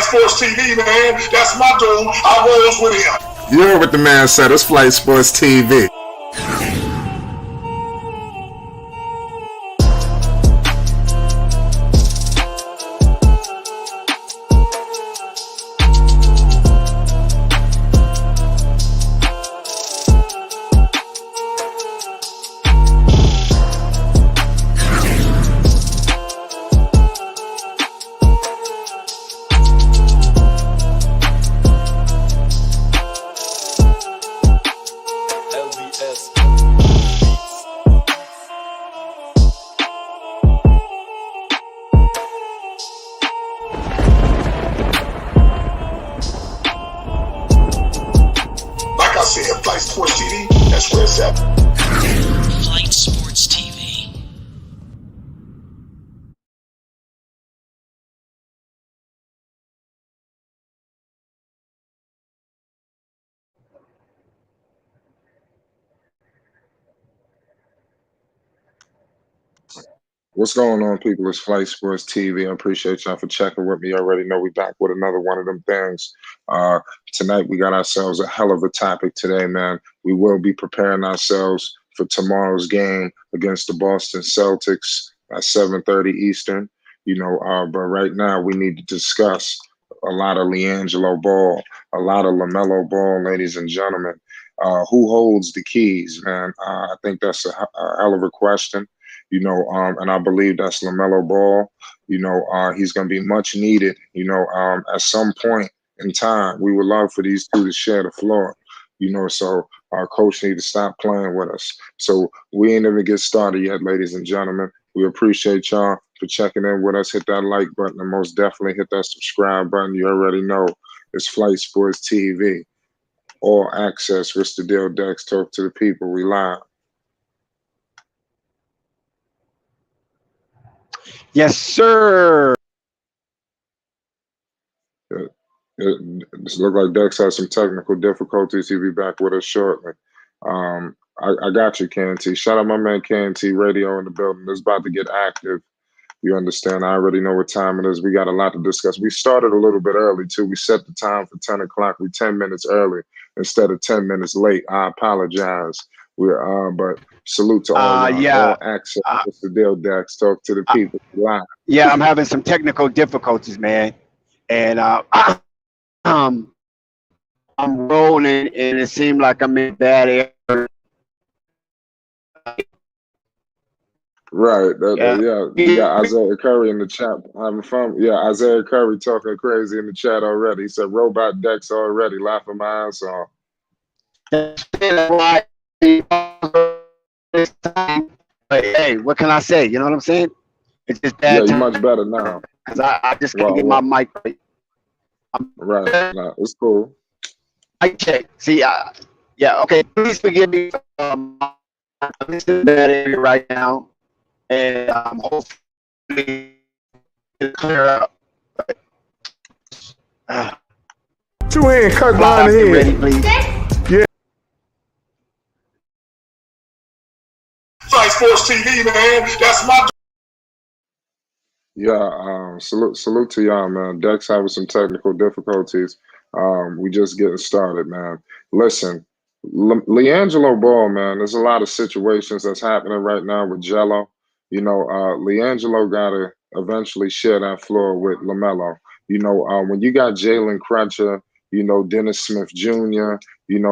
Sports TV, man. That's my dude. I rolls with him. You heard what the man said. It's Flight Sports TV. Flight Sports TV, that's where it's at. Flight Sports TV. What's going on, people? It's Flight Sports TV. I appreciate y'all for checking with me. You already know we back with another one of them things. Tonight, we got ourselves a hell of a topic today, man. We will be preparing ourselves for tomorrow's game against the Boston Celtics at 7:30 Eastern. But right now, we need to discuss a lot of Liangelo Ball, a lot of Lamelo Ball, ladies and gentlemen. Who holds the keys, man? I think that's a hell of a question. And I believe that's Lamelo Ball. He's going to be much needed, at some point in time. We would love for these two to share the floor, so our coach need to stop playing with us. So we ain't even get started yet, ladies and gentlemen. We appreciate y'all for checking in with us. Hit that like button and most definitely hit that subscribe button. You already know it's Flight Sports TV. All access, What's the Deal, Dex? Talk to the people. We live. Yes, sir. It looks like Dex has some technical difficulties. He'll be back with us shortly. I got you, KNT. Shout out my man KNT Radio in the building. It's about to get active. You understand? I already know what time it is. We got a lot to discuss. We started a little bit early, too. We set the time for 10 o'clock. We're 10 minutes early instead of 10 minutes late. I apologize. But salute to all access. What's the deal, Dex? Talk to the people live. Yeah, I'm having some technical difficulties, man. And I'm rolling, and it seemed like I'm in bad air. Right. You got Isaiah Curry in the chat having fun. Yeah, Isaiah Curry talking crazy in the chat already. He said, Robot Dex already, laughing my ass off. But hey, what can I say? You know what I'm saying? It's just bad. Yeah, you're much better now. Because I just can't get my mic right. Right. No, it's cool. I check. See, yeah, okay. Please forgive me. I'm in a bad area right now. And hopefully it'll clear up. Two hand cut behind the head. Ready, please? Yeah. Flight Sports TV, man. That's my. Yeah. Salute to y'all, man. Dex having some technical difficulties. We just getting started, man. Listen, Liangelo Ball, man. There's a lot of situations that's happening right now with Jello. Liangelo got to eventually share that floor with Lamelo. When you got Jalen Crutcher, Dennis Smith Jr.,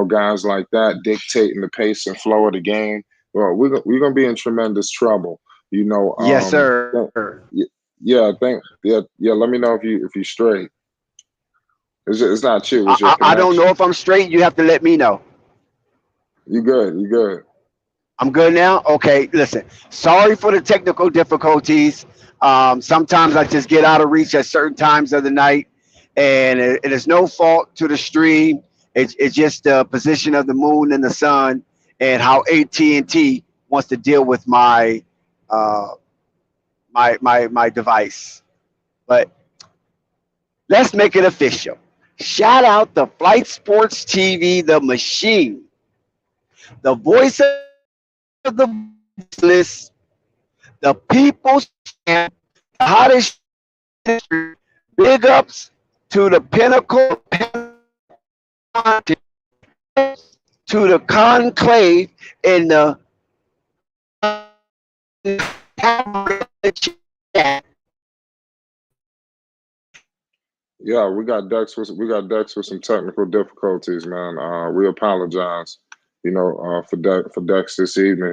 guys like that dictating the pace and flow of the game, well, we're going to be in tremendous trouble. Yes, sir. Yeah, let me know if you're straight. It's not you. It's your I don't know if I'm straight. You have to let me know. You good. I'm good now? Okay, listen. Sorry for the technical difficulties. Sometimes I just get out of reach at certain times of the night, and it is no fault to the stream. It's just the position of the moon and the sun and how AT&T wants to deal with my my device. But let's make it official. Shout out to Flight Sports TV, the machine, the voice of the voiceless, the people's champ, the hottest. Big ups to the pinnacle, to the conclave in the Yeah, we got Dex with some technical difficulties, man. We apologize, for Dex this evening.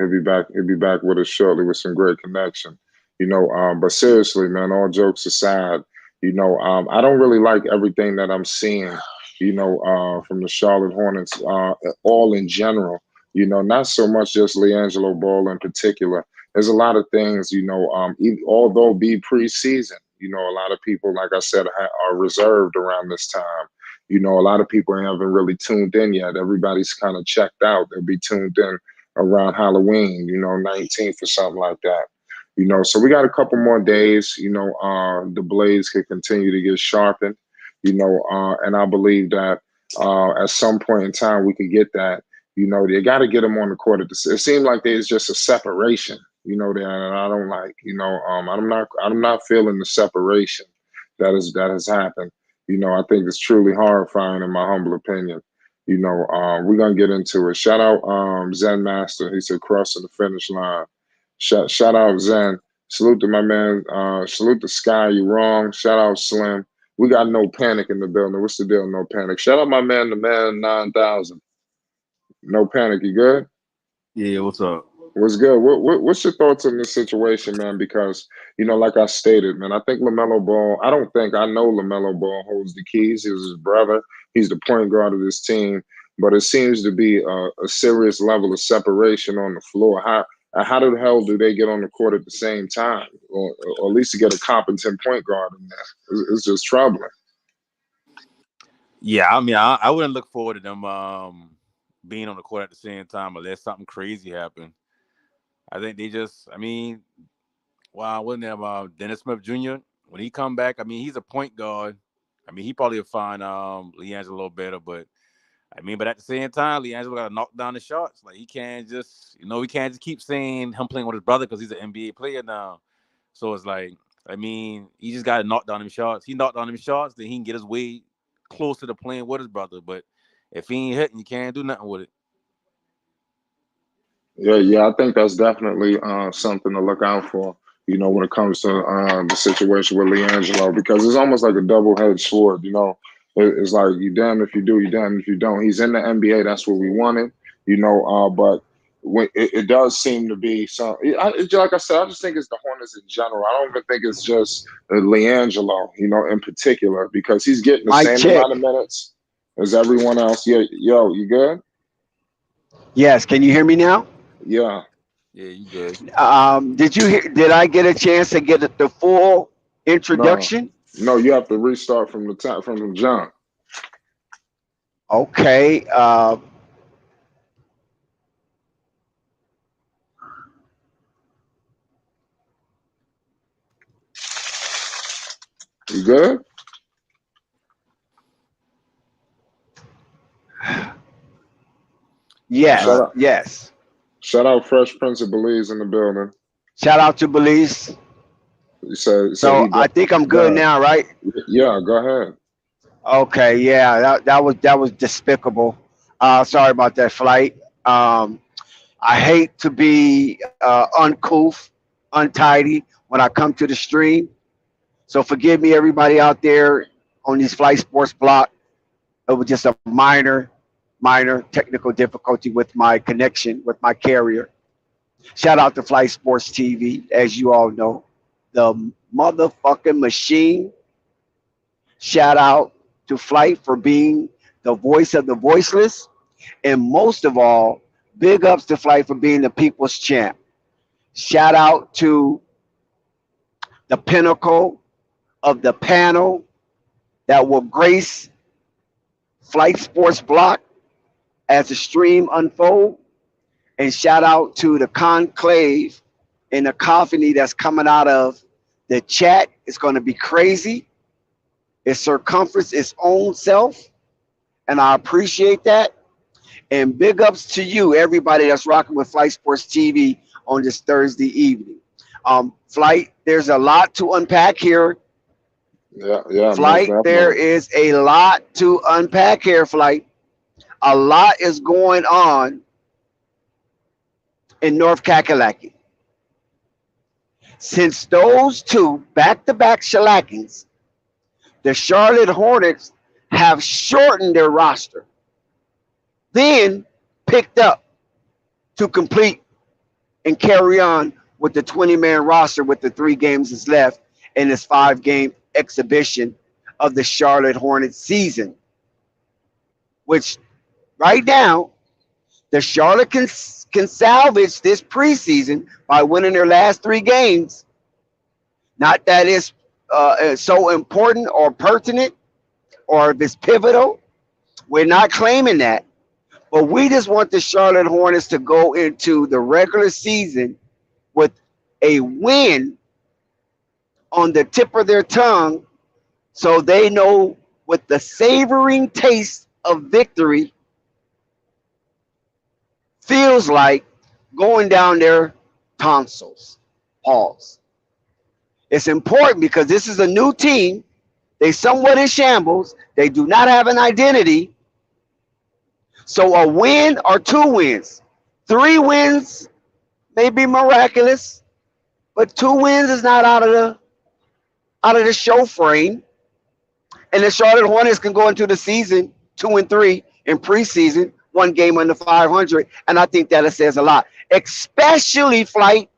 He'll be back with us shortly with some great connection. But seriously, man, all jokes aside, I don't really like everything that I'm seeing, from the Charlotte Hornets, all in general. Not so much just Liangelo Ball in particular. There's a lot of things, although be preseason, a lot of people, like I said, are reserved around this time. A lot of people haven't really tuned in yet. Everybody's kind of checked out. They'll be tuned in around Halloween, 19th or something like that. So we got a couple more days, the blades can continue to get sharpened, and I believe that at some point in time we could get that. They got to get them on the court. It seems like there's just a separation, that I don't like. I'm not feeling the separation that has happened. I think it's truly horrifying in my humble opinion. We're gonna get into it. Shout out Zen Master. He said crossing the finish line. Shout out Zen. Salute to my man. Salute to Sky. You wrong. Shout out Slim. We got no panic in the building. What's the deal? No panic. Shout out my man, the man 9000. No panic. You good? Yeah, what's up? What's good? What's your thoughts on this situation, man? Because like I stated, man, I think Lamelo Ball. I don't think I know Lamelo Ball holds the keys. He's his brother. He's the point guard of this team. But it seems to be a serious level of separation on the floor. How the hell do they get on the court at the same time, or at least to get a competent point guard in there? It's just troubling. Yeah, I mean, I wouldn't look forward to them being on the court at the same time unless something crazy happened. I think they just, I mean, wow, wasn't there Dennis Smith Jr. when he come back? I mean, he's a point guard. I mean, he probably will find Liangelo a little better, but but at the same time, Liangelo got to knock down the shots. Like he can't just, we can't just keep saying him playing with his brother because he's an NBA player now. So it's like, he just got to knock down them shots. He knocked down them shots, then he can get his way closer to playing with his brother. But if he ain't hitting, you can't do nothing with it. Yeah, I think that's definitely something to look out for. When it comes to the situation with Liangelo, because it's almost like a double-edged sword. It's like you damn if you do, you damn if you don't. He's in the NBA. That's what we wanted. But when it does seem to be some. Like I said, I just think it's the Hornets in general. I don't even think it's just Liangelo, in particular, because he's getting the Mike same check. amount of minutes as everyone else. Yeah, yo, you good? Yes, can you hear me now? Yeah. Yeah, you good. Did you hear? Did I get a chance to get the full No, introduction? no, you have to restart from the top, from the jump. Okay. You good? Yes, Shout Uh, out, yes. shout out, Fresh Prince of Belize in the building. Shout out to Belize. He said So he I think I'm good done. now, right? Yeah, go ahead. Okay. Yeah, that was despicable. Sorry about that flight. Um, I hate to be uncouth, untidy when I come to the stream. So forgive me, everybody out there on these flight sports block. It was just a minor technical difficulty with my connection with my carrier. Shout out to Flight Sports TV, as you all know, the motherfucking machine. Shout out to Flight for being the voice of the voiceless, and most of all, big ups to Flight for being the people's champ. Shout out to the pinnacle of the panel that will grace Flight Sports Block as the stream unfold. And shout out to the conclave and the cacophony that's coming out of the chat. It's going to be crazy. It circumference its own self, and I appreciate that. And big ups to you, everybody that's rocking with Flight Sports TV on this Thursday evening. Flight, there's a lot to unpack here. Yeah, yeah, most Flight, there definitely. is a lot to unpack here, Flight. A lot is going on in North Kakalaki. Since those two back-to-back shellackings, the Charlotte Hornets have shortened their roster, then picked up to complete and carry on with the 20-man roster with the 3 games that's left in this 5-game exhibition of the Charlotte Hornets season, which right now the Charlotte can salvage this preseason by winning their last 3 games. Not that it's so important or pertinent or if it's pivotal. We're not claiming that. But we just want the Charlotte Hornets to go into the regular season with a win on the tip of their tongue so they know what the savoring taste of victory feels like going down their tonsils. Pause. It's important because this is a new team. They somewhat in shambles. They do not have an identity. So a win or 2 wins, 3 wins may be miraculous, but 2 wins is not out of the show frame. And the Charlotte Hornets can go into the season 2-3 in preseason, 1 game under 500, and I think that it says a lot, especially Flight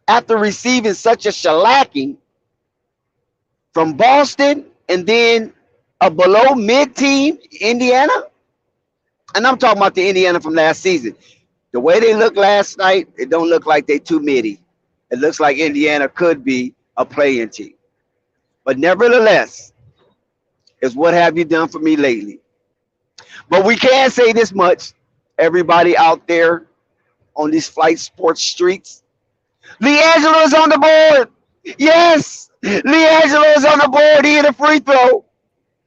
after receiving such a shellacking from Boston and then a below mid team, Indiana. And I'm talking about the Indiana from last season. The way they looked last night, it don't look like they too middy. It looks like Indiana could be a play-in team. But nevertheless, it's what have you done for me lately. But we can say this much. Everybody out there on these Flight Sports streets, Liangelo is on the board. Yes, Liangelo is on the board. He hit a free throw.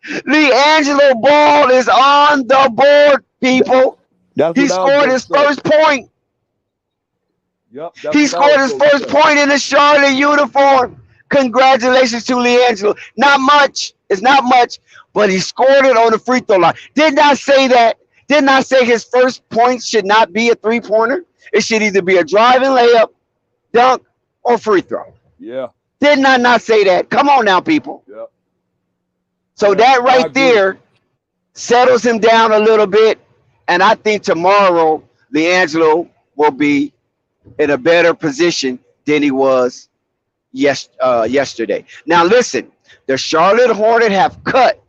Liangelo Ball is on the board, people. That's He what I was scored gonna his say. first point. Yep, that's He what I was scored his supposed to first say. point in the Charlotte uniform. Congratulations to Liangelo. Not much. It's not much, but he scored it on the free throw line. Did not say that. Did not say his first point should not be a three-pointer. It should either be a driving layup, dunk, or free throw. Yeah, Did not say that. Come on now, people. yep, So yeah. that I right agree. there settles him down a little bit. And I think tomorrow, Liangelo will be in a better position than he was yesterday. Now, listen, the Charlotte Hornets have cut.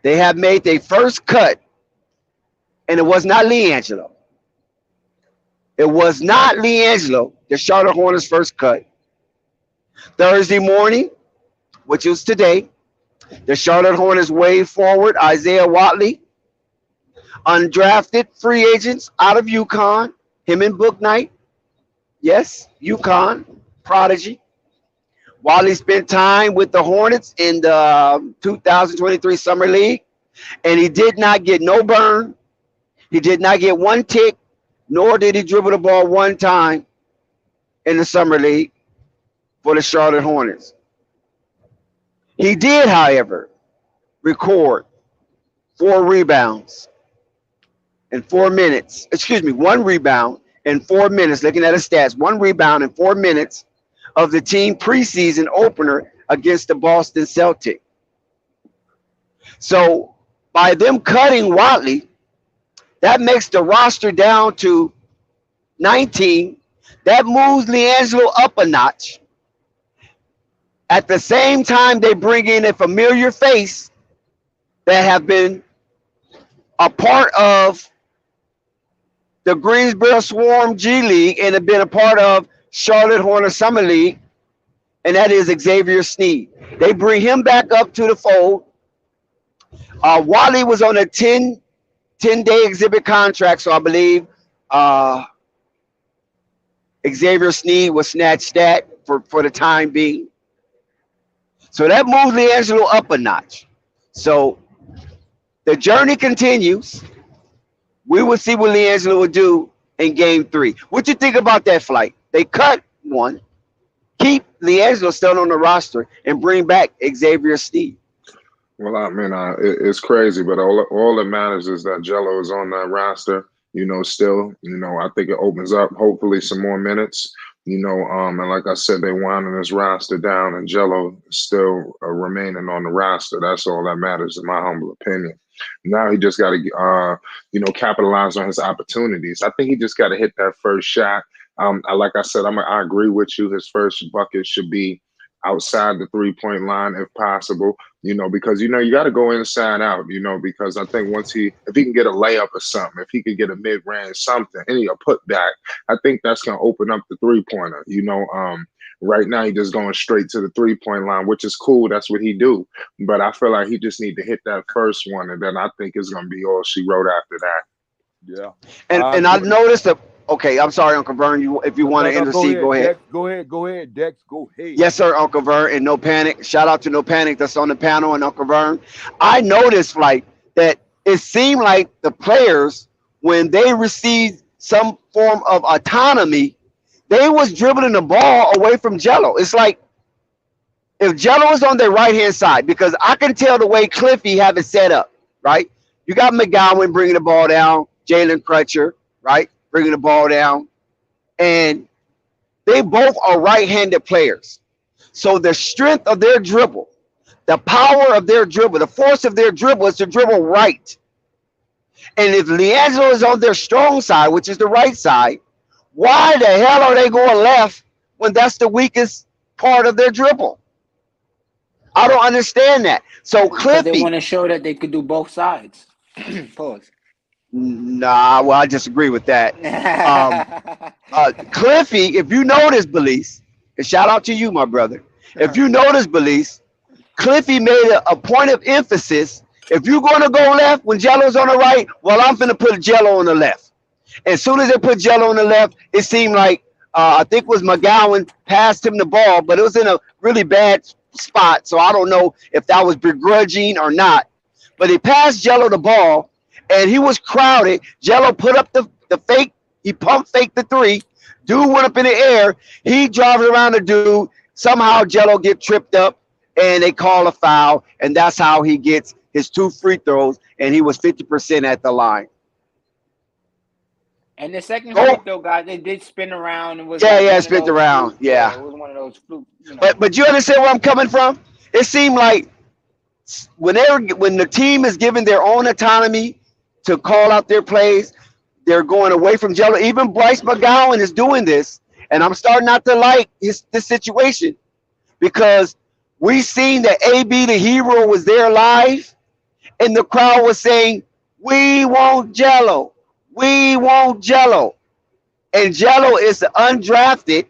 They have made their first cut, and it was not Liangelo. It was not Liangelo, the Charlotte Hornets' first cut. Thursday morning, which is today, the Charlotte Hornets wave forward Isaiah Watley, undrafted free agents out of UConn, him and Book Knight. Yes, UConn, prodigy. Watley spent time with the Hornets in the 2023 Summer League, and he did not get no burn. He did not get one tick, nor did he dribble the ball one time in the Summer League for the Charlotte Hornets. He did, however, record 4 rebounds in 4 minutes. Excuse me, 1 rebound in 4 minutes. Looking at his stats, 1 rebound in 4 minutes of the team preseason opener against the Boston Celtics. So by them cutting Watley, that makes the roster down to 19. That moves Liangelo up a notch. At the same time, they bring in a familiar face that have been a part of the Greensboro Swarm G League and have been a part of Charlotte Hornets Summer League, and that is Xavier Sneed. They bring him back up to the fold. Wally was on a 10-day exhibit contract, so I believe Xavier Sneed was snatched that for the time being. So that moves Liangelo up a notch. So the journey continues. We will see what Liangelo will do in game 3. What you think about that flight? They cut one. keep Liangelo still on the roster and bring back Xavier Steve. Well, I mean, it's crazy, but all that matters is that Jello is on that roster. Still, I think it opens up hopefully some more minutes. And like I said, they winding this roster down, and Jello is still remaining on the roster. That's all that matters, in my humble opinion. Now he just got to, capitalize on his opportunities. I think he just got to hit that first shot. Like I said, I agree with you. His first bucket should be outside the 3-point line if possible, because you got to go inside out, because I think if he can get a layup or something, if he could get a mid-range something, any a putback, I think that's going to open up the 3-pointer. Right now he just going straight to the 3-point line, which is cool. That's what he do. But I feel like he just need to hit that first one, and then I think it's going to be all she wrote after that. Yeah. And I've noticed that. Okay, I'm sorry, Uncle Vern. If you want to intercede, go ahead. Go ahead, Dex. Go ahead. Yes, sir, Uncle Vern. And No Panic. Shout out to No Panic that's on the panel and Uncle Vern. I noticed like that it seemed like the players, when they received some form of autonomy, they was dribbling the ball away from Jello. It's like if Jello is on their right hand side, because I can tell the way Cliffy have it set up, right? You got McGowan bringing the ball down, Jalen Crutcher, right? Bringing the ball down. And they both are right-handed players. So the strength of their dribble, the power of their dribble, the force of their dribble is to dribble right. And if Liangelo is on their strong side, which is the right side, why the hell are they going left when that's the weakest part of their dribble? I don't understand that. So Because they Cliffy, want to show that they could do both sides. Pause. nah, well, I disagree with that. Um, Cliffy, if you notice, Belize, and shout out to you, my brother. If you notice, Belize, Cliffy made a point of emphasis. If you're going to go left when Jello's on the right, well, I'm going to put Jello on the left. As soon as they put Jello on the left, it seemed like I think it was McGowan passed him the ball, but it was in a really bad spot. So I don't know if that was begrudging or not. But he passed Jello the ball, and he was crowded. Jello put up the fake. He pump faked the three. Dude went up in the air. He drives around the dude. Somehow Jello get tripped up, and they call a foul, and that's how he gets his 2 free throws, and he was 50% at the line. And the second Oh. free throw, guys, they did spin around and was Yeah, like yeah, one of spin those around. flukes. Yeah. It was one of those flukes. But you understand where I'm coming from? It seemed like when the team is given their own autonomy to call out their plays, they're going away from Jello. Even Bryce McGowan is doing this, and I'm starting not to like this situation because we seen that AB the hero was there live, and the crowd was saying, "We want Jello, we want Jello," and Jello is the undrafted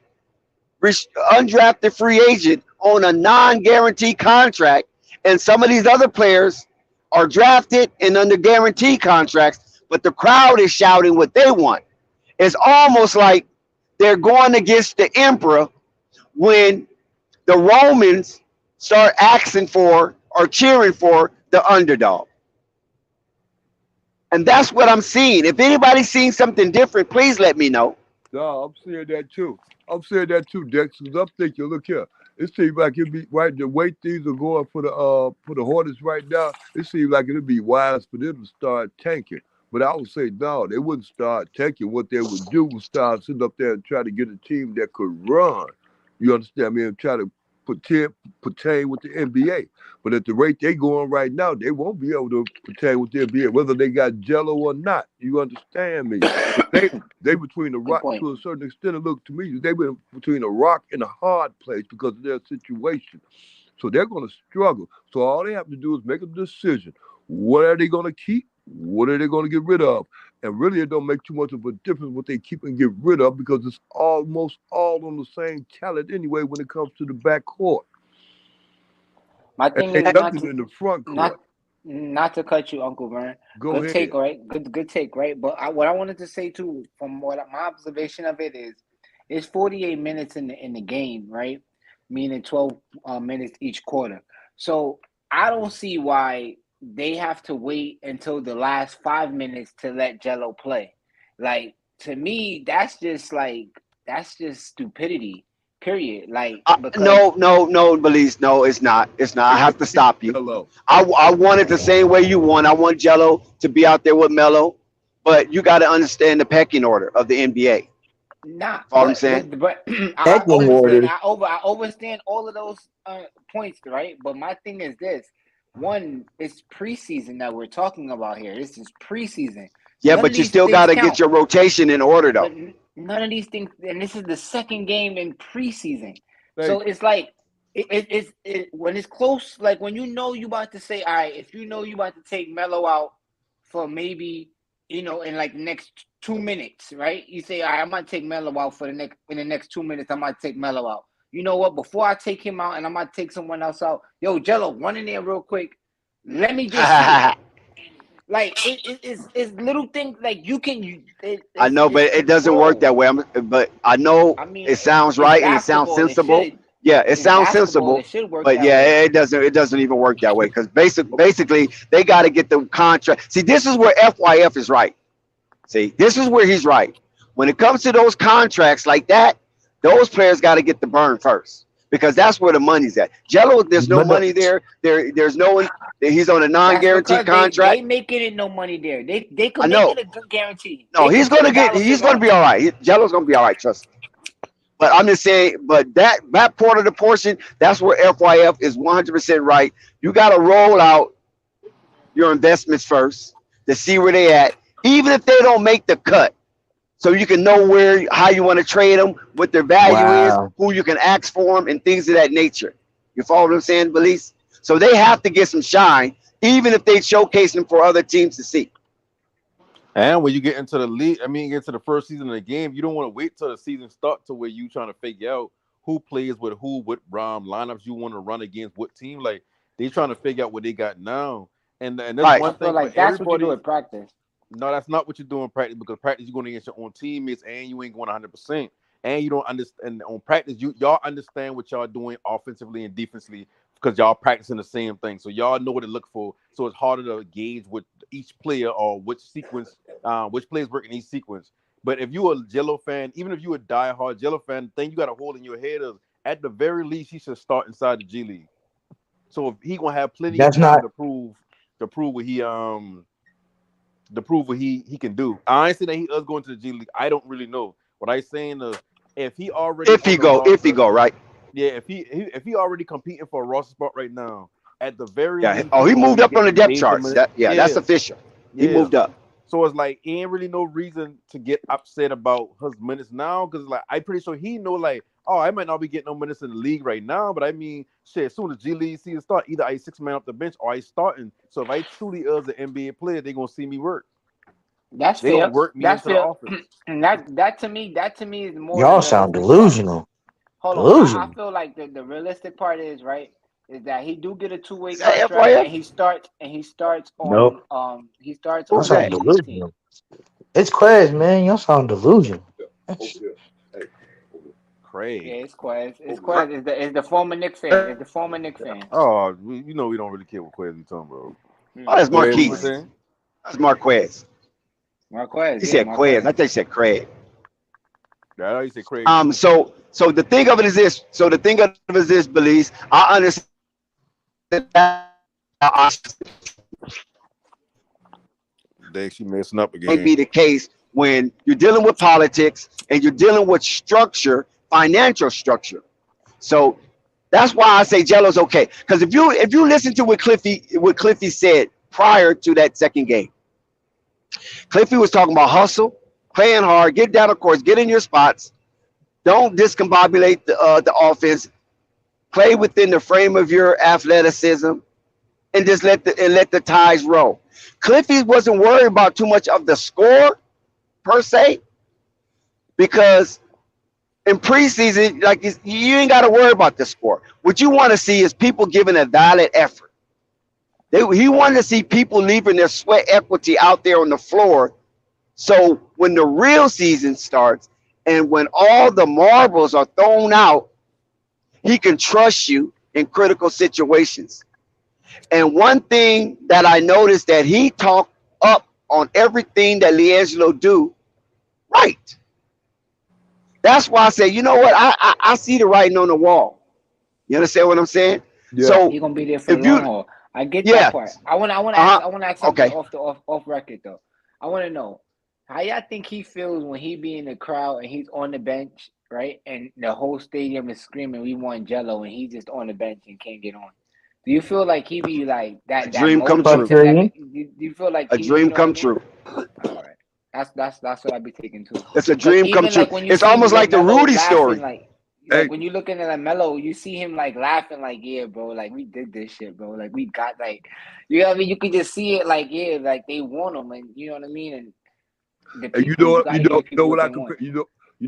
free agent on a non-guaranteed contract, and some of these other players are drafted and under guaranteed contracts, but the crowd is shouting what they want. It's almost like they're going against the emperor when the Romans start asking for or cheering for the underdog. And that's what I'm seeing. If anybody's seeing something different, please let me know. No, I'm saying that too. Dex, because I'm thinking, look here. It seems like it'd be right the way things are going for the Hornets right now. It seems like it'd be wise for them to start tanking. But I would say no, they wouldn't start tanking. What they would do was start sitting up there and try to get a team that could run. You understand me? And try to pertain with the NBA. But at the rate they going right now, they won't be able to pertain with the NBA, whether they got Jello or not. You understand me? They between the Good rock point. to a certain extent. It looked to me they were between a rock and a hard place because of their situation. So they're going to struggle. So all they have to do is make a decision. What are they going to keep? What are they going to get rid of? And really, it don't make too much of a difference what they keep and get rid of because it's almost all on the same talent anyway when it comes to the back court. My And thing ain't is nothing in the front court. not to cut you, Uncle Vern. Go Good ahead. take, right? Good take, right? But what I wanted to say too, from what my observation of it is, it's 48 minutes in the game, right? Meaning 12 minutes each quarter. So I don't see why they have to wait until the last 5 minutes to let Jello play. Like to me, that's just stupidity. Period. Like because No, Belize. No, it's not. It's not. I have to stop you. Hello. I want it the same way you want. I want Jello to be out there with Melo, but you got to understand the pecking order of the NBA. nah, Follow what I'm saying? but I Pecking understand. order. I understand all of those points, right? But my thing is this: one, it's preseason that we're talking about here. This is preseason. Yeah, None of but you these still got things to get count. your rotation in order, But though. none of these things, and this is the second game in preseason. So Thank it's like when it's close, like when you about to say, all right, if you about to take Melo out for maybe in like the next 2 minutes, right? You say, all right, I'm gonna take Melo out for the next 2 minutes. I'm gonna take Melo out. You know what? Before I take him out, and I'm gonna take someone else out. Yo, Jello, run in there real quick. Let me just see it. Like it's little things like you can. I know, but It's it doesn't work control. that way. But I know I mean, it sounds it's right and it sounds basketball. It sensible. should. Yeah, it It's sounds basketball. It sensible. should work But that yeah, way. it doesn't. It doesn't even work that way because basically they got to get the contract. See, this is where FYF is right. See, this is where he's right. When it comes to those contracts like that, those players got to get the burn first because that's where the money's at. Jello, there's no But money there. There's no one. He's on a That's non-guaranteed because they contract. making it no money there. They I could make know. it a good guarantee. No, They he's could put gonna a get. dollar He's figure gonna on be it. all right. Jello's gonna be all right. Trust me. But I'm just saying. But that part of the portion, that's where FYF is 100% right. You got to roll out your investments first to see where they at, even if they don't make the cut, so you can know how you want to trade them, what their value is, wow. who you can ask for them, and things of that nature. You follow what I'm saying, Belize? So they have to get some shine, even if they showcase them for other teams to see. And when you get into the league, get to the first season of the game, you don't want to wait till the season start to where you trying to figure out who plays with who, what lineups you want to run against, what team. Like they trying to figure out what they got now. And that's Right. I one feel thing for like that's what you do everybody. at practice. No, that's not what you're doing in practice because practice you're going against your own teammates and you ain't going 100%. And you don't understand on practice, y'all understand what y'all doing offensively and defensively because y'all practicing the same thing. So y'all know what to look for. So it's harder to gauge what each player or which sequence, which players work in each sequence. But if you're a Jello fan, even if you're a diehard Jello fan, the thing you got to hold in your head is at the very least he should start inside the G League. So if he gonna have plenty of That's time not. to prove what he can do. I ain't saying that he is going to the G League. I don't really know. What I saying is if he already If on he the go, roster, right? yeah, if he already competing for a roster spot right now, at the very Yeah. least Oh, he he gonna moved be up on the getting depth major charts. minutes. That's Yeah, official. He yeah. moved up. So it's like ain't really no reason to get upset about his minutes now because like I'm pretty sure he know like oh I might not be getting no minutes in the league right now, but shit as soon as G League season start, either I 6 man off the bench or I starting. So if I truly is an NBA player, they gonna see me work. That's They gonna fair. work me That's into the fair. offense. And that to me is more the Y'all sound realistic part. delusional. Hold on. I Delusional. feel like the realistic part is right is that he do get a two-way Is that contract and FYF? he starts Nope. on Y'all Who's the sound that? G League team. delusional. It's Quez, man. Y'all sound delusional. over That's here. Hey, over Yeah, Craig. it's Quez. It's over here. Quez. It's the former Nick fan. It's the former Nick fan. Oh, we don't really care what Quez be talking about. Oh, that's Go Go ahead. ahead, What you were Marquise. Quez. saying? That's Marquez. Marquez, He yeah, said Quez. I Marquez. think he said Craig. Yeah, I know you said Craig too. So the thing of it is this. So the thing of it is this, Belize. I understand that Dang, she messing up may again. be the case when you're dealing with politics and you're dealing with structure, financial structure. So that's why I say Jello's okay. Because if you listen to what Cliffy said prior to that second game, Cliffy was talking about hustle, playing hard, get down the course, get in your spots, don't discombobulate the offense, play within the frame of your athleticism, and just let the ties roll. Cliffy wasn't worried about too much of the score per se because in preseason, like you ain't got to worry about the score. What you want to see is people giving a valid effort. He wanted to see people leaving their sweat equity out there on the floor. So when the real season starts and when all the marbles are thrown out, he can trust you in critical situations. And one thing that I noticed that he talked up on everything that Liangelo do right. That's why I say, you know what? I see the writing on the wall. You understand what I'm saying? Yeah. So He gonna be there for the if long you, haul. I get that yeah, part. I uh huh, want to ask something okay, off record though. I want to know how y'all think he feels when he be in the crowd and he's on the bench, right? And the whole stadium is screaming, "We want Jello," and he's just on the bench and can't get on. Do you feel like he be like a that dream come true, motivates him? Frustrating. Do you feel like a he, you dream know what I come mean? true. All right, that's what I be taking too. It's a Cause dream come even true. like when you It's see almost like the Lamelo Rudy laughing, story. Hey, like when you looking at Lamelo, you see him like laughing, like yeah, bro, like we did this shit, bro, like we got like, you know what I mean? You could just see it, like yeah, like they want him, and you know what I mean. And the and people, you got to give the you know people what what I they want. compare, you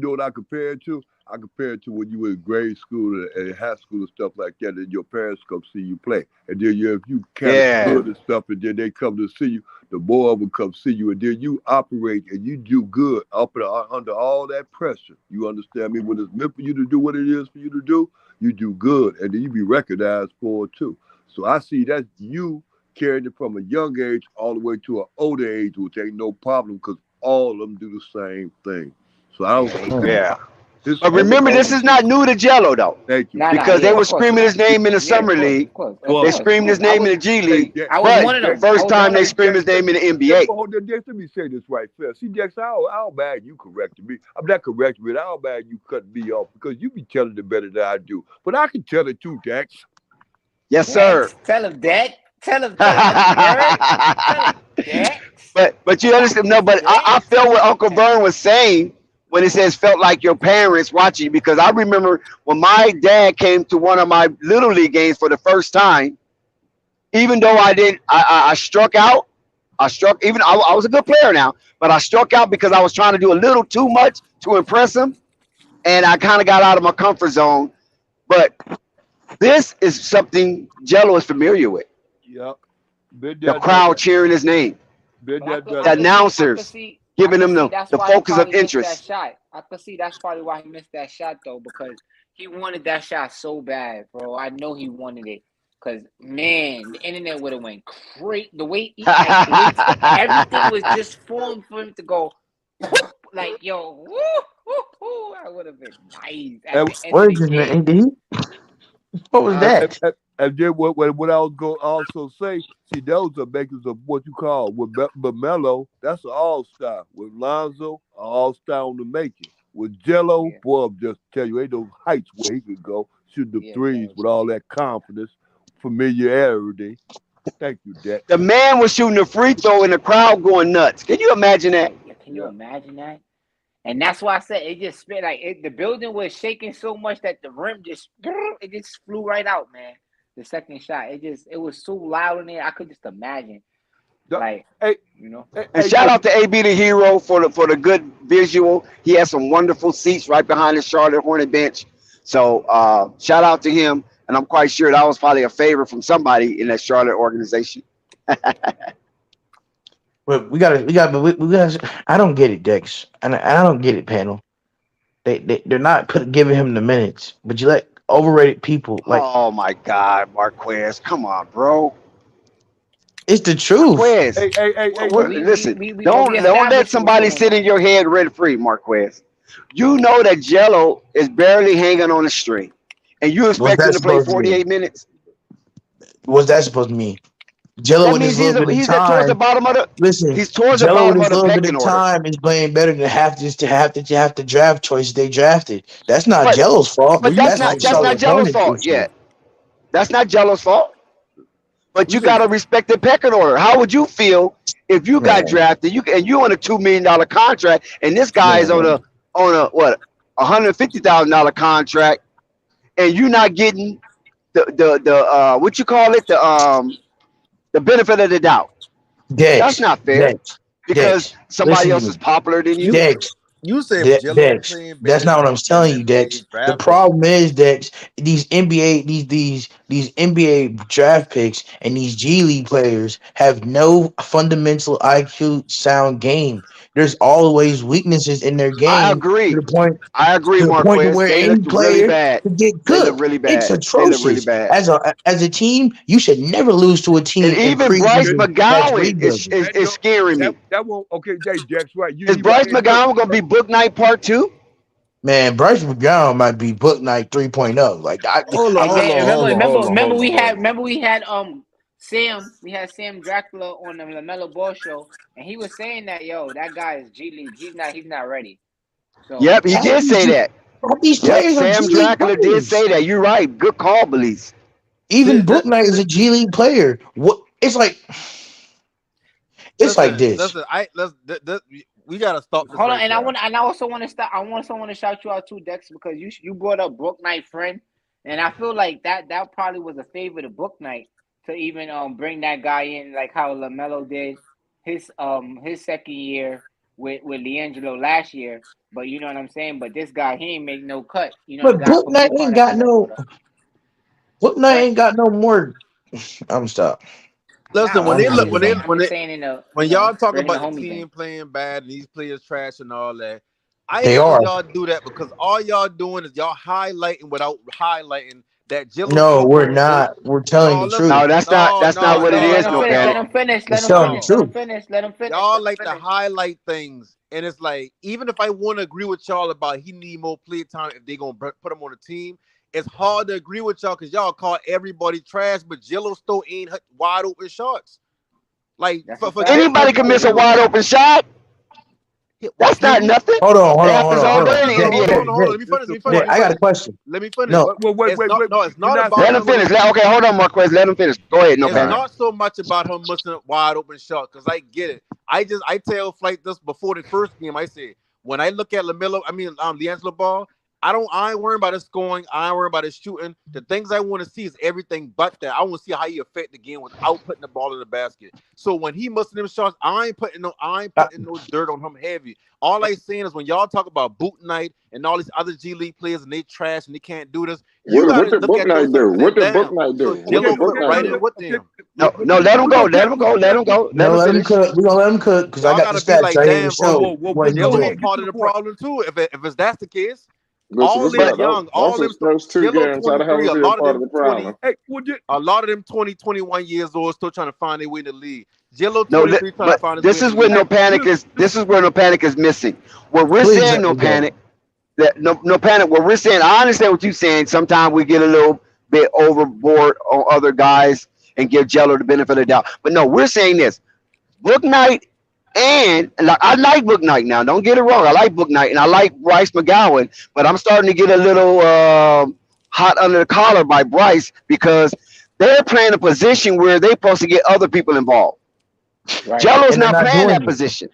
know what I compare it to? I compare it to when you were in grade school and high school and stuff like that, and your parents come see you play, and then if you kind of Yeah, good and stuff, and then they come to see you, the more of them come see you, and then you operate and you do good under all that pressure. You understand me? When it's meant for you to do what it is for you to do, you do good, and then you be recognized for it too. So I see that you carrying it from a young age all the way to an older age, which ain't no problem because all of them do the same thing. So I don't Yeah, they see Mm. do. yeah. this. But Every remember, this is not new to Jello though, thank you. Nah, because yeah, they of were course screaming not. his name in the Yeah, of summer course, league. of course, of They Well, course, of screamed his course. I name in was, the G hey, League, Dex, I was but one of Dex, them. I first was time one hey, of they them. screamed Dex, his name in the Dex, NBA. hold on, Dex, let me say this right there. See, Dex, how bad you corrected me. I'm not correcting me, how bad you cut me off because you be telling it better than I do. But I can tell it too, Dex. Yes, sir. Dex, tell him, Dex. Tell him, you heard? Tell him, Dex. But you understand? No, but I Dex. felt what Uncle Vern was saying when it says felt like your parents watching you, because I remember when my dad came to one of my little league games for the first time. Even though I didn't, I struck out. I struck even. I was a good player now, but I struck out because I was trying to do a little too much to impress him, and I kind of got out of my comfort zone. But this is something Jello is familiar with. Yep. Been The there, done crowd that. cheering his name, Been But I there, could, done I the that. could see, I could announcers see, I giving could him see. the, That's the why he focus of probably missed that interest. shot. I could see that's probably why he missed that shot though, because he wanted that shot so bad, bro. I know he wanted it, cause man, the internet would have went crazy. The way everything was just formed for him to go, like yo, woo, woo, woo. I would have been nice at And, the end of What the is his game, name? Did he? What was huh? and, that? and, and then what I was going to also say, see, those are makers of what you call with Melo, that's an all-star. With Lonzo, an all-star on the making. With Jello, Yeah, boy, I'm just tell you, ain't those heights where he could go shoot the yeah, threes bro. with all that confidence, familiarity. Thank you, Dex. The man was shooting a free throw and the crowd going nuts. Can you imagine that? Can you Yeah. imagine that? And that's why I said it just spit like the building was shaking so much that the rim just it just flew right out, man. The second shot, it was so loud in there. I could just imagine, The- like Hey, you know, hey, And hey, shout hey, out to AB the hero for the good visual. He has some wonderful seats right behind the Charlotte Hornet bench. So shout out to him. And I'm quite sure that was probably a favor from somebody in that Charlotte organization. But we gotta. I don't get it, Dex, and I don't get it, panel. They're not giving him the minutes, but you let overrated people like Oh my God, Marquez. Come on, bro. it's the truth. Marquez. hey, but Listen, but we don't let established what's somebody going sit in on. your head rent free, Marquez. You know that Jello is barely hanging on a string. And you What's expect him that to play supposed to mean? 48 minutes? What's that supposed to mean? Jello That with means his little bit of he's at towards the time. bottom of the Listen, he's towards the Jello with bottom his of the little bit pecking of order. time is playing better than half the draft choices they drafted. That's not But Jello's fault. Who but you That's talking that's about? not Charlotte Jello's Hornets fault. issue. Yeah. That's not Jello's fault. But We you say, gotta respect the pecking order. How would you feel if you got Man, drafted, you on a $2 million contract and this guy is man. on a what $150,000 contract and you're not getting the what you call it, the benefit of the doubt. That's Dex, not fair Dex, because Dex. somebody Listen to else me. is popular than you. You Dex, you say if Jello Dex. playing That's better not what I'm than telling you, today's Dex. The draft picks, problem is, Dex, these NBA, these NBA draft picks and these G League players have no fundamental IQ sound game. There's always weaknesses in their I game agree. I agree, to the point to Marquez. where They any looked really player bad. could get They look cooked. really It's bad. They look really atrocious. bad. As a team, you should never lose to a And team in even Bryce that, preseason that's McGowan rebuilding. that, is no, scaring me. that won't, okay, Dex, right. Is He right. Bryce Hey, look, McGowan gonna be book night part two? Man, Bryce McGowan might be Book Night 3.0. Like Hold on, I hold Hey, on, remember, hold on, remember, hold on, remember hold we on, hold had, on. remember we had Sam, we had Sam Dracula on the Lamelo Ball show, and he was saying that that guy is G League. He's not ready. So Yep, he half did these say that. half these Yep, players are G Sam League Dracula did players. say that. You're right. Good call, Belize. See Even Book that, Night is a G League player. What it's like this. listen. We gotta stop this hold on, right and there. I also want to start. I also want to shout you out too, Dex, because you brought up Brook Knight friend, and I feel like that probably was a favor to Brook Knight to even bring that guy in, like how Lamelo did his second year with Liangelo last year. But you know what I'm saying. But this guy, he ain't make no cut. You know, the But guy from UConn that we just brought up. Book Night But ain't got no more. I'm stop. nah, Listen, but when they I'm look, just saying. I'm just saying when y'all talk bringing the about the homie thing. team playing bad and these players trash and all that, I They hate when are. y'all do that because all y'all doing is y'all highlighting without highlighting that Jello No, we're Temple. not. We're telling No, the truth. No, listen, that's not. no, That's not no, what it Let no, is. him No no, finish. Let panic. no, him finish. Let It's him telling the finish. no. Let him truth. finish. Let him finish. Y'all Let him like to finish. highlight things, and it's like even if I want to agree with y'all about he need more play time if they gonna put him on the team, it's hard to agree with y'all because y'all call everybody trash, but Jello still ain't wide open shots. Like That's a forget fact. Anybody can everybody miss a else. wide open shot. That's not You nothing. Hold It on, hold happens on, all hold day on. in the Nick, Nick, NBA. hold on. Nick, Let me It's finish. Let the me finish. Nick, Let point. me I got a finish. question. Let me finish. No, No, it's We're not not about Let him him saying finish. missing. Okay, hold on, Marquez. Let him finish. Go ahead. No It's panic. uh, not so much about him missing wide open shots because I get it. I tell Flight this before the first game. I said when I look at Liangelo Ball, I ain't worrying about his scoring. I ain't worrying about his shooting. The things I want to see is everything but that. I want to see how he affect the game without putting the ball in the basket. So when he missing them shots, I ain't uh, putting no dirt on him heavy. All I saying is when y'all talk about Boot Knight and all these other G League players and they trash and they can't do this, you What gotta did look Book at Night yourself do? and say, What did Book damn. Night So do? What Jello did okay, Book fit Night right okay, in do? with okay. them. No, no. Let him Well, go. no, Let him go. Let him go. Let no, him let him finish. cook. We're gonna let him cook because I Y'all got the gotta be stats like, right here to damn. show Well, what he's go Jello ahead. doing. Get part to of the the point. problem too. If that's the case, Listen, all what's them that? young, Those all his them first two Jello games. How the hell 23, is a he a lot of part of them the 20, problem? Hey, well, a lot of them 20, 21 years old still trying to find their way in the league. Jello No, 23 trying to but find his way this in the is where hey, no league. panic listen, is. This is where no panic is missing. What we're Please saying, let no me go. panic. That no panic. What we're saying, I understand what you're saying. Sometimes we get a little bit overboard on other guys and give Jello the benefit of the doubt. But no, we're saying this. Book Night and like I like Book Night now. Don't get it wrong. I like Book Night and I like Bryce McGowan, but I'm starting to get a little hot under the collar by Bryce because they're playing a position where they're supposed to get other people involved. Right. Jello's And they're not not playing doing that it. position,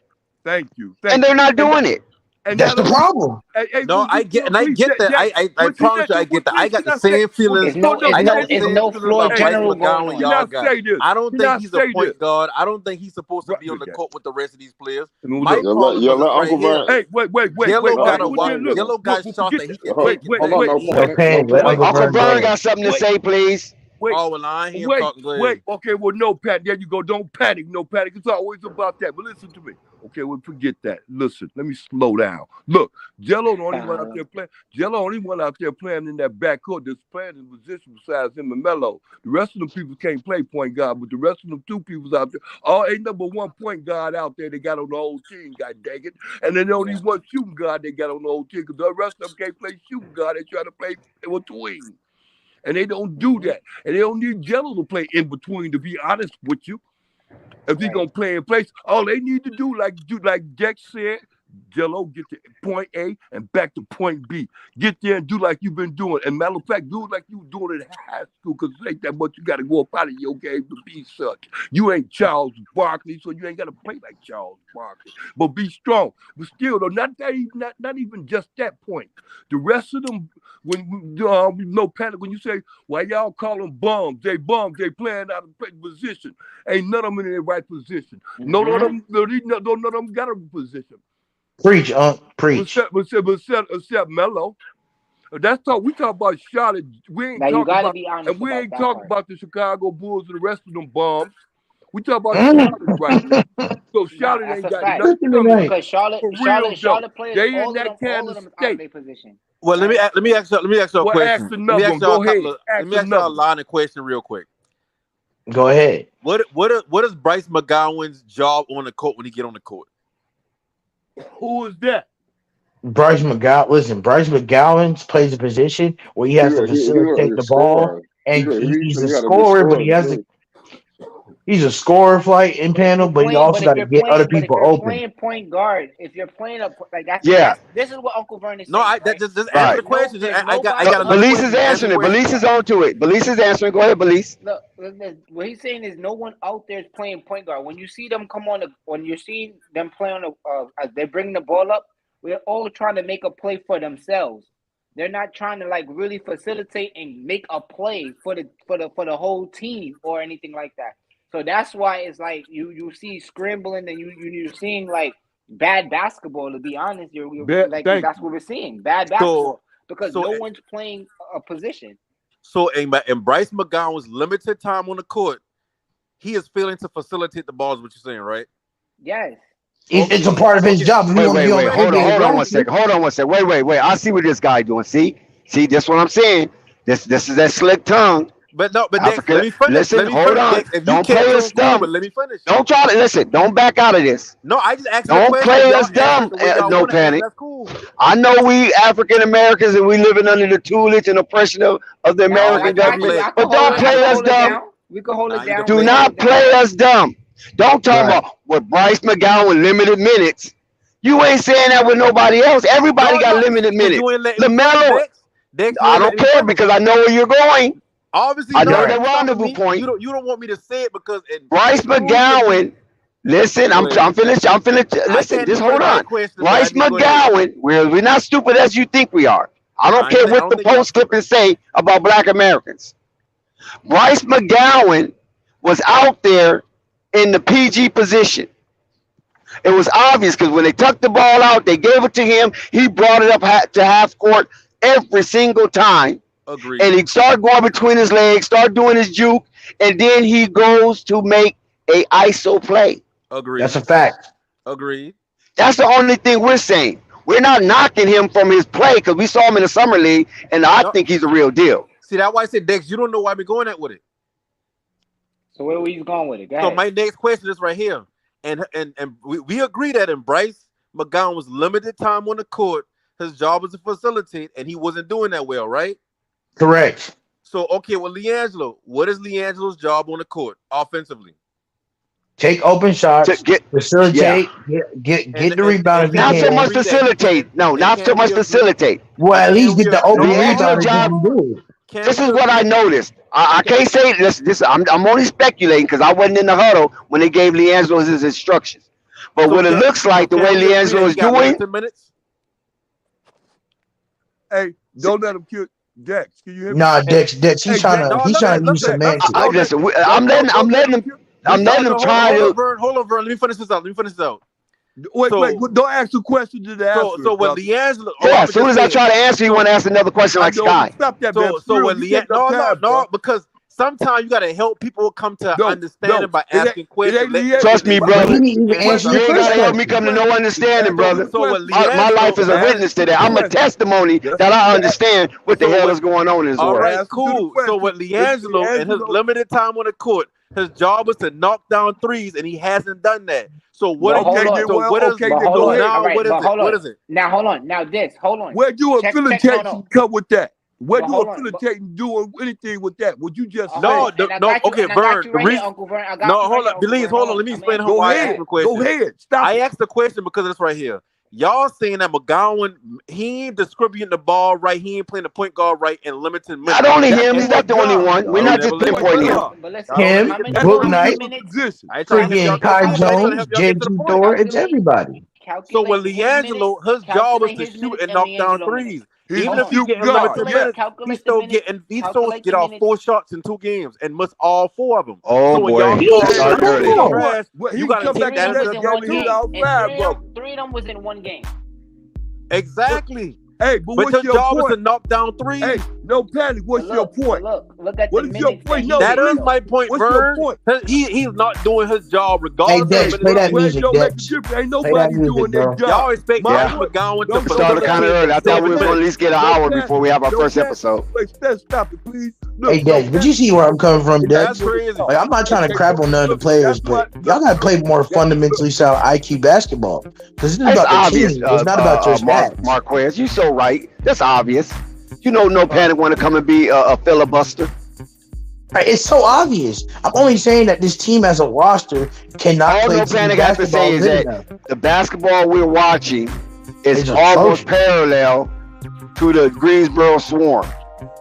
thank you, and thank they're you. not doing it. And That's now the let me. problem. Hey, No, I get and I please, get that. Jack. I Well, see promise that. you I Well, get that. I please, got can the I say? same Well, feelings. no, no, I can got I the just? same No feelings floor about Hey, Bryce general going McGowan on. can y'all I got. say this? I don't Can think I he's a say this? point guard. I don't think he's supposed to Right, be on look the at. court with the rest of these players. And My look. problem You is let right Uncle here. Vern. Hey, wait. Jello All Uh, right, got a well, what? then look, Jello got shots forget that he that. can hold, make and hold things on, that no he ain't panic, making. Okay, no let panic. Uncle Uncle Vern go Vern ahead. got something to Wait, say, please. wait, Oh well, I ain't hear him talking. Go ahead. Okay, well, no panic. There you go. Don't panic. No panic. It's always about that. But listen to me. Okay, well, forget that. Listen, let me slow down. Look, Jello the only one out there playing. Jello only one out there playing in that backcourt that's playing in position besides him and Melo. The rest of them people can't play point guard, but the rest of them two people's out there. All ain't number one point guard out there they got on the whole team, god dang it. And then only Yeah. one shooting guard they got on the whole team because the rest of them can't play shooting guard. They try to play in between. And they don't do Mm-hmm. that. And they don't need Jello to play in between, to be honest with you. If he Right. gonna play in place, all they need to do, like Jack said, Jello, get to point A and back to point B. Get there and do like you've been doing. And matter of fact, do it like you were doing it in high school, because it ain't that much you gotta go up out of your game to be such. You ain't Charles Barkley, so you ain't gotta play like Charles Barkley. But be strong. But still though, not even just that point. The rest of them, when no panic, when you say, why y'all call them bums, they playing out of position. Ain't none of them in their right position. No, none of Mm-hmm. them, none of them got a position. Preach, Unc. Preach. Except Melo. That's talk. We talk about Charlotte. We ain't Now you talking got to about, be and honest we about ain't that talking part. about the Chicago Bulls and the rest of them bums. We talk about Mm. Charlotte right now. So Nah, Charlotte that's ain't a got fact. nothing Listen coming. tonight. Because Charlotte, For real Charlotte, though, Charlotte players, they in that all of Kansas them is out of State. their position. Well, Right. let me ask you a Well, ask question. Let me another ask one. y'all a Go couple ahead. of. Let Ask me ask y'all a another one. line of question real quick. Go ahead. What is Bryce McGowan's job on the court when he get on the court? Who is that? Bryce McGowan plays a position where he has to facilitate He the ball, score. and He he's a got to be scorer, but scoring too. he's a scorer flight in If panel, you're but he playing, but also if got to you're get other playing, but if people you're open. playing point guard, if you're playing a like Yeah, that's this is what Uncle Vern is No, saying, I that right? just answer right. the question. There's I nobody got another out Belize is question. there. Answer the answering it. question. Belize is on to it. Belize is answering. Go ahead, Belize. Look, what he's saying is no one out there is playing point guard. When you see them come on, when you're seeing them play on as they're bringing the ball up, we're all trying to make a play for themselves. They're not trying to like really facilitate and make a play for the whole team or anything like that. So that's why it's like you see scrambling and you're seeing like bad basketball. To be honest, you're like Thank that's you. what we're seeing, bad So basketball because so no one's playing a position. in Bryce McGowan's limited time on the court, he is failing to facilitate the balls. What you're saying, right? Yes. It's a Okay. part of his Okay. job. If you Wait, want to wait, be on wait. the Hold on, NBA hold on one roster, second. Hold on one second. Wait. I see what this guy doing. See, this what I'm saying. This is that slick tongue. But Dex, let Africa. me finish. Listen, Let me hold finish, on. Dex. If you Don't can't, play then us cool. But dumb. let me finish. Don't try to listen. Don't back out of this. No, I just asked the Don't question. If play y'all us answer it dumb. the way y'all No want to answer, panic. that's cool. I know we African Americans and we living under the tutelage and oppression of the Now Now American you I got can you. government, deflect. I could but hold don't it. I play could us hold it dumb. down. We could hold Now it you down. Do We deflect. could hold it not down. play us dumb. Don't talk right? about with Bryce McGowan limited minutes. You ain't saying that with nobody else. Everybody got No, limited because you minutes. ain't letting me finish, Lamelo, Dex. Dex, you I ain't don't letting me care finish. because I know where you're going. Obviously, I know no, the you stopping rendezvous me. point. You don't want me to say it because Bryce and Cool can be. McGowan, listen, Go ahead. I'm finished. I'm finished. I Listen, can't just answer the hold right on. question, but I Bryce mean, go ahead. McGowan, we're not stupid as you think we are. I don't care I what don't the think y'all post stupid. clippings say about black Americans. Bryce McGowan was out there in the PG position. It was obvious because when they tucked the ball out, they gave it to him. He brought it up to half court every single time. And Agreed. he started going between his legs, start doing his juke, and then he goes to make a ISO play. That's a Agreed. fact. Agreed. That's the only thing we're saying. We're not knocking him from his play because we saw him in the summer league, and I No, think he's a real deal. see that's why I said Dex. You don't know why we going at with it. So where were you going with it? Go So ahead. my next question is right here, and we agree that in Bryce McGowan was limited time on the court. His job was to facilitate, and he wasn't doing that well, right? Correct. So okay, well, Liangelo, what is Liangelo's job on the court offensively? Take open To shots, get, yeah, facilitate, get the rebound And if you can not we so can. much agree that he and facilitate. No, not so can much we agree? facilitate. Well, But at can least we get the open no hold Liangelo on, rebound if you hold job. can on. do it. Can This we is what I agree? noticed. I Can, can't say this. I'm only speculating because I wasn't in the huddle when they gave Liangelo his instructions. But so what it can looks so like, the way can we agree that Liangelo he is got doing, limited minutes? Hey, don't let him kill Dex. Can you hear me? Nah, And Dex, Hey, Dex, no, he's look trying at to look use at Dex, semantics. don't let listen. don't let him kill. I'm no letting him no hold on try to. Vern, hold on Vern. Let me finish this out. Let me finish this out. Wait, So don't ask the question to the answer so it, what brother. Liangelo? Oh, Yeah, I'm as soon just as I saying. try to answer, you want So to ask another question I like know, but Sky. stop that, man. so For real, what you Leang? taking up time, No, bro. because sometimes you gotta help people come to No, understanding by asking it questions. ain't Let them Liang. get Trust their me, But he brother. didn't questions even answer answered. the You ain't first gotta help me come question. to no Just understanding, answer the brother. So what question. My life Liangelo? is a Ask witness to the that. I'm a question. testimony That's that I that. understand what the So hell what? is going on in this All The world. right, answer to the cool. So question. what Liangelo and his Liangelo, limited time on the court, his job was to knock down threes, and he hasn't done that. So what? But hold okay, then on. So what is? okay, But then hold go on. ahead. All Now right. what is But it? hold What on. is it? Now hold on. Now this. Hold on. Where do Check. No, affiliation no. come with that? Where But do hold on. But affiliating do anything with that? What you just hold said? No, on. And I no. got you. Okay, And I got Vern. you The right here, reason. Uncle Vern. I got No, you right hold here, up, Uncle Belize. Vern. Hold Hold on. on. Let me I'm gonna explain answer. Go why I Go asked ahead. the ahead. Go question. ahead. Stop I it. asked the question because it's right here. Y'all saying that McGowan, he ain't distributing the ball right. He ain't playing the point guard right in limited Not minutes. only That's him, And he's not point the only guard. one. We're y'all not never just let me Point pinpointing finish. him. guard. But listen. Y'all don't let me Him, How finish. many? Book How many Knight, Different minutes? position. I ain't trying to help y'all. freaking Calculate. Y'all Kai see, I ain't trying to Jones, help Calculate. y'all get to the JT point. Thor, it's Calculate. everybody. So with Calculate his minutes. Liangelo, his job is Calculate to his shoot minutes and and knock down Liangelo minutes. threes. He's Even a Hold if on. he shooting getting limited guard. Calculate. Yes. minutes, he Calculate the still minutes. getting he still Calculate get the off minutes. 4 shots in 2 games and missed all 4 of them. Oh So when boy, y'all He he call ain't him hit started limited early. minutes all. What? trash, Well, you he can got to come take back Three of in that them there into was and in got one to hit account. game, all and five of them. three of them was in one game. But Exactly. hey, but But what's your your job is to point? knock down Hey, threes. No panic. What's your point? Look at What the is your minutes point? that No, That is listen. my point, What's your Vern. point? He's not doing his job Hey, regardless Dex, of play that Well, it music, don't make a Dex. difference. Ain't Play that nobody music, doing their bro. job. Y'all expect My Mike point. McGowan to Don't We started kind of facilitate early. I thought we was going to at least get an hour panic. before we have our No first panic. episode. Wait, stop it, please. Hey, Look, Dex, but you see where I'm coming from, That's Dex. crazy. Like, I'm not trying to Okay, crap on none of the players, that's but what- y'all gotta play more fundamentally sound IQ basketball. Because this is It's about the obvious, team. It's not about your stats. Marquez. You so right. That's obvious. You know, no panic want to come and be a filibuster. Right, it's so obvious. I'm only saying that this team as a roster cannot All play no team panic has to basketball say is good that enough. the basketball we're watching is It's almost atrocious. parallel to the Greensboro Swarm.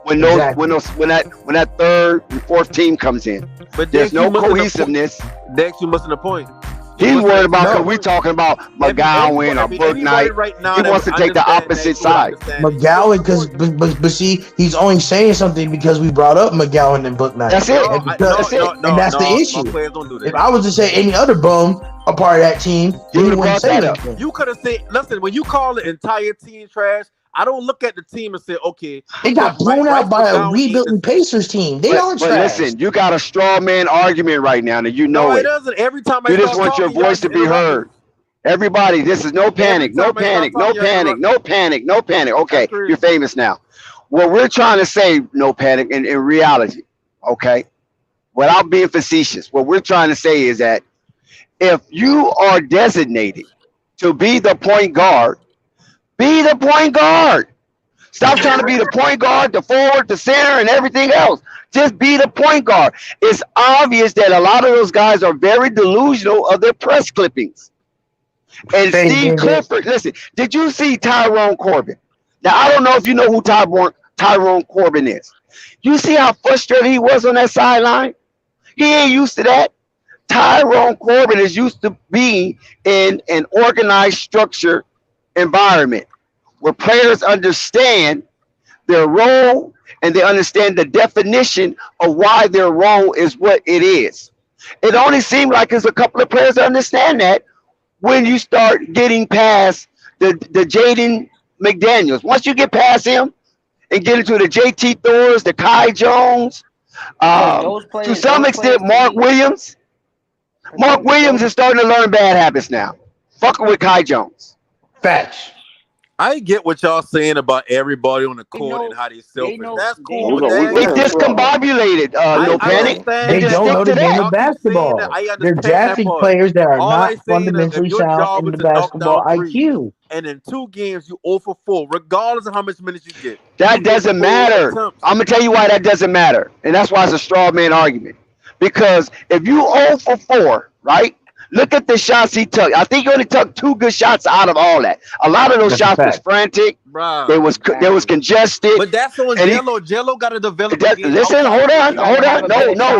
When that third and fourth team comes in, But there's Dex, no you missing the cohesiveness. point. Dex, you missing the point. He's worried about No. because we talking about McGowan or Book Knight. He wants to take the opposite side. McGowan, but see, he's only saying something because we brought up McGowan and Book Knight. That's it. And because- and that's the issue. My players don't do that. If I was to say any other bum a part of that team, You he would've wouldn't brought say that up. anything. You could have said, listen, when you call the entire team trash, I don't look at the team and say, okay. They got blown out by a rebuilding Pacers team. They are But trash. listen, you got a straw man argument right now, and you know No, it it. doesn't. Every time I You just start want your talking, voice to y'all be interrupt me. heard. Everybody, this is no panic, no time I start panic, no talking, y'all panic, interrupt no panic, no panic. Okay, That's crazy. you're famous now. What we're trying to say, no panic, in reality, okay, without being facetious, what we're trying to say is that if you are designated to be the point guard, be the point guard. Stop trying to be the point guard, the forward, the center, and everything else. Just be the point guard. It's obvious that a lot of those guys are very delusional of their press clippings. And Steve Clifford, listen, did you see Tyrone Corbin? Now, I don't know if you know who Tyrone Corbin is. You see how frustrated he was on that sideline? He ain't used to that. Tyrone Corbin is used to being in an organized structure environment where players understand their role and they understand the definition of why their role is what it is. It only seemed like there's a couple of players that understand that when you start getting past the Jaden McDaniels. Once you get past him and get into the JT Thors, the Kai Jones, to some extent Mark Williams. Mark Williams is starting to learn bad habits now. Fucking with Kai Jones. Facts. I get what y'all saying about everybody on the court and how they selfish. That's cool. They discombobulated, no panic. They don't know the game of basketball. They're drafting players that are not fundamentally sound in the basketball IQ. And in 2 games, you 0 for 4, regardless of how much minutes you get. That doesn't matter. I'm going to tell you why that doesn't matter. And that's why it's a straw man argument. Because if you 0 for 4, right? Look at the shots he took. I think he only took 2 good shots out of all that. A lot of those shots was frantic. Bruh. They was congested. But that's on Jello. Jello got to develop. Listen, hold on.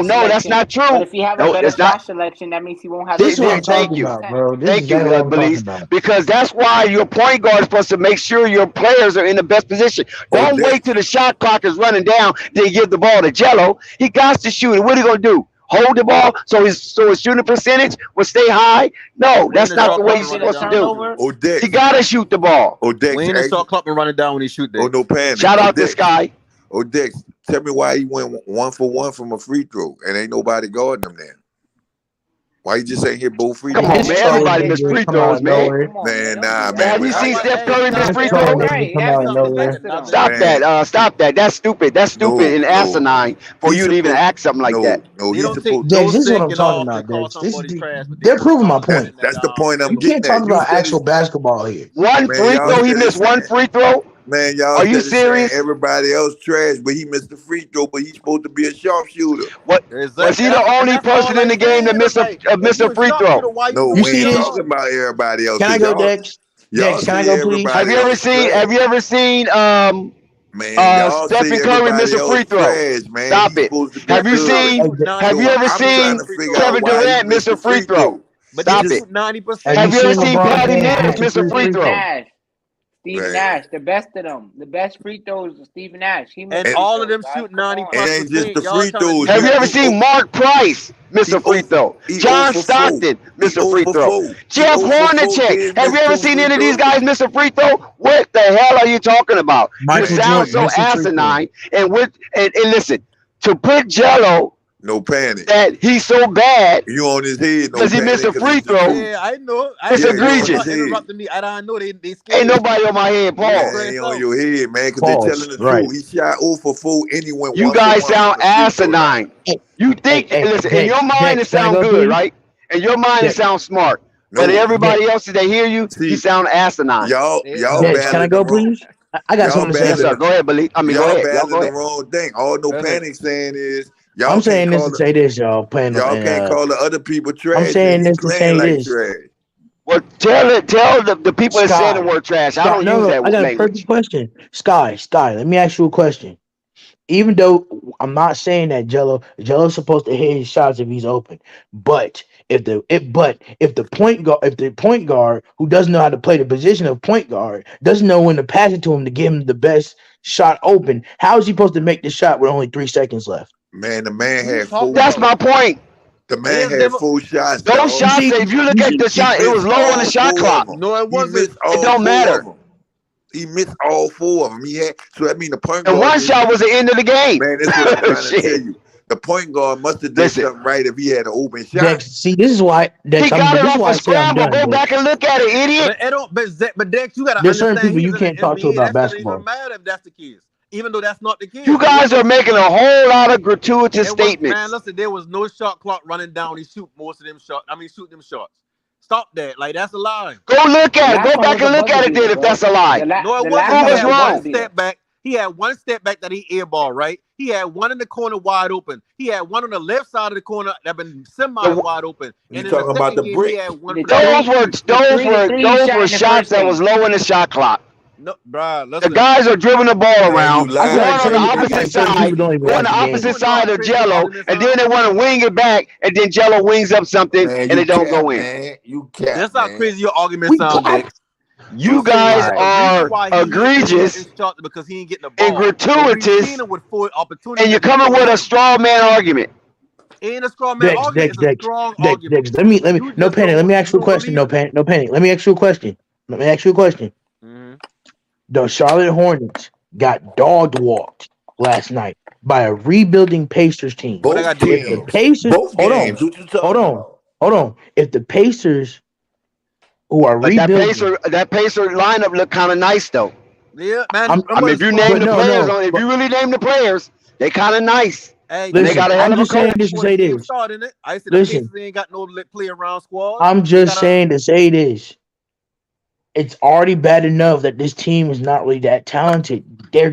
No, that's not true. But if you have a better shot selection, that means he won't have. This is what I'm talking about, bro. Thank you, Belize. Because that's why your point guard is supposed to make sure your players are in the best position. Don't wait till the shot clock is running down. Then give the ball to Jello. He got to shoot it. What are you gonna do? Hold the ball so his shooting percentage will stay high? No, that's not the way he's supposed to do. He gotta shoot the ball. Lean the shot clock and run it down when he shoot that. Oh, no panic. Shout out this guy. Oh, Dex, tell me why he went 1 for 1 from a free throw and ain't nobody guarding him there. Why you just ain't hit both free throws? Come on, man. Everybody miss free throws, man. Man, nah, man. Have you seen Steph Curry miss free throws? Stop that. Stop that. That's stupid. That's stupid and asinine for you to even act something like that. No, he's supposed Dex, this is what I'm talking about, Dex. They're proving my point. That's the point I'm You getting can't talk at. about actual basketball here. One free throw, he missed one free throw? Man, y'all are you serious? Everybody else trash, but he missed the free throw, but he's supposed to be a sharpshooter. What? Was he the only person in the game to miss a free throw? No, we ain't talking about everybody else. Can I go, Dex? Dex, can I go, please? Have you ever seen man, Stephen Curry miss a free throw? Trash, man. Stop it. Have you ever seen Kevin Durant miss a free throw? Stop it. 90%. Have you ever seen Patty Mills miss a free throw? Steve Nash, the best of them. The best free throws is Steve Nash. And all of them shoot 90%. It ain't just the free throws. Have you ever seen Mark Price He Mr. Free 0 Throw. he 0 John for 4. Stockton, He Mr. 0 Free for Throw. 4. He Jeff 0 for 4 Hornacek. game, Have you missed ever 2 seen free any of these throws. guys, Mr. Free Throw? What the hell are you talking about? You Michael sound Jordan so missing free throws. asinine. And listen, to put Jello No panic. that he's so bad You on his head, no because he missed panic, a because free it's the throw, truth. Yeah, I know. it's Yeah, you on egregious. his head. Interrupting me. I don't know they Ain't scared. nobody on my head, They Paul. stressed Man, on out. your head, man, because they Pause. telling the Right. truth. He shot 0 for 4 and he went You 1 for guys 1 sound from the free throw line. asinine. You think, Hey, listen, in your Dex, mind it can I sounds go, good, please? right? In your mind it Dex, sounds smart. But No. everybody else that hear you See, sound asinine. y'all Yeah, y'all Dex, can I battling the go, wrong. please? I got Y'all something to say. Yes, sir. battling Go ahead, Billy. I mean, go y'all ahead. Y'all battling go the ahead. wrong thing. All no go ahead. panic saying is I'm y'all can't saying this call to say this, y'all. Playing y'all and can't call the other people I'm trash saying and he this to playing say like this. trash. Well, tell the people that say the Sky, word trash. I Sky. don't No, use no, that I got a perfect language. question. Sky. Let me ask you a question. Even though I'm not saying that Jello's supposed to hit his shots if he's open, but if the point guard who doesn't know how to play the position of point guard doesn't know when to pass it to him to give him the best shot open, how is he supposed to make the shot with only 3 seconds left? Man, the man What are you had talking 4 That's about? my point. the He man has had never. 4 shots, Those dog. You shots, see, if you look you at see, the He shot, it was missed low on the all shot 4 of clock. them. No, it He wasn't. missed It all don't 4 of matter. them. He missed all 4 of them. He had so that mean the point And guard one did shot was something. the end of the game. Man, that's what I'm trying to tell Shit. you. The point guard must have did Listen, something right if he had an open shot. Dex. See, this is why he Dex. got it This is off why a I say I'm scramble. done, Go back Dex. and look at it, idiot. But it don't. But Dex, you gotta There's certain understand. people He's you in the can't talk to NBA. about That shouldn't even basketball. matter if that's the case. Even though that's not the You case. There was guys are no. making a whole lot of gratuitous It was man. statements. Listen, there was no shot clock running down. He shoot most of them shots. I mean, shoot them shots. Stop that. Like that's a lie. Go look The at it. last Go one back was a and look buzzer at it beater, then if that's bro. a lie. No, it The wasn't. last He Prove one us was had a one buzzer wrong. beater. step back. He had one step back that he airball, right? He had one in the corner wide open. He had one on the left side of the corner that been semi The, wide open. You And in the talking about second the game, he brick. had one The for the those corner three, were three. the three he those shot were in the shots first that was game. low in the shot clock. No, bro, The listen. guys are dribbling the ball Man, you around, I feel going lying, like on the man. certain You I ain't feel got like opposite certain side, people don't even going watch the the You game. opposite and y'all side of crazy Jello, calling this and then out. they want to wing it back, and then Jello wings up something, man, and you it don't cap, go in. man. You cap, That's how man. crazy your argument We sound, clap. Dex. You You saying guys that All the right. reason are why he ain't hit egregious his shot is because he ain't getting the and ball. But we've seen gratuitous, him with full opportunities and you're to hit coming those with a shots. straw man argument. It ain't a straw man Dex, argument. Dex, It's a Dex, strong Dex, argument. Dex. Let me. You No just panic. Let me ask you you a don't question. believe No it. panic. No panic. Let me ask you a question. Let me ask you a question. Mhm. The Charlotte Hornets got dog walked last night by a rebuilding Pacers team. What I Both got to do with If that? the teams. Pacers, Both hold on, games. What you hold talking on, about? hold on. If the Pacers, who are But rebuilding, That Pacer lineup looked kind of nice though. Yeah, man. I'm, I Remember mean, the if you squad name but we the no, played? players no. on, if But you really name the players, they kind of nice, Hey, and they Dex, listen, got a I hell I'm of a just said saying that this coach. to before the say season this. started, innit? I said the Pacers Listen, ain't got no play around squad. I'm They just got a saying to say this. It's already bad enough that this team is not really that talented. They're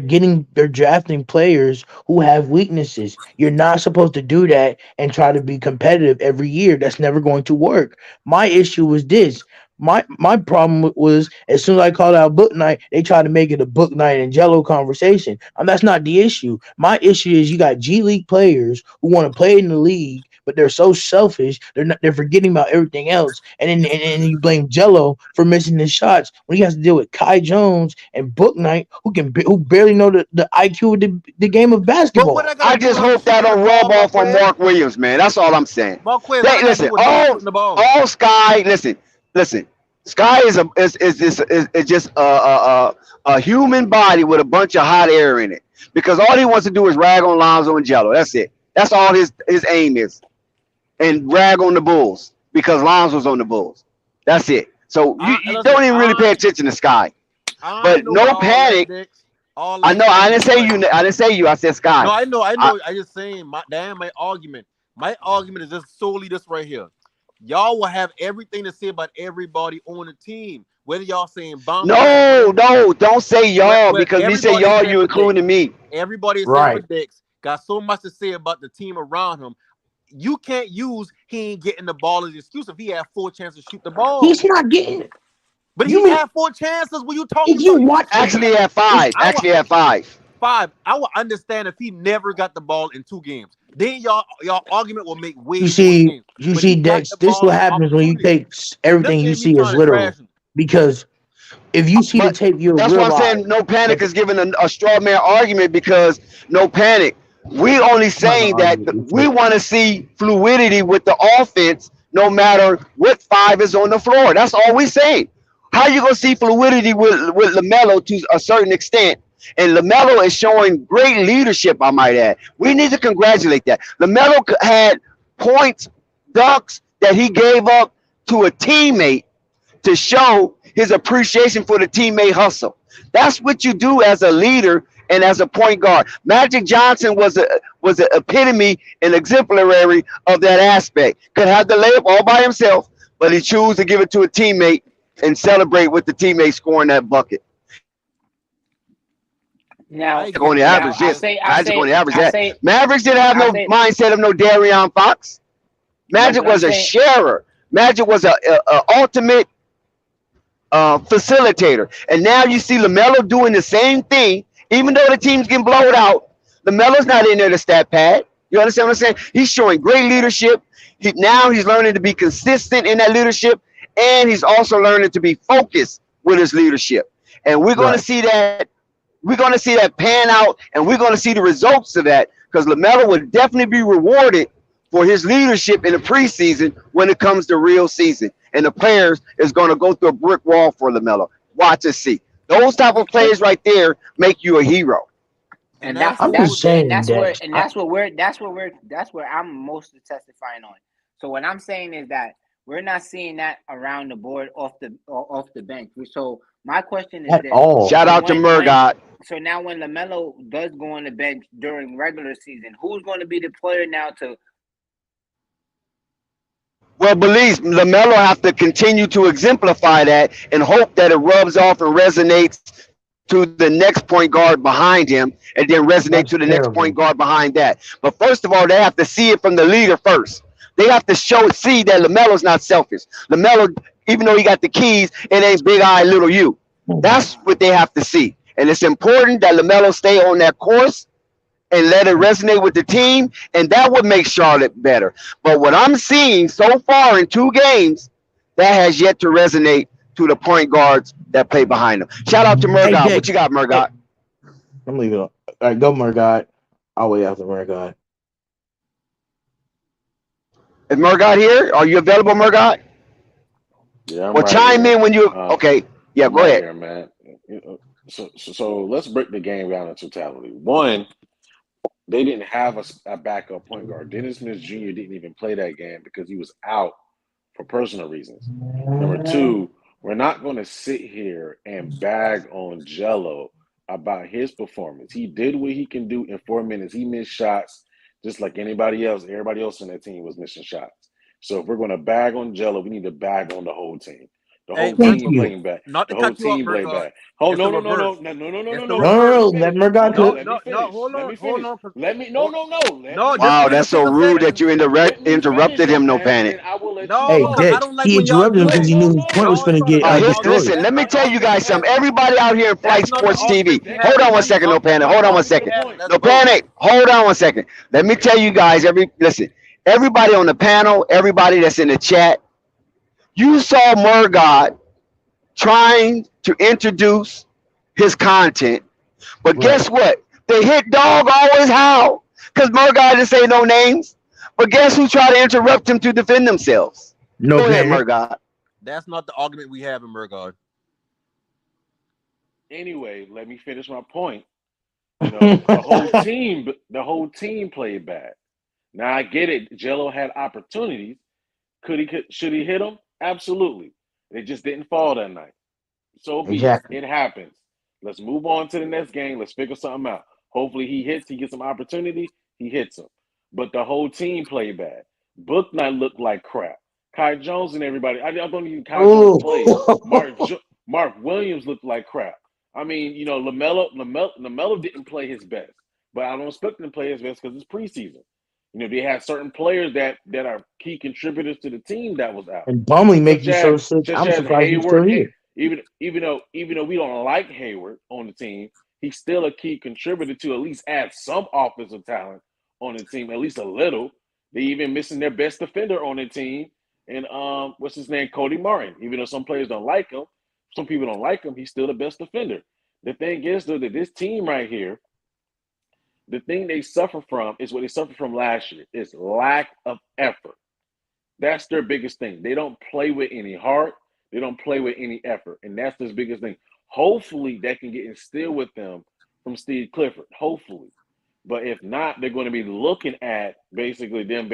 drafting players who have weaknesses. You're not supposed to do that and try to be competitive every year. That's never going to work. My issue was this. My problem was as soon as I called out book night, they tried to make it a book night and Jello conversation. That's not the issue. My issue is you got G League players who want to play in the league, but they're so selfish. They're forgetting about everything else, and you blame Jello for missing his shots when he has to deal with Kai Jones and Book Knight, who barely know the IQ of the game of But what I basketball. got to I do just with him hope that shooting the don't rub ball, off on Marquez? Mark Williams, man. That's all I'm saying. Marquez, what I got to do Listen, with him shooting the ball? all Sky. Listen. Sky is just a human body with a bunch of hot air in it. Because all he wants to do is rag on Lonzo and Jello. That's it. That's all his aim is, and rag on the Bulls because Lonzo's on the Bulls. That's it. So you Listen, don't even really pay attention to Sky. I But know about no all that, panic. Dex. All I that know. shit I ain't didn't say important. you. I didn't say you. I said No, Sky. I know, I I, know. I just saying my argument. My argument is just solely this right here. Y'all will have everything to say about everybody on the team. Whether y'all saying Bamba, no, don't say y'all where because me say everybody y'all, except you for Dex. including me. Everybody except for Right. Dex got so much to say about the team around him. You can't use he ain't getting the ball as an excuse if he had 4 chances to shoot the ball. He's not getting it. But You he mean had 4 chances. What you talking if you about? watch Actually, at it's five. I would Actually, at five. 5. I would understand if he never got the ball in 2 games. Then y'all argument will make way more sense. you But he see got Dex, the this is ball what in happens when you opportunities. take And this everything you ain't me see as trying to literal. trash him. Because if you see the But tape, you'll that's why I'm realize saying no panic that is giving a straw man argument because no panic. We only I'm not gonna saying that argue with we you. want to see fluidity with the offense, no matter what five is on the floor. That's all we saying. How you gonna see fluidity with Lamelo to a certain extent? And Lamelo is showing great leadership. I might add. We need to congratulate that. Lamelo had points, dunks that he gave up to a teammate to show his appreciation for the teammate hustle. That's what you do as a leader and as a point guard. Magic Johnson was an epitome and exemplary of that aspect. Could have the layup all by himself, but he chose to give it to a teammate and celebrate with the teammate scoring that bucket. I Now, Magic on agree. the I now average I agree. this. say, I Magic on say, the average I that. say, Mavericks didn't have I no say. mindset of no Darion Fox. No, Magic but I'm was a saying, sharer. Magic was a ultimate facilitator. And now you see Lamelo doing the same thing, even though the team's getting blown out. Lamelo's not in there to stat pad. You understand what I'm saying? He's showing great leadership. Now he's learning to be consistent in that leadership, and he's also learning to be focused with his leadership. And we're going to Right. see that. We're going to see that pan out, and we're going to see the results of that because Lamelo will definitely be rewarded for his leadership in the preseason when it comes to real season. And the players is going to go through a brick wall for Lamelo. Watch and see. Those type of players right there make you a hero. And and that's that's I'm what just that's would and saying that's where that and that's where I'm most testifying on. So what I'm saying is that we're not seeing that around the board off the bench. So my question is at this: all. Shout so out to when Murgot. so now when Lamelo does go on the bench during regular season, who's going to be the player now to Well, believe Lamelo have to continue to exemplify that and hope that it rubs off and resonates to the next point guard behind him, and then resonate to the That's next point terrible. guard behind that. But first of all, they have to see it from the leader first. They have to see that Lamelo's not selfish. Lamelo, even though he got the keys, it ain't big eye little you. That's what they have to see, and it's important that Lamelo stay on that course and let it resonate with the team, and that would make Charlotte better. But what I'm seeing so far in 2 games, that has yet to resonate to the point guards that play behind them. Shout out to Hey Murgot. What Jake. you got, Hey, Murgot? I'm leaving. All right, go Murgot. I'll wait after Murgot. Is Murgot here? Are you available, Murgot? Yeah, I'm Well, right chime here. in when you. Okay. Yeah, I'm go right ahead. here, man. So let's break the game down in totality. One, they didn't have a backup point guard. Dennis Smith Jr. didn't even play that game because he was out for personal reasons. Number two, we're not going to sit here and bag on Jello about his performance. He did what he can do in 4 minutes. He missed shots just like anybody else. Everybody else on that team was missing shots. So if we're going to bag on Jello, we need to bag on the whole team. The Hey, whole Thank team Merco, you. playing back. not The to whole cut you off, team played Merco. back. Oh It's the no no no reverse. no no no no no It's no the no. No, Let me no, reverse. no. Let finish. Murgot No, No, cook. let me no, no. finish. Hold Let on, me hold finish. on. Let me no Hold, no no. Let no, me just Wow, let him that's finish. so finish rude Let saying. that me you let me finish, interrupted him, no Opana, and panic. then I will let you Hey, No, because I go. Dick. don't like He when y'all interrupted him do because it. he knew No, his point was no. Y'all going to try to get do all this destroyed. Listen, let me mess tell up you in guys something. passing. Everybody out here in Flight That's not the Sports argument TV, we hold having. on one Let's second, no talk panic. about Hold the on one argument we second. The having. point. Let's No go. panic. Hold on one second. Let me tell you guys, listen, everybody on the panel, everybody that's in the chat, you saw Murgod trying to introduce his content. But Right. guess what? The hit dog always howl. Because Murgod didn't say no names. But guess who tried to interrupt him to defend themselves? No Go ahead, panic. Murgod. That's not the argument we have in Murgard. Anyway, let me finish my point. You know, the whole team played bad. Now I get it. Jello had opportunities. Should he hit them? Absolutely. They just didn't fall that night. So be it. Exactly. It happens. Let's move on to the next game. Let's figure something out. Hopefully he hits. He gets some opportunity. He hits them. But the whole team played bad. Book Knight looked like crap. Kai Jones and everybody. I don't even Kai Jones Oh. played. Mark Williams looked like crap. I mean, Lamelo didn't play his best, but I don't expect him to play his best because it's preseason. You know, they had certain players that are key contributors to the team that was out, And Bumley make such you as so sick. such I'm as surprised he's still Hayward. here. Even though we don't like Hayward on the team, he's still a key contributor to at least add some offensive talent on the team, at least a little. They even missing their best defender on the team, and what's his name, Cody Martin. Even though some players don't like him, some people don't like him, he's still the best defender. The thing is though that this team right here, The thing they suffer from is what they suffered from last year. Is lack of effort. That's their biggest thing. They don't play with any heart. They don't play with any effort, and that's their biggest thing. Hopefully, that can get instilled with them from Steve Clifford. Hopefully, but if not, they're going to be looking at basically them,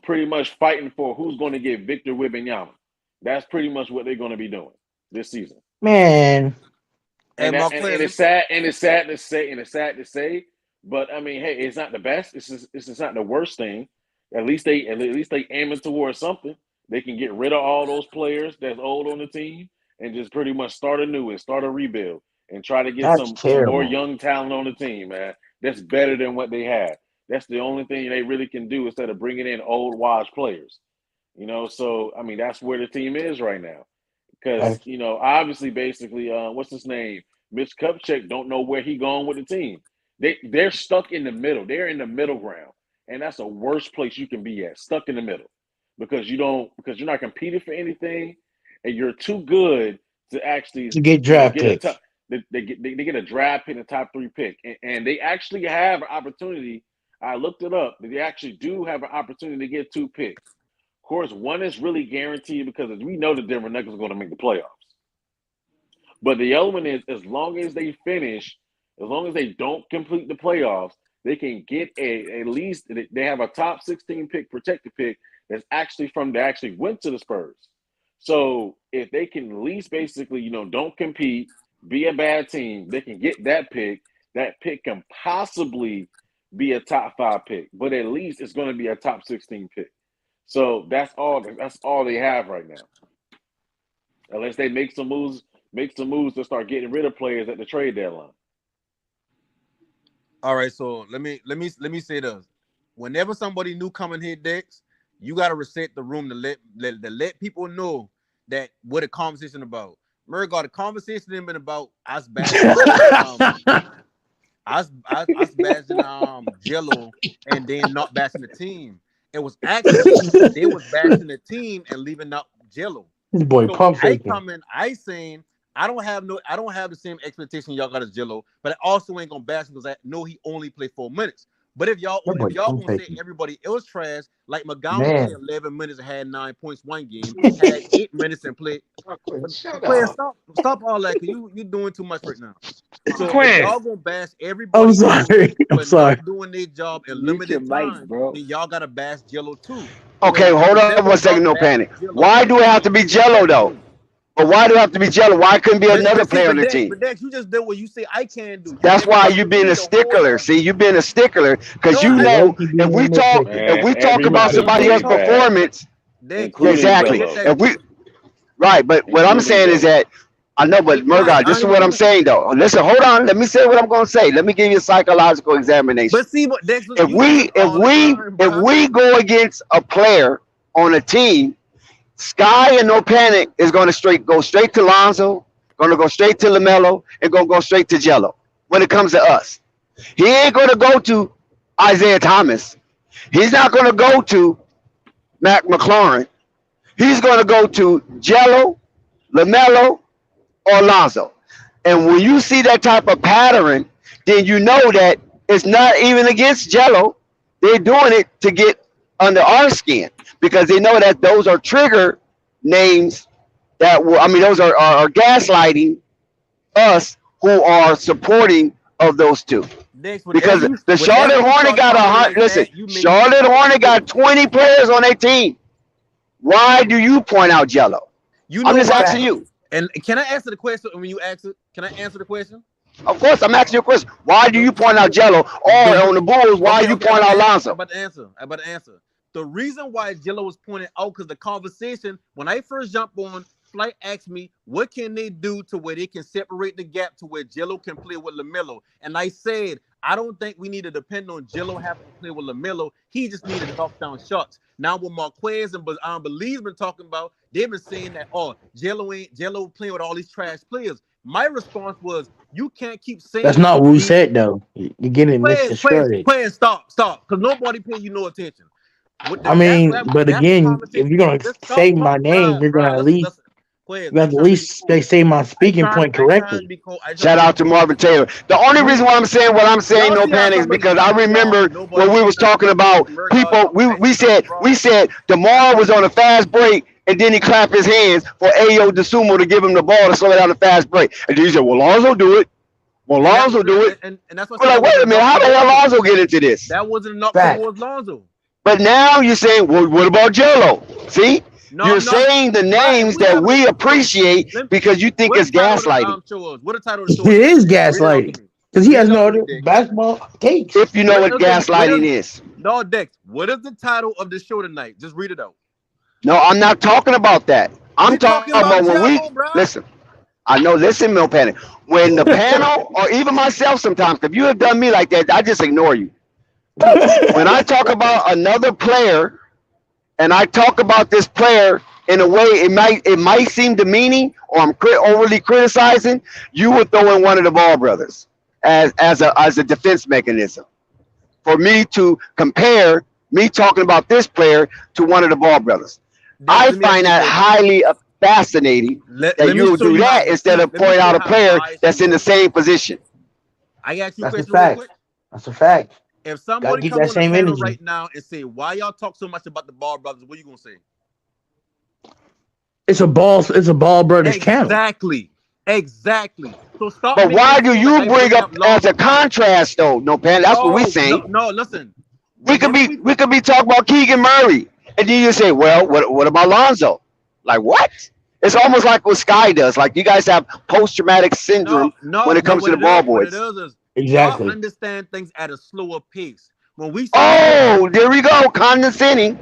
pretty much fighting for who's going to get Victor Wembanyama. That's pretty much what they're going to be doing this season. Man, And Hey, and Marquez, it's sad to say, but I mean, hey, it's not the best. It's not the worst thing. At least they aiming towards something. They can get rid of all those players that's old on the team and just pretty much start anew and start a rebuild and try to get that's some more terrible. young talent on the team, man. That's better than what they have. That's the only thing they really can do instead of bringing in old washed players. So I mean, that's where the team is right now. Because That's, obviously, basically, what's his name? Mitch Kupchak don't know where he going with the team. They're stuck in the middle. They're in the middle ground, and that's the worst place you can be at. Stuck in the middle, because you're not competing for anything, and you're too good to actually to get draft get a top. picks. They get a draft pick, a top 3 pick, and they actually have an opportunity. I looked it up. They actually do have an opportunity to get 2 picks. Of course, one is really guaranteed because we know the Denver Nuggets are going to make the playoffs. But the other one is, as long as they finish, as long as they don't complete the playoffs, they can get at least they have a top 16 pick, protected pick that's actually they actually went to the Spurs. So if they can at least basically, don't compete, be a bad team, they can get that pick. That pick can possibly be a top 5 pick, but at least it's going to be a top 16 pick. So that's all they have right now. Unless they make some moves to start getting rid of players at the trade deadline. all right. So let me say this: whenever somebody new coming here, Dex, you gotta reset the room to let people know that what the conversation about. Murray, the conversation ain't been about us bashing us bashing Jello and then not bashing the team. It was actually they was bashing the team and leaving out Jello. This boy So pump I faking. saying I don't have the same expectation y'all got as Jello, but I also ain't gonna bash him because I know he only played 4 minutes. But if y'all That boy pump gonna say faking. everybody else trash, like McGowan played Man. 11 minutes and had 9 points one game, had 8 minutes and played. Shut Player, up. stop all that, cause you doing too much right now. So if Quinn. y'all gonna bash I'm everybody else sorry. I'm for sorry. not doing their job in Mute your limited mic, time, bro. then y'all gotta bash Jello too. Okay, So hold up whenever one second, y'all no bash panic. Jello, Why do it have to be Jello though? But why do it have to be Jello? Why couldn't be another but see, player on the team? but Dex, you just did what you say I can do. You That's never why got you with being me a the whole stickler. time. See, you being a stickler because No, you You I low know key if being a we talk nitpicker. if Man, we talk about everybody somebody played else's bad, performance, Dex, including exactly. Jello. If we right, but what I'm Including saying is Jello. that I know, but right? Murgot, this I is what I'm know. saying though. Listen, hold on. Let me say what I'm gonna say. Let me give you a psychological examination. But see, what Dex, If you do this we if all the we time, if bro. we go against a player on a team, Sky and no panic is gonna go straight to Lonzo, gonna go straight to Lamelo, and gonna go straight to Jello when it comes to us. He ain't gonna go to Isaiah Thomas. He's not gonna go to Mac McLaurin. He's gonna go to Jello, Lamelo, or Lonzo. And when you see that type of pattern, then you know that it's not even against Jello. They're doing it to get under our skin because they know that those are trigger names that will, I mean, those are gaslighting us who are supporting of those two. Dex, Because the whenever Charlotte you Hornet start got talking listen, you make me Charlotte sound Hornet got stupid. 20 players on their team. Why do you point out Jello? You I'm know just why? asking you. And can I answer the question when you ask it? Can I answer the question? Of course, I'm asking you a question. Why do The, you point out Jello? the Or on the Bulls, why you okay, I'm point about out to answer. Lonzo? I'm about to answer. The reason why Jello was pointed out because the conversation when I first jumped on, Flight asked me what can they do to where they can separate the gap to where Jello can play with Lamelo, and I said I don't think we need to depend on Jello having to play with Lamelo. He just needed to knock down shots. Now what Marquez and Belize's been talking about, they've been saying that Jello playing with all these trash players. My response was you can't keep That's saying not what we you said though. You're getting misconstrued. stop, because nobody paying you no attention. I That's mean, but that's the again, if conversation. you're gonna Just say stop my talking, name, you're gonna at Listen, least Marquez, You I have ain't to at trying to be least cold. say my I speaking point ain't trying correctly. to be cold. I ain't trying Shout to be out to cold. Marvin Taylor. The only reason why I'm saying what I'm saying, Y'all no see how panic, is somebody because I cut me off remember and nobody when we say was nothing talking but about Murdoch people. talking about We ain't nothing we wrong. said That's Demar what was on a fast break, and then he clapped his hands for Ayo DeSumo to give him the ball to slow down the fast break. And then he said, "Well, Lonzo do it. Well, and that Lonzo was do it." and that's what I We're said. like, That wait was a a minute, knock how the hell towards him. Lonzo get into this? That wasn't a knock Fact. towards Lonzo. But now you're saying, well, what about Jello? See, No, you're I'm not, saying the bruh. If names we that having we look, appreciate let, because you think what it's the title of the gaslighting. show is? What the title of the It show is, Dick? is Read it out to gaslighting me. because he Read has it out no to me, other Dick. basketball takes. If you know what Listen, what is gaslighting is. no, Dick? What is the title of the show tonight? Just read it out. No, I'm not talking about that. I'm We talking talking about about when we Jello, bruh. listen. I know, listen, Mill Panic. When the panel, or even myself sometimes, if you have done me like that, I just ignore you. When I talk about another player and I talk about this player in a way it might seem demeaning or I'm overly criticizing, you would throw in one of the Ball brothers as a defense mechanism for me to compare me talking about this player to one of the Ball brothers. Dick, I let me ask find you a that question. highly fascinating that Let me you would show do you how. that instead of Let me pointing show out you a how player biased that's you in the are. same position. I ask you a That's a question real fact. quick. That's a fact. If Gotta somebody keep come that on the same panel energy. right now and say, "Why y'all talk so much about the Ball brothers?" What you gonna say? It's a ball. It's a Ball Brothers channel. Exactly. Exactly. So stop But making why it do seem like you I bring bringing up up as a Lonzo Ball. contrast though? No, Pan. That's what we No, no, saying. no. Listen. We could Whenever be we we could be talking about Keegan Murray, and then you say, well, what about Lonzo? Like what? It's almost like what Sky does. Like you guys have post traumatic no, syndrome when no, it no. comes to the ball What it boys. is y'all Exactly. understand things at a slower pace. When we say certain, Oh, there we go, condescending.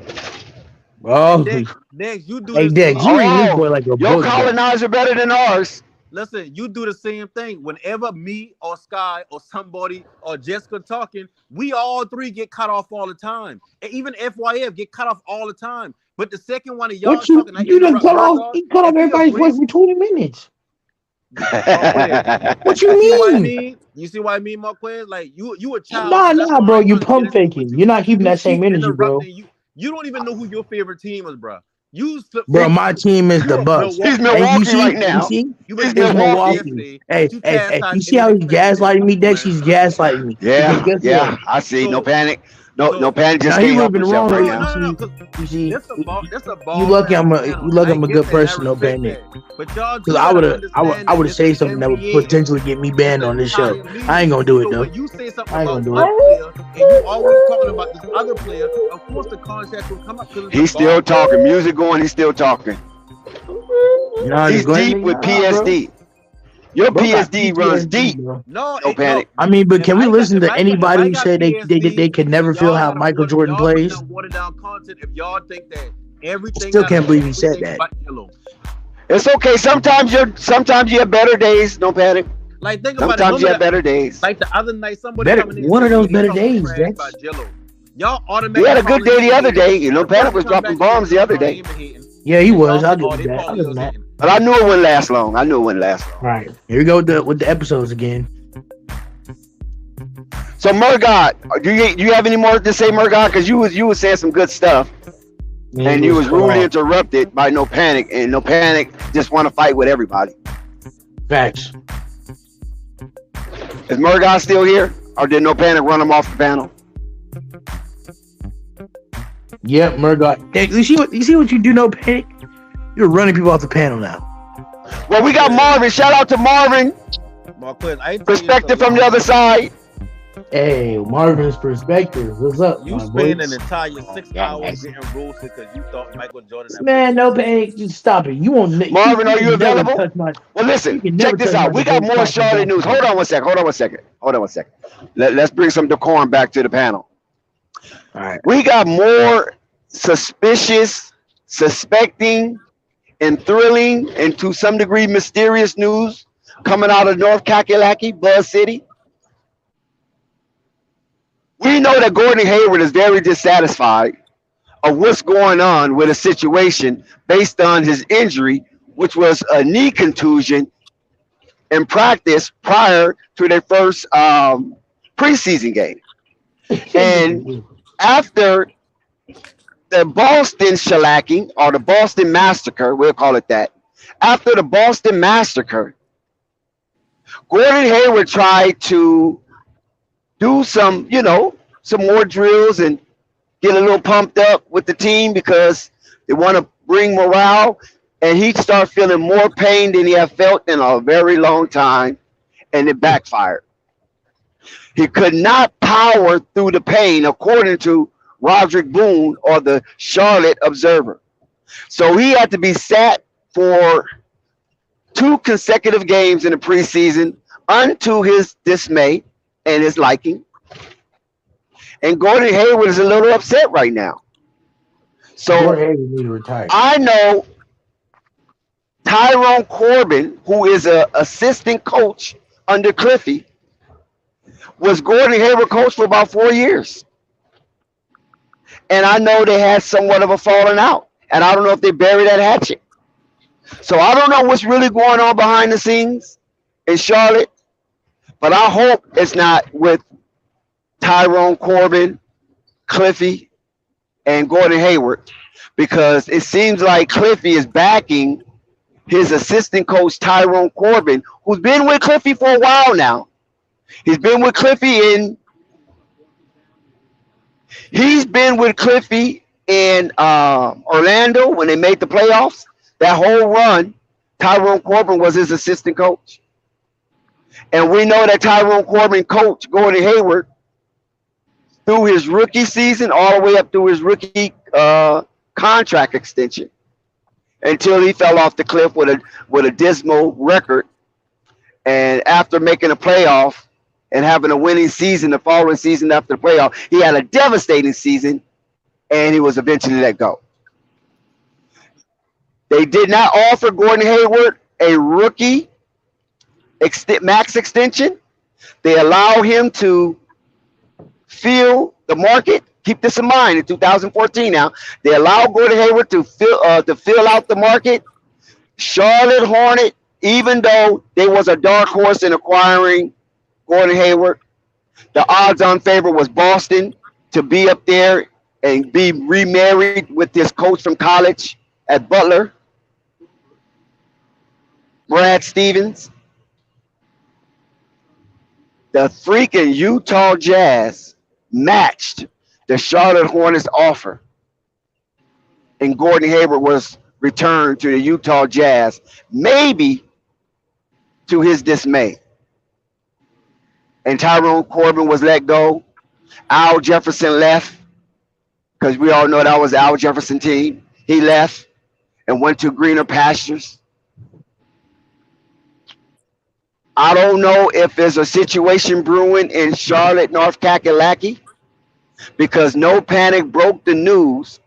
and Oh, next you do hey the Dex, same you reading thing. this Oh, boy like a your book bag. colonizer better than ours. Listen, you do the same thing. Whenever me or Sky or somebody or Jessica talking, we all three get cut off all the time. And even FYF get cut off all the time. But the second one of y'all What you talking, I you done interrupt cut off? Murdoch. You cut off If he everybody's agree, voice for 20 minutes. Marquez. What You you see what I mean? mean? You see what I mean, Marquez? Like you a child, Nah, so that's nah, why I bro. ain't You trying to get pump into it with faking. you. You're not keeping You that same keep energy, bro. interrupting. You don't even know who your favorite team is, bro. You flip Bro, flop. my team is You the a Bucks. He's Milwaukee fan. And Milwaukee right you now. see, You went He's to it's Milwaukee Milwaukee. Milwaukee. yesterday, but Hey, you hey, hey. You chastised see how NBA he's players today. gaslighting Come me, on, Dex? man. He's gaslighting me because Yeah, guess what? yeah. I see. No So panic. No so panic. Just Now he can't would have help been himself wrong, right but no, now. no, no, no. Because you see, that's a you ball lucky playing panel. I I'm a get good that and I person, no respect panic. that. But y'all Because two gotta I understand would that have this is said the something that would NBA and potentially get me it's banned the on this show. entire I ain't league. gonna do it So though. when you say something I ain't gonna about do one it. player and you always talking about this other player, of course the contrast will come up because it's the He's ball still brothers. talking. Music going. He's still talking. Nah, He's just let deep me with nah, bro. PSD. Your Bro got PSD runs PTSD, deep. bro. No, No no. panic. I mean, but can we listen If to anybody who I got said PSD, they could then never feel how Michael Jordan y'all bringing plays? up watered down content. If y'all think that I everything still gotta can't be believe he said everything that. but yellow. It's okay. Sometimes you have better days. No panic. Like think about it. Sometimes you have Remember better days. like the other night, somebody Better coming in and one said, of "Yo, those he better talking days, trash Dex. about Jello." Y'all He automatically had a good calling day him the a other hater. day. You know, The Panic person was come dropping back and say, bombs the "No, other no, day. he ain't been hating." Yeah, he And was. y'all I'll said, give "Oh, him they that. I'll probably give him is that. hating." But I knew it wouldn't last long. I knew it wouldn't last long. All right, here we go with the episodes again. So Murgot, do you have any more to say, Murgot? Because you was saying some good stuff, And he and you was was cut rudely off. interrupted by No Panic, and No Panic just want to fight with everybody. Facts. Is Murgot still here, or did No Panic run him off the panel? Yep, Murdoch. Dex, you see what you do? No panic. You're running people off the panel now. Well, we got Marquez, Marvin. Shout out to Marvin. Marquez, I ain't telling you this a Perspective from the long other time. side. Hey, Marvin's perspective. What's up, You my spent an boys? entire 6 hours getting roasted because you thought Michael Jordan had Man, no preseason. panic. Just stop it. You won't. Marvin, You are you can never available? touch my. Well, You listen, can never check this touch out. my We got debate more talking Charlotte news. Hold basketball. on one second. Hold on one second. Hold on one second. Let's bring some decorum back to the panel. All right. We got more suspicious, suspecting, and thrilling, and to some degree mysterious news coming out of North Kakalaki, Buzz City. We know that Gordon Hayward is very dissatisfied of what's going on with a situation based on his injury, which was a knee contusion in practice prior to their first preseason game. And after the Boston shellacking or the Boston massacre, we'll call it that, After the Boston massacre, Gordon Hayward tried to do some, some more drills and get a little pumped up with the team because they want to bring morale. And he'd start feeling more pain than he had felt in a very long time, and it backfired. He could not power through the pain, according to Roderick Boone or the Charlotte Observer. So he had to be sat for two consecutive games in the preseason, unto his dismay and his liking. And Gordon Hayward is a little upset right now. So Gordon Hayward need to retire. I know Tyrone Corbin, who is an assistant coach under Cliffy, was Gordon Hayward coach for about 4 years. And I know they had somewhat of a falling out. And I don't know if they buried that hatchet. So I don't know what's really going on behind the scenes in Charlotte, but I hope it's not with Tyrone Corbin, Cliffy, and Gordon Hayward, because it seems like Cliffy is backing his assistant coach Tyrone Corbin, who's been with Cliffy for a while now. He's been with Cliffy in He's been with Cliffy in Orlando when they made the playoffs. That whole run, Tyrone Corbin was his assistant coach. And we know that Tyrone Corbin coached Gordon Hayward through his rookie season all the way up through his rookie contract extension until he fell off the cliff with a dismal record. And after making a playoff and having a winning season the following season after the playoff, he had a devastating season, and he was eventually let go. They did not offer Gordon Hayward a rookie max extension. They allow him to feel the market. Keep this in mind. In 2014, now they allow Gordon Hayward to fill out the market. Charlotte Hornet, even though they was a dark horse in acquiring Gordon Hayward, the odds-on favorite was Boston to be up there and be remarried with this coach from college at Butler, Brad Stevens. The freaking Utah Jazz matched the Charlotte Hornets offer, and Gordon Hayward was returned to the Utah Jazz, maybe to his dismay. And Tyrone Corbin was let go. Al Jefferson left, because we all know that was the Al Jefferson team. He left and went to greener pastures. I don't know if there's a situation brewing in Charlotte, North Kakalaki, because No Panic broke the news.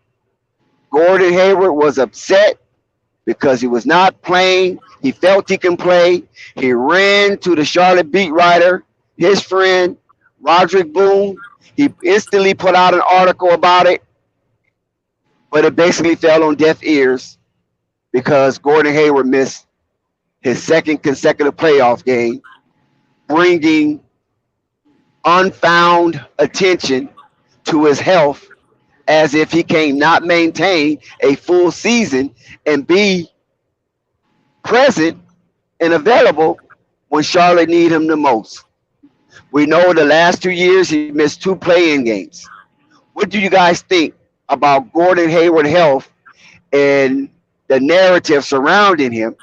Gordon Hayward was upset because he was not playing. He felt he can play. He ran to the Charlotte beat writer, his friend, Roderick Boone. He instantly put out an article about it, but it basically fell on deaf ears because Gordon Hayward missed his second consecutive playoff game, bringing unfound attention to his health, as if he can not maintain a full season and be present and available when Charlotte need him the most. We know the last 2 years he missed two play-in games. What do you guys think about Gordon Hayward health and the narrative surrounding him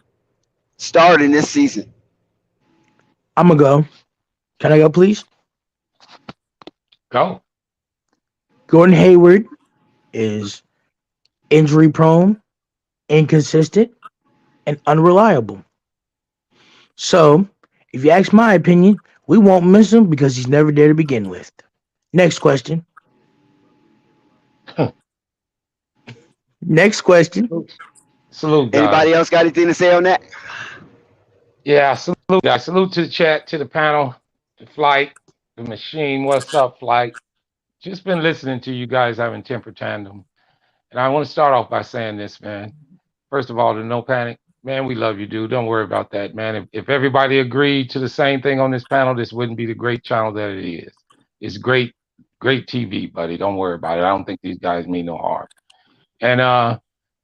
starting this season? I'm gonna go. Can I go, please? Go. Gordon Hayward is injury prone, inconsistent, and unreliable. So, if you ask my opinion, we won't miss him because he's never there to begin with. Next question. Next question. Salute, guys. Anybody else got anything to say on that? Yeah, salute, guys. Salute to the chat, to the panel, the flight, the machine. What's up, flight? Just been listening to you guys having temper tandem. And I want to start off by saying this, man. First of all, the No Panic. Man, we love you, dude. Don't worry about that, man. If everybody agreed to the same thing on this panel, this wouldn't be the great channel that it is. It's great, great TV, buddy. Don't worry about it. I don't think these guys mean no harm. And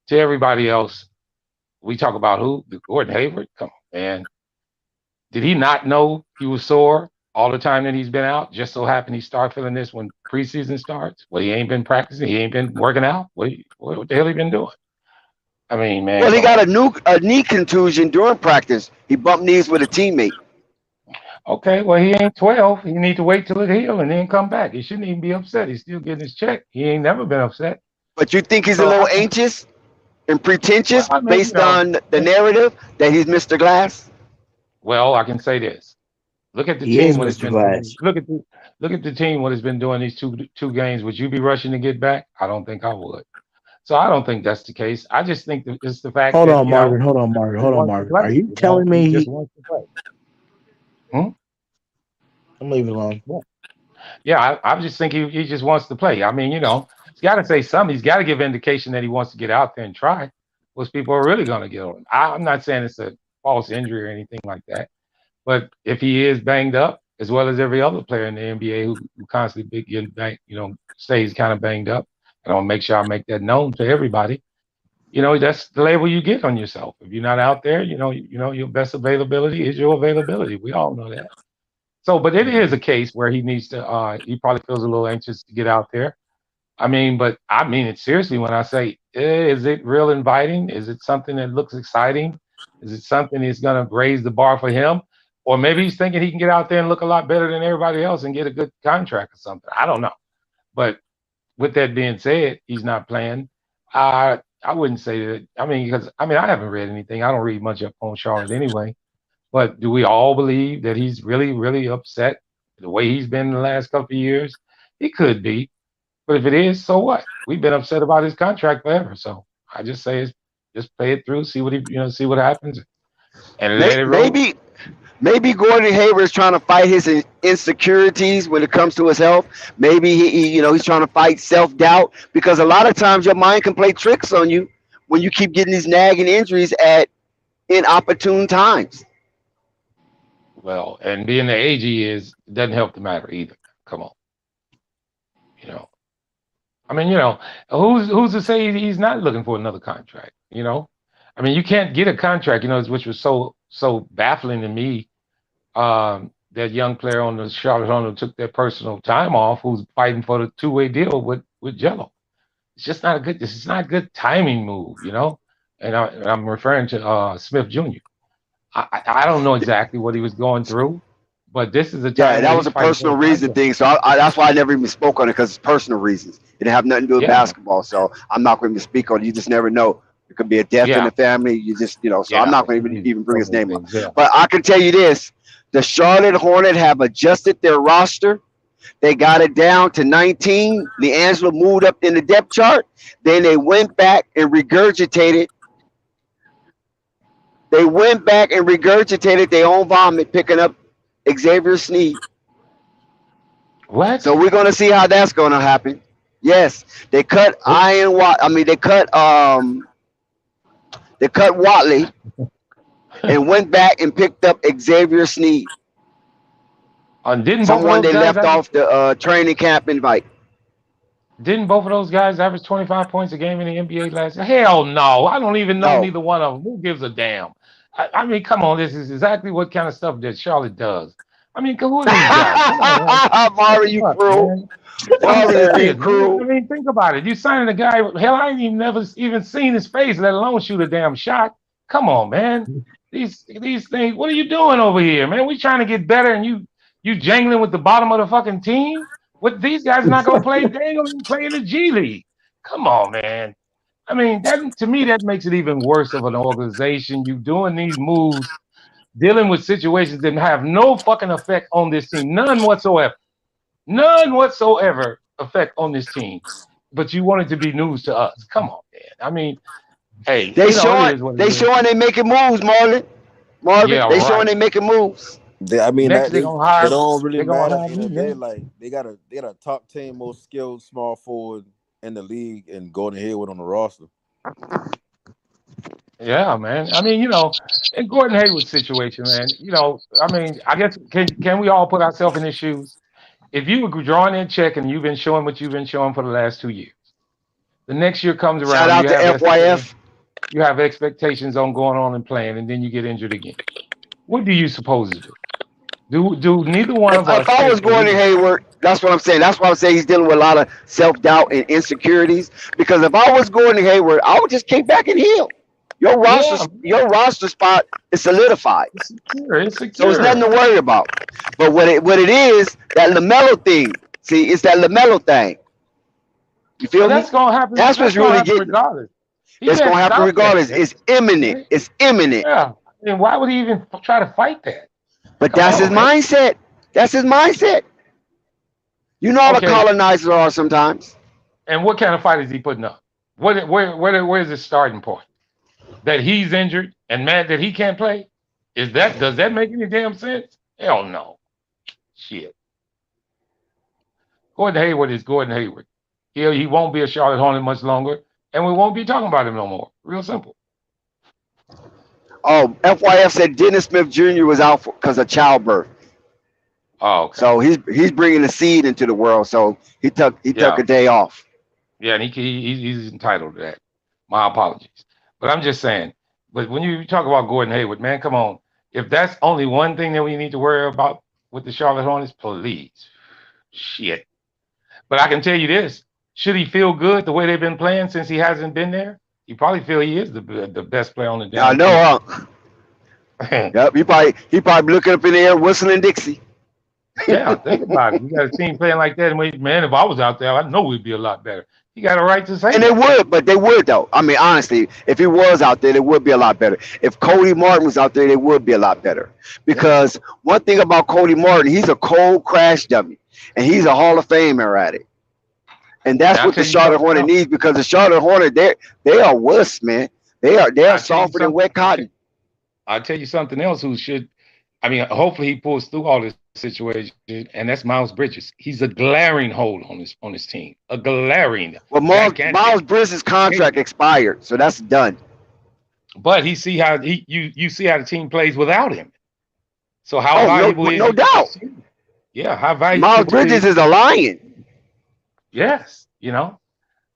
to everybody else, We talk about who? Gordon Hayward? Come on, man. Did he not know he was sore all the time that he's been out? Just so happened he start feeling this when preseason starts. Well, he ain't been practicing. He ain't been working out. What the hell he been doing? I mean, man, Well, he come got on. a knee contusion during practice. He bumped knees with a teammate. Okay, well, he ain't 12. He need to wait till it heal and then come back. He shouldn't even be upset. He's still getting his check. He ain't never been upset. But you think he's a So I little think, anxious and well, pretentious I mean, based on the narrative that he's Mr. Glass? well, I can say this. Look at the He team. is What it's Mr. been doing. Glass. Look at the team. What it's been doing these two games. Would you be rushing to get back? I don't think I would. So I don't think that's the case. I just think that it's the fact Hold that on, Margaret. Hold on, Margaret. he Hold on, wants to Margaret. play. Are you telling He me just he? wants to play. Hmm? I'm leaving it alone. Yeah, yeah. I just think he just wants to play. I mean, he's got to say something. He's got to give indication that he wants to get out there and try. Most people are really going to get on him. I'm not saying it's a false injury or anything like that. But if he is banged up, as well as every other player in the NBA who constantly getting banged, stays kind of banged up, and I'll make sure I make that known to everybody. That's the label you get on yourself. If you're not out there, your best availability is your availability. We all know that. So, but it is a case where he needs to. He probably feels a little anxious to get out there. I mean, but I mean it seriously when I say, is it real inviting? Is it something that looks exciting? Is it something that's going to raise the bar for him? Or maybe he's thinking he can get out there and look a lot better than everybody else and get a good contract or something. I don't know. But with that being said, he's not playing. I wouldn't say that. I mean, because I haven't read anything. I don't read much up on Charlotte anyway. But do we all believe that he's really, really upset the way he's been in the last couple of years? He could be. But if it is, so what? We've been upset about his contract forever. So I just say just play it through, see see what happens, and let it roll. Maybe Gordon Hayward is trying to fight his insecurities when it comes to his health. Maybe he's trying to fight self doubt because a lot of times your mind can play tricks on you when you keep getting these nagging injuries at inopportune times. Well, and being the age he is doesn't help the matter either. Come on, you know. Who's to say he's not looking for another contract? You can't get a contract. Which was so baffling to me. That young player on the Charlotte Hornets took their personal time off, who's fighting for the two-way deal with Jello. It's just not a good. This is not a good timing move. And I'm referring to Smith Jr. I don't know exactly what he was going through, but this is a Yeah, time that where was he's a fighting for personal a reason contract. thing. So that's why I never even spoke on it because it's personal reasons. It didn't have nothing to do with Yeah, basketball. So I'm not going to speak on it. You just never know. It could be a death in yeah, the family. You just, so I'm yeah. not going to These even bring so his many name up. things. Yeah. But I can tell you this: the Charlotte Hornets have adjusted their roster. They got it down to 19. Liangelo moved up in the depth chart. Then they went back and regurgitated. They went back and regurgitated their own vomit, picking up Xavier Sneed. So What? we're gonna see how that's gonna happen. Yes, they cut Iron Wat. I mean, they cut Watley and went back and picked up Xavier Sneed, Didn't both of someone those they guys left average? off the training camp invite. Didn't both of those guys average 25 points a game in the NBA last year? Hell no. I don't even know No, neither one of them. Who gives a damn? Come on. This is exactly what kind of stuff that Charlotte does. Who are these guys? Come on, man. Step Marvin, you up, cruel. man. I'm Marvin is being serious, man. cruel. Think about it. You signing a guy. Hell, I ain't even never even seen his face, let alone shoot a damn shot. Come on, man. These things. What are you doing over here, man? We trying to get better, and you jangling with the bottom of the fucking team. What these guys are not gonna play? They ain't gonna even play in the G League. Come on, man. That to me that makes it even worse of an organization. You doing these moves, dealing with situations that have no fucking effect on this team, none whatsoever effect on this team. But you want it to be news to us. Come on, man. Hey, They it showing is what it they is. showing they making moves, Marlon. Marvin, Yeah, they showing right. they making moves. I mean Next that they they gonna it hire don't really they gonna matter at hire the end me, of the day. man. Like they got a top 10 most skilled small forward in the league and Gordon Hayward on the roster. Yeah, man. In Gordon Hayward's situation, man, I guess can we all put ourselves in his shoes? If you were drawing in check and you've been showing what you've been showing for the last 2 years, the next year comes Shout around, out you to have that same FYF. You have expectations on going on and playing, and then you get injured again. What do you suppose to do? Do neither one of If us I was think the going to league? Hayward, that's what I'm saying. That's why I'm saying he's dealing with a lot of self doubt and insecurities. Because if I was going to Hayward, I would just kick back and heal. Yeah, Your roster spot is solidified, it's secure. It's so it's nothing secure. to worry about. But what it is, that Lamelo thing. See, it's that Lamelo thing. You But feel me? that's gonna happen. That's That's what's gonna really happen getting. regardless. He It's can't gonna happen stop that. regardless. It's imminent. It's imminent. Yeah. And why would he even try to fight that? But Come that's his on, man. mindset. That's his mindset. You know how the Okay. colonizers are sometimes. And what kind of fight is he putting up? Where's his starting point? That he's injured and mad that he can't play? Does that make any damn sense? Hell no. Shit. Gordon Hayward is Gordon Hayward. He won't be a Charlotte Hornet much longer, and we won't be talking about him no more. Real simple. Oh, FYF said Dennis Smith Jr. was out because of childbirth. Oh, okay. So he's bringing the seed into the world. So he took Yeah. a day off. Yeah, and he's entitled to that. My apologies. But I'm just saying, but when you talk about Gordon Hayward, man, come on. If that's only one thing that we need to worry about with the Charlotte Hornets, please. Shit. But I can tell you this. Should he feel good the way they've been playing since he hasn't been there? You probably feel he is the best player on the Yeah, I damn know, team. huh? Yep. He probably looking up in the air whistling Dixie. Yeah, think about it. You got a team playing like that, and man, if I was out there, I know we'd be a lot better. You got a right to say And that. they would, but they would though. I mean, honestly, if he was out there, they would be a lot better. If Cody Martin was out there, they would be a lot better. Because one thing about Cody Martin, he's a cold crash dummy, and he's a Hall of Famer at it. And that's And I'll what the tell you Charlotte something Hornet else. needs, because the Charlotte Hornet, they are wuss, man. They are I'll tell you softer than something. wet cotton. I'll tell you something else who should, I mean, hopefully he pulls through all this situation, and that's Miles Bridges. He's a glaring hole on his team. A glaring, Well, gigantic. Miles Bridges' contract expired, so that's done. But you see how the team plays without him. So how Oh, valuable is no he to doubt. this team? Yeah, how Miles valuable Bridges is is a lion. yes,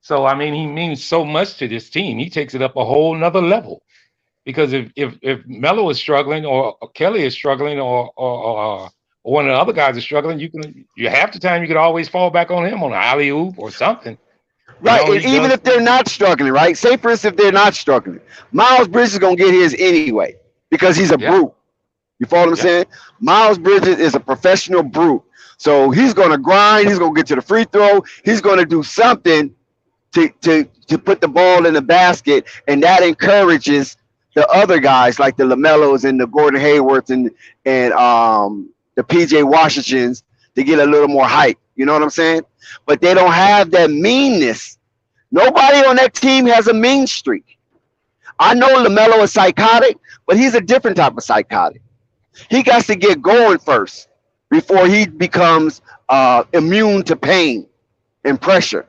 So I mean, he means so much to this team. He takes it up a whole nother level. Because if Melo is struggling, or Kelly is struggling, or one of the other guys is struggling, you half the time you could always fall back on him on an alley oop or something. Right, and He even does. if they're not struggling, right? Say for instance, if they're not struggling, Miles Bridges is gonna get his anyway because he's a Yeah, brute. You follow what I'm yeah, saying? Miles Bridges is a professional brute, so he's gonna grind. He's gonna get to the free throw. He's gonna do something to put the ball in the basket, and that encourages the other guys like the Lamelos and the Gordon Haywards and the PJ Washingtons to get a little more hype. You know what I'm saying? But they don't have that meanness. Nobody on that team has a mean streak. I know Lamelo is psychotic, but he's a different type of psychotic. He got to get going first before he becomes immune to pain and pressure.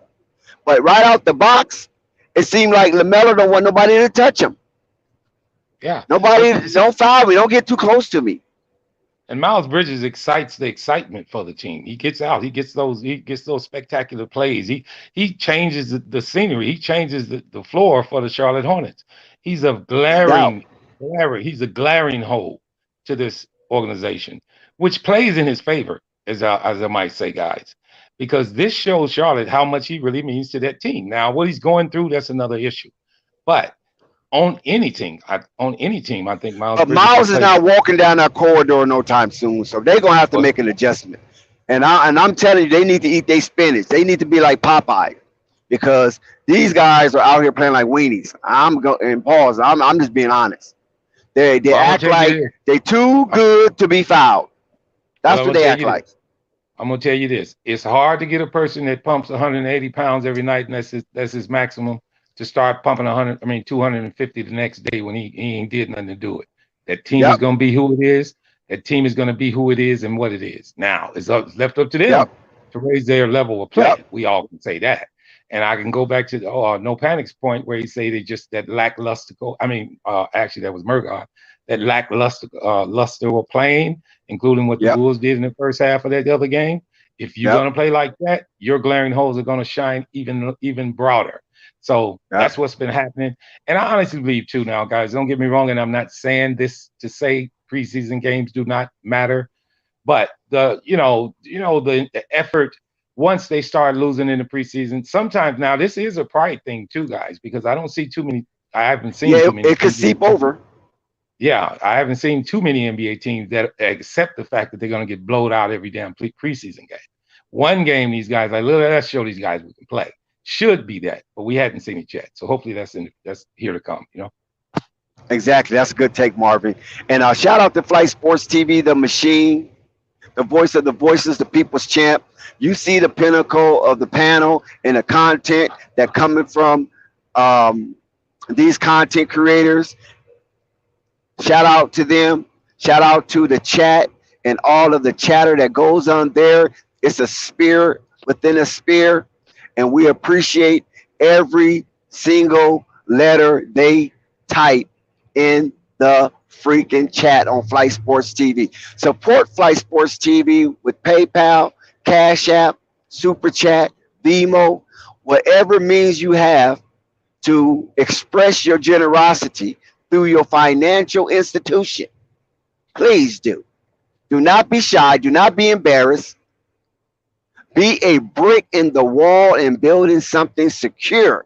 But right out the box, it seemed like Lamelo don't want nobody to touch him. yeah. Nobody, But don't foul me. Don't get too close to me. and Miles Bridges excites the excitement for the team. He gets out. He gets those spectacular plays. He changes the scenery. He changes the floor for the Charlotte Hornets. He's a No doubt. he's a glaring hole to this organization, which plays in his favor, as I might say, guys, because this shows Charlotte how much he really means to that team. Now, what he's going through, that's another issue. But on any team, I think Miles But Bridges will Miles is play not well. walking down that corridor no time soon. So they're gonna have to Well, make an adjustment. And I'm telling you, they need to eat their spinach. They need to be like Popeye, because these guys are out here playing like weenies. I'm going pause. I'm just being honest. They I'm gonna act tell you like this. they too I'm, good to be fouled. well, That's I'm what gonna they tell act you this. like. I'm gonna tell you this. It's hard to get a person that pumps 180 pounds every night, and that's his maximum, to start pumping 250 the next day when he ain't did nothing to do it. That team is Yep. gonna be who it is. That team is gonna be who it is and what it is. Now it's left up to them Yep. to raise their level of Yep. play. We all can say that. And I can go back to No Panic's point where he say they just that lackluster. Actually that was Murgoth. That lackluster luster of playing, including what the Yep. Bulls did in the first half of that other game, If you're Yep. going to play like that, your glaring holes are going to shine even broader. So that's what's been happening. And I honestly believe too now, guys, don't get me wrong, and I'm not saying this to say preseason games do not matter, but the effort once they start losing in the preseason, sometimes now this is a pride thing too, guys, because I haven't seen Yeah, too it, many it could NBA seep over. yeah, I haven't seen too many NBA teams that accept the fact that they're going to get blowed out every damn preseason game. One game, these guys, like, let's show these guys we can play. Should be that, but we hadn't seen it yet. So hopefully that's here to come. Exactly. That's a good take, Marvin. And shout out to Flight Sports TV, the machine, the voice of the voices, the people's champ. You see the pinnacle of the panel and the content that coming from um, these content creators. Shout out to them. Shout out to the chat and all of the chatter that goes on there. It's a spear within a spear, and we appreciate every single letter they type in the freaking chat on Flight Sports TV. Support Flight Sports TV with PayPal, Cash App, Super Chat, Vimo, whatever means you have to express your generosity through your financial institution. Please do. Do not be shy. Do not be embarrassed. Be a brick in the wall and building something secure.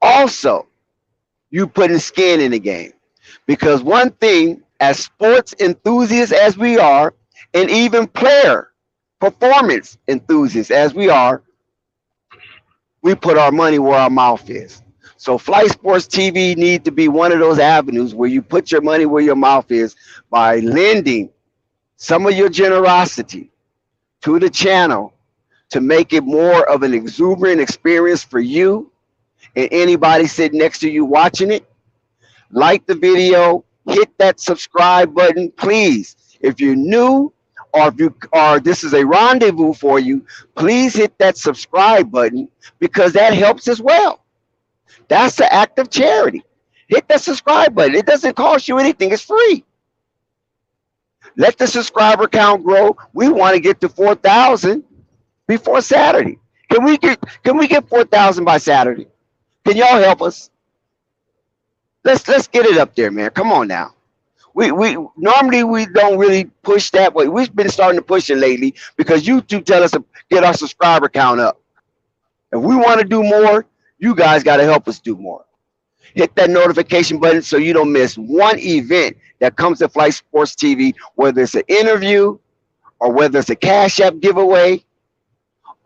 Also, you putting skin in the game. Because one thing, as sports enthusiasts as we are, and even player performance enthusiasts as we are, we put our money where our mouth is. So Flight Sports TV need to be one of those avenues where you put your money where your mouth is by lending some of your generosity to the channel to make it more of an exuberant experience for you and anybody sitting next to you watching it. Like the video, hit that subscribe button, please. If you're new or this is a rendezvous for you, please hit that subscribe button because that helps as well. That's the act of charity. Hit that subscribe button. It doesn't cost you anything. It's free. Let the subscriber count grow. We want to get to 4,000 before Saturday. Can we get 4,000 by Saturday? Can y'all help us? Let's get it up there, man. Come on now. We normally we don't really push that way. We've been starting to push it lately because YouTube tell us to get our subscriber count up. If we want to do more, you guys got to help us do more. Hit that notification button so you don't miss one event that comes to Flight Sports TV, whether it's an interview or whether it's a Cash App giveaway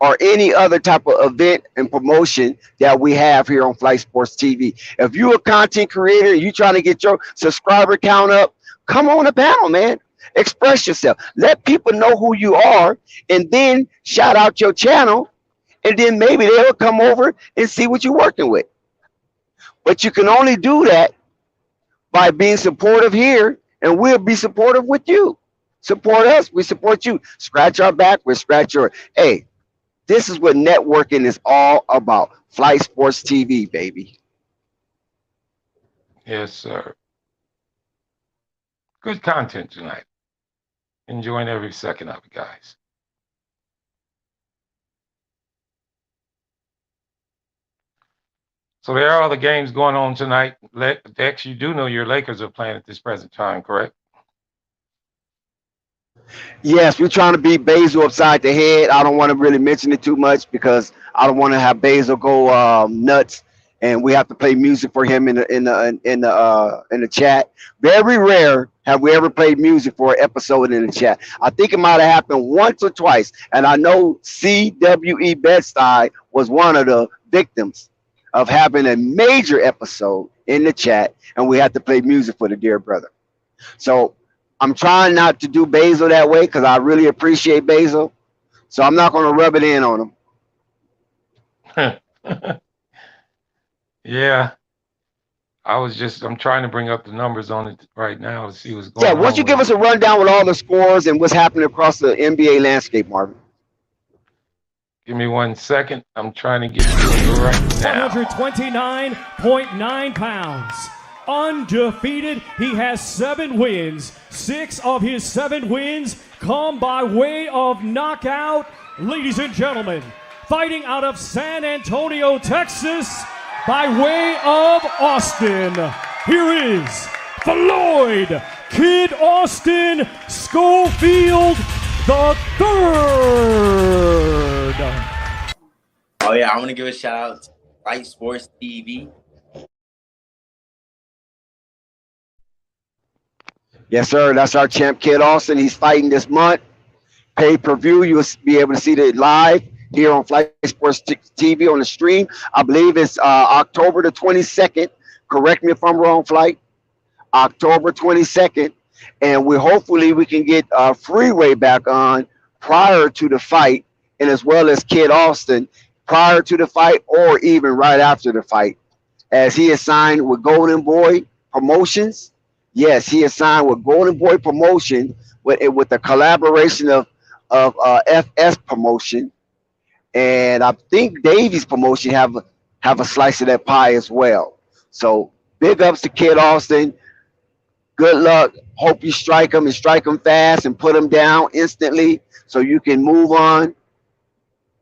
or any other type of event and promotion that we have here on Flight Sports TV. If you're a content creator and you're trying to get your subscriber count up, come on the panel, man. Express yourself. Let people know who you are, and then shout out your channel, and then maybe they'll come over and see what you're working with. But you can only do that by being supportive here, and we'll be supportive with you. Support us, we support you. Scratch our back, we'll scratch your. Hey, this is what networking is all about. Flight Sports TV, baby. Yes, sir. Good content tonight. Enjoying every second of it, guys. So there are other games going on tonight. Dex, you do know your Lakers are playing at this present time, correct? Yes, we're trying to beat Basil upside the head. I don't want to really mention it too much because I don't want to have Basil go nuts, and we have to play music for him in the chat. Very rare have we ever played music for an episode in the chat. I think it might have happened once or twice, and I know CWE Bed-Stuy was one of the victims of having a major episode in the chat, and we had to play music for the dear brother. So I'm trying not to do Basil that way because I really appreciate Basil. So I'm not going to rub it in on him. Yeah. I'm trying to bring up the numbers on it right now to see what's going Yeah, on. once you give us a rundown with all the scores and what's happening across the NBA landscape, Marvin. Give me 1 second. I'm trying to get to it right now. 129.9 pounds. undefeated. He has 7 wins. 6 of his 7 wins come by way of knockout. Ladies and gentlemen, fighting out of San Antonio, Texas, by way of Austin, here is Floyd Kid Austin Schofield the third. Oh yeah, I want to give a shout out to Light Sports TV. Yes, sir. That's our champ, Kid Austin. He's fighting this month. Pay-per-view. You'll be able to see it live here on Flight Sports TV on the stream. I believe it's October the 22nd. Correct me if I'm wrong, Flight. October 22nd. And hopefully we can get Freeway back on prior to the fight, and as well as Kid Austin prior to the fight or even right after the fight, as he is signed with Golden Boy Promotions. Yes, he is signed with Golden Boy Promotion with the collaboration of FS Promotion, and I think Davies Promotion have a slice of that pie as well. So big ups to Kid Austin. Good luck. Hope you strike him and strike him fast and put him down instantly so you can move on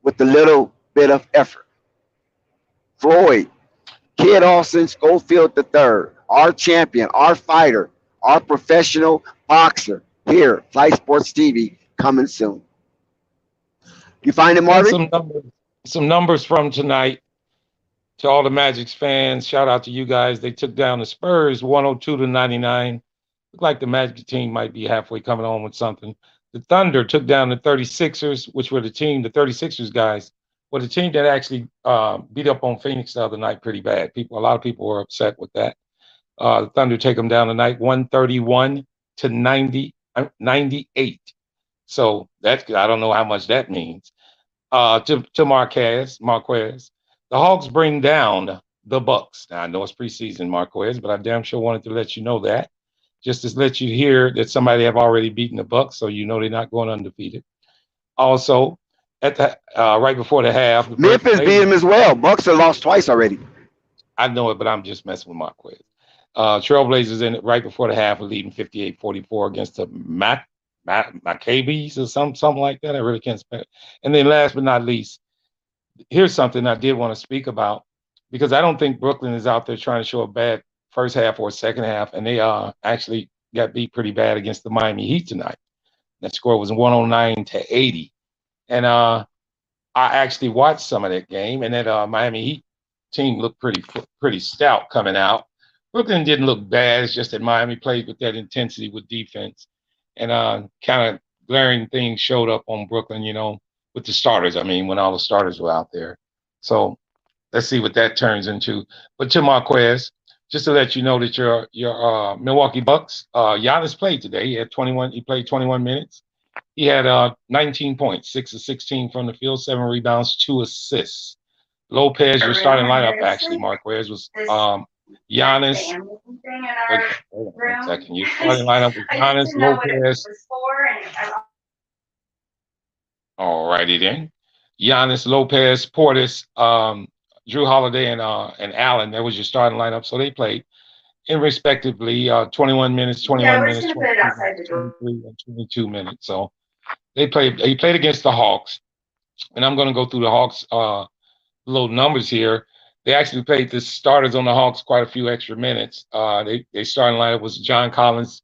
with a little bit of effort. Floyd, Kid Austin Schofield III, our champion, our fighter, our professional boxer here, Flight Sports TV, coming soon. You find it, Marvin? Some numbers from tonight. To all the Magic's fans, shout out to you guys. They took down the Spurs 102-99. Looked like the Magic team might be halfway coming on with something. The Thunder took down the 36ers, which were the 36ers guys, were the team that actually beat up on Phoenix the other night pretty bad. A lot of people were upset with that. The Thunder take them down tonight 131-98. So that's I don't know how much that means. To Marquez. The Hawks bring down the Bucks. Now I know it's preseason, Marquez, but I damn sure wanted to let you know that. Just to let you hear that somebody have already beaten the Bucks, so you know they're not going undefeated. Also, at the right before the half, Memphis beat them as well. Bucks have lost twice already. I know it, but I'm just messing with Marquez. Trailblazers in it right before the half were leading 58-44 against the Maccabees or something like that. I really can't spell it. And then last but not least, here's something I did want to speak about, because I don't think Brooklyn is out there trying to show a bad first half or second half, and they actually got beat pretty bad against the Miami Heat tonight. That score was 109-80. And I actually watched some of that game, and that Miami Heat team looked pretty stout coming out. Brooklyn didn't look bad. It's just that Miami played with that intensity with defense, and kind of glaring things showed up on Brooklyn, with the starters. I mean, when all the starters were out there. So let's see what that turns into. But to Marquez, just to let you know that your Milwaukee Bucks, Giannis played today. He played 21 minutes. He had 19 points, 6 of 16 from the field, 7 rebounds, 2 assists. Lopez, your starting lineup actually, Marquez, was Giannis. Hold on one second. Your starting lineup was Giannis, Lopez. All righty then. Giannis, Lopez, Portis, Drew Holiday, and Allen. That was your starting lineup. So they played in respectively 21 minutes, 21 minutes, 23, and 22 minutes. So they played against the Hawks. And I'm going to go through the Hawks little numbers here. They actually played the starters on the Hawks quite a few extra minutes. They starting lineup was John Collins,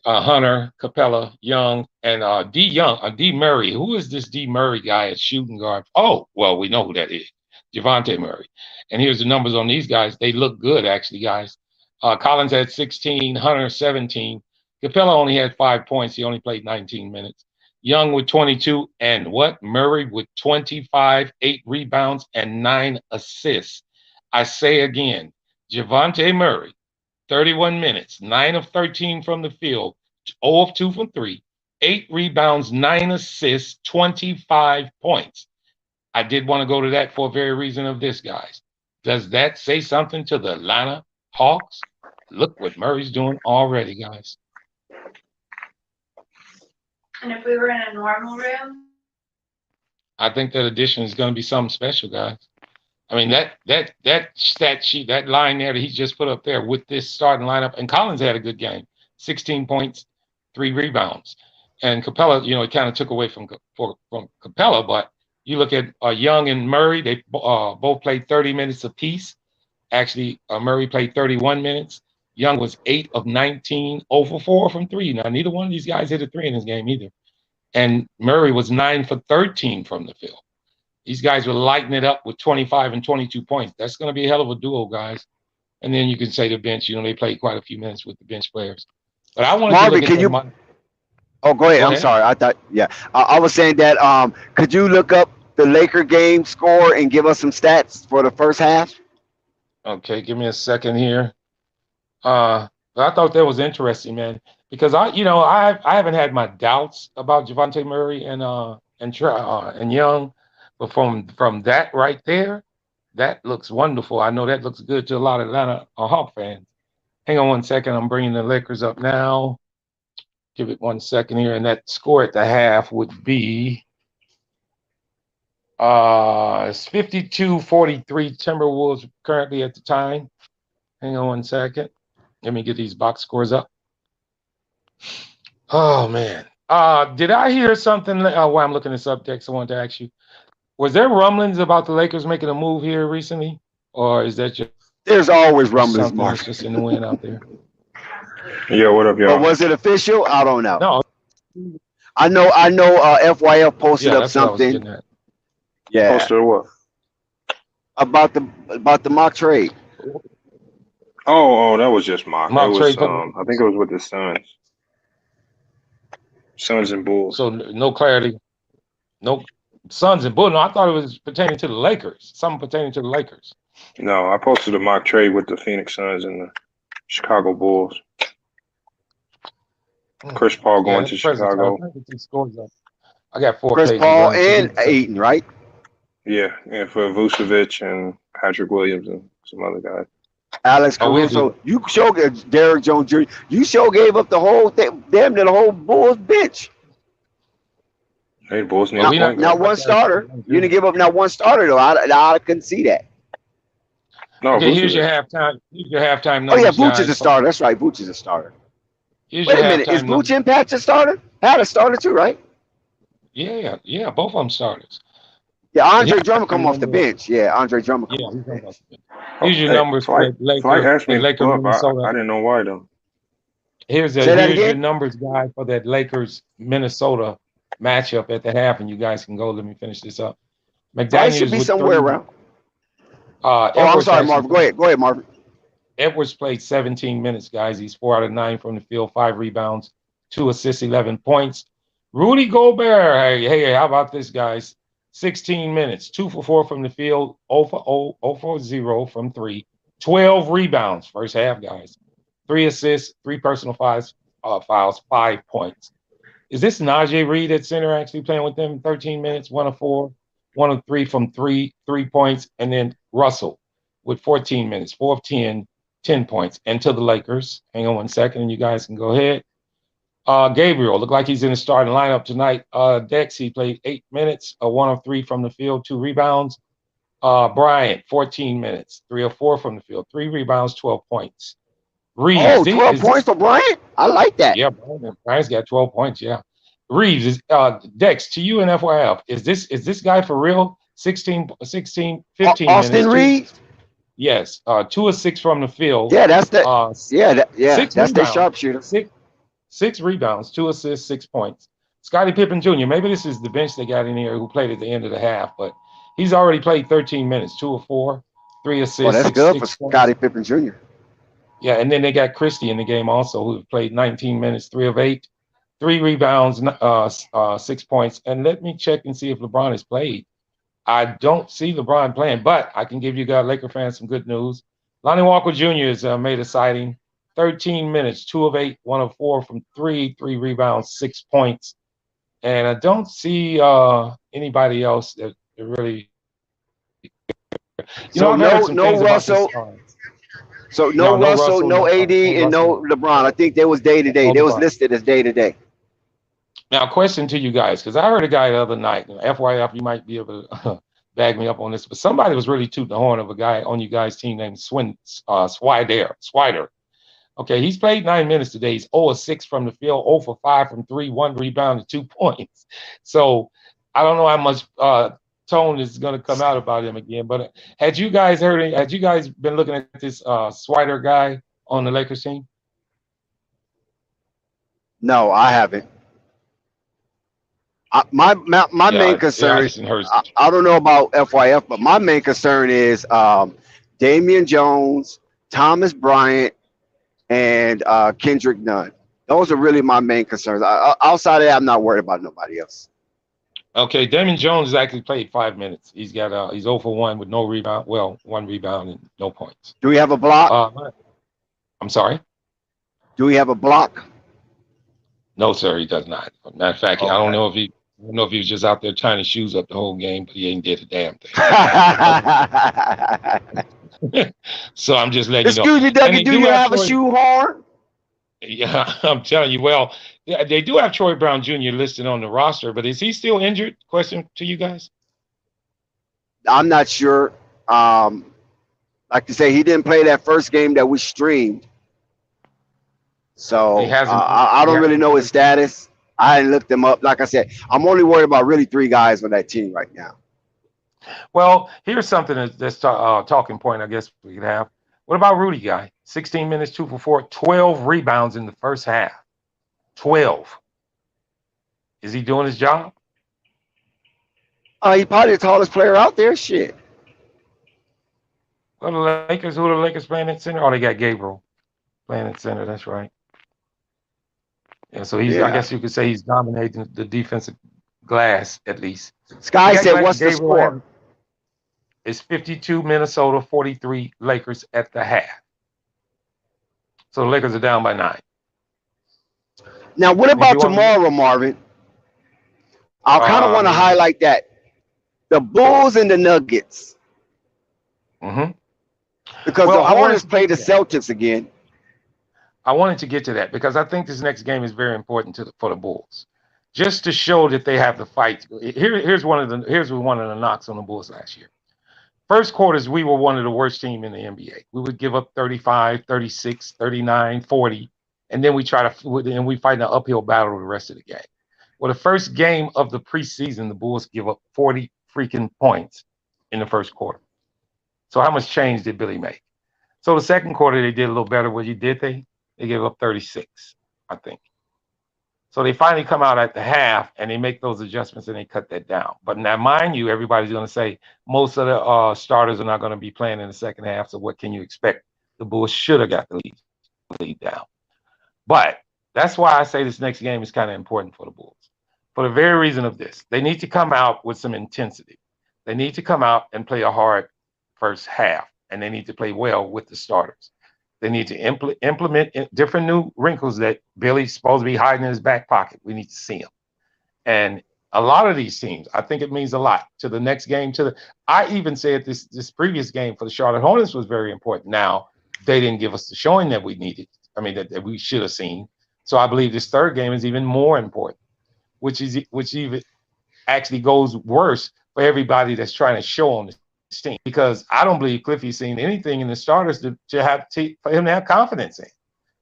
Hunter, Capella, Young, and D Murray. Who is this D Murray guy at shooting guard? Oh, well, we know who that is. Javante Murray. And here's the numbers on these guys. They look good, actually, guys. Collins had 16, Hunter 17. Capella only had 5 points. He only played 19 minutes. Young with 22, and Murray with 25, 8 rebounds, and 9 assists. I say again, Javante Murray, 31 minutes, 9 of 13 from the field, 0 of 2 from 3, 8 rebounds, 9 assists, 25 points. I did want to go to that for a very reason of this, guys. Does that say something to the Atlanta Hawks? Look what Murray's doing already, guys. And if we were in a normal room? I think that addition is going to be something special, guys. I mean, that stat sheet, that line there that he just put up there with this starting lineup, and Collins had a good game, 16 points, 3 rebounds, and Capella, it kind of took away from Capella, but you look at Young and Murray, they both played 30 minutes apiece. Actually, Murray played 31 minutes. Young was 8 of 19, 0 for 4 from 3. Now, neither one of these guys hit a 3 in this game either. And Murray was 9 for 13 from the field. These guys were lighting it up with 25 and 22 points. That's going to be a hell of a duo, guys. And then you can say the bench, they played quite a few minutes with the bench players. But I wanted Marvin, to look at Oh, go ahead. Go I'm ahead. sorry. I thought, yeah. I was saying that. Could you look up the Laker game score and give us some stats for the first half? Okay, give me a second here. I thought that was interesting, man, because I haven't had my doubts about Javonte Murray and Young, but from that right there, that looks wonderful. I know that looks good to a lot of Atlanta Hawk fans. Hang on one second. I'm bringing the Lakers up now. Give it 1 second here, and that score at the half would be it's 52-43 Timberwolves currently at the time. Hang on 1 second. Let me get these box scores up. Oh, man. Did I hear something while I'm looking this up, Dex? I wanted to ask you. Was there rumblings about the Lakers making a move here recently? Or is that just There's always rumblings, something Mark. that's just in the wind out there? Yo, what up, But y'all? was it official? I don't know. No. I know. FYF posted Yeah, up that's what I was something. getting at. Yeah, Posted what? about the mock trade. Oh, that was just mock. It Mock was trade. I think it was with the Suns and Bulls. So no clarity. No Suns and Bulls. No, I thought it was pertaining to the Lakers. Something pertaining to the Lakers. No, I posted a mock trade with the Phoenix Suns and the Chicago Bulls. Chris Paul going to Chicago. I got 4 Chris pages. Paul and Ayton, right? Yeah, for Vucevic and Patrick Williams and some other guys. Alex Caruso. You sure Derrick Jones Jr. You sure gave up the whole thing, damn near the whole Bulls bench. Hey, Bulls need not one starter. You didn't give up not one starter though. I couldn't see that. No, okay, Vucevic. here's your halftime. Oh yeah, Vooch is a starter. That's right. Vooch is a starter. Here's Wait a your minute. Is halftime Vooch and Patch a starter? Pat a starter too, right? Yeah, both of them starters. Yeah, Andre Drummond come off the bench. Yeah, Andre Drummond come off the bench. Here's your numbers for Flight asked me to Lakers, pull up. Minnesota. I didn't know why though. Here's your numbers guy for that Lakers Minnesota matchup at the half, and you guys can go. Let me finish this up. McDaniels should be somewhere around. I'm sorry, Marvin. Go ahead, Marvin. Edwards played 17 minutes, guys. He's 4 out of 9 from the field, 5 rebounds, 2 assists, 11 points. Rudy Gobert, hey, how about this, guys? 16 minutes, 2 for 4 from the field, 0 for 0 from 3, 12 rebounds first half, guys. 3 assists, 3 personal fouls, 5 points. Is this Najee Reed at center actually playing with them? 13 minutes, 1 of 4, 1 of 3 from 3 points, and then Russell with 14 minutes, 4 of 10 points. And to the Lakers, hang on 1 second, and you guys can go ahead. Gabriel looked like he's in the starting lineup tonight. Dex, he played 8 minutes, 1 of 3 from the field, 2 rebounds. Bryant, 14 minutes, 3 of 4 from the field, 3 rebounds, 12 points. Reeves, 12 points for Bryant? I like that. Yeah, Bryant's got 12 points, yeah. Reeves is Dex, to you and FYF, is this guy for real? 15 Austin minutes. Reeves? Yes, 2 of 6 from the field. Yeah, that's the that's the rebounds. sharpshooter. 6 rebounds, 2 assists, 6 points. Scottie Pippen Jr., maybe this is the bench they got in here who played at the end of the half, but he's already played 13 minutes, 2 of 4, 3 assists. Oh, that's good for points. Scottie Pippen Jr. Yeah, and then they got Christie in the game also, who played 19 minutes, 3 of 8, 3 rebounds, 6 points. And let me check and see if LeBron has played. I don't see LeBron playing, but I can give you guys, Laker fans, some good news. Lonnie Walker Jr. has made a sighting. 13 minutes, 2 of 8, 1 of 4 from 3 rebounds, 6 points. And I don't see anybody else that really. So no Russell. So no Russell, no AD, and no LeBron. I think they was day to day. They was listed as day to day. Now, question to you guys, because I heard a guy the other night. FYF, you might be able to back me up on this, but somebody was really tooting the horn of a guy on you guys' team named Swider. Okay, he's played 9 minutes today. He's 0 of 6 from the field, 0 for 5 from 3, 1 rebound, and 2 points. So I don't know how much tone is going to come out about him again. But had you guys been looking at this Swider guy on the Lakers team? No, I haven't. My main I concern, just heard. I don't know about FYF, but my main concern is Damian Jones, Thomas Bryant, and Kendrick Nunn. Those are really my main concerns. Outside of that, I'm not worried about nobody else. Okay, Damian Jones has actually played 5 minutes. He's 0 for 1 with no rebound. Well, 1 rebound and no points. Do we have a block? I'm sorry? Do we have a block? No, sir, he does not. Matter of fact, Okay. I don't know if he was just out there tying his shoes up the whole game, but he ain't did a damn thing. So I'm just letting you know. Excuse me, Dougie, do you have a shoehorn? Yeah, I'm telling you. Well, yeah, they do have Troy Brown Jr. listed on the roster, but is he still injured? Question to you guys. I'm not sure. Like I say, he didn't play that first game that we streamed. So I don't really know his status. I didn't look them up. Like I said, I'm only worried about really 3 guys on that team right now. Well, here's something that's talking point I guess we could have. What about Rudy guy? 16 minutes, 2 for 4, 12 rebounds in the first half. 12. Is he doing his job? He's probably the tallest player out there. Shit. Well, the Lakers, who are the Lakers playing at center? Oh, they got Gabriel playing at center. That's right. Yeah, so I guess you could say he's dominating the defensive glass at least. Sky said, what's the score? It's 52 Minnesota, 43 Lakers at the half. So the Lakers are down by 9. Now, what about tomorrow, Marvin? I kind of want to highlight that. The Bulls and the Nuggets. Mm-hmm. Because the Hornets play the Celtics again. I wanted to get to that because I think this next game is very important for the Bulls. Just to show that they have the fight. Here's one of the knocks on the Bulls last year. First quarters, we were one of the worst teams in the NBA. We would give up 35, 36, 39, 40, and then we fight an uphill battle the rest of the game. Well, the first game of the preseason, the Bulls give up 40 freaking points in the first quarter. So how much change did Billy make? So the second quarter, they did a little better. What did they? They gave up 36, I think. So they finally come out at the half and they make those adjustments and they cut that down. But now, mind you, everybody's going to say most of the starters are not going to be playing in the second half. So what can you expect? The Bulls should have got the lead down. But that's why I say this next game is kind of important for the Bulls. For the very reason of this. They need to come out with some intensity. They need to come out and play a hard first half. And they need to play well with the starters. They need to implement different new wrinkles that Billy's supposed to be hiding in his back pocket. We need to see them. And a lot of these teams, I think it means a lot to the next game. I even said this previous game for the Charlotte Hornets was very important. Now, they didn't give us the showing that we needed. I mean, that we should have seen. So I believe this third game is even more important, which even actually goes worse for everybody that's trying to show on this team, because I don't believe Cliffy's seen anything in the starters for him to have confidence in.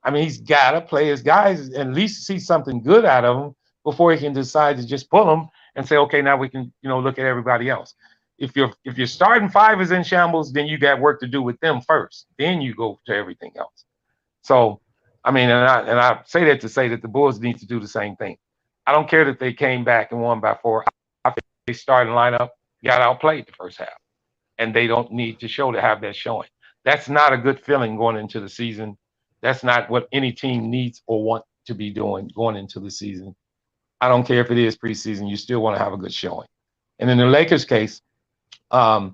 I mean, he's got to play his guys and at least see something good out of them before he can decide to just pull them and say, okay, now we can, look at everybody else. If your starting 5 is in shambles, then you got work to do with them first. Then you go to everything else. So, I mean, and I say that to say that the Bulls need to do the same thing. I don't care that they came back and won by 4. I think they starting lineup got outplayed the first half. And they don't need to have that showing. That's not a good feeling going into the season. That's not what any team needs or want to be doing going into the season. I don't care if it is preseason. You still want to have a good showing. And in the Lakers case, I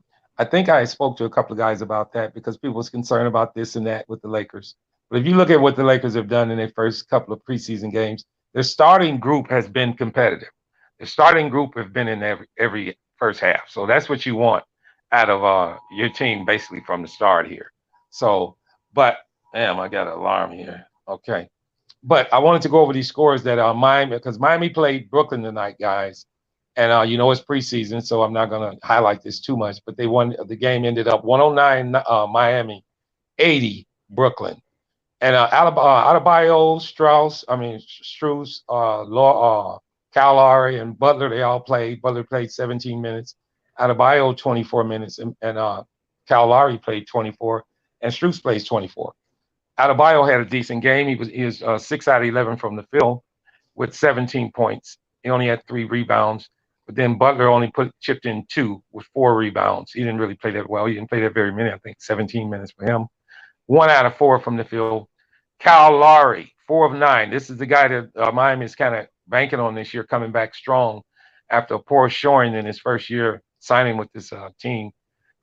think I spoke to a couple of guys about that because people was concerned about this and that with the Lakers. But if you look at what the Lakers have done in their first couple of preseason games, their starting group has been competitive. The starting group have been in every first half. So that's what you want out of your team basically from the start here. So, but damn, I got an alarm here. Okay. But I wanted to go over these scores that Miami, because Miami played Brooklyn tonight, guys. And it's preseason, so I'm not going to highlight this too much. But they won. The game ended up 109 Miami, 80 Brooklyn. And Adebayo, Strus, Kyle Lowry, and Butler, they all played. Butler played 17 minutes. Adebayo 24 minutes, and Kyle Lowry played 24, and Strus plays 24. Adebayo had a decent game. He was 6 out of 11 from the field with 17 points. He only had 3 rebounds, but then Butler only chipped in 2 with 4 rebounds. He didn't really play that well. He didn't play that very many. I think 17 minutes for him. 1 out of 4 from the field. Kyle Lowry, 4 of 9. This is the guy that Miami is kind of banking on this year, coming back strong after a poor showing in his first year signing with this team.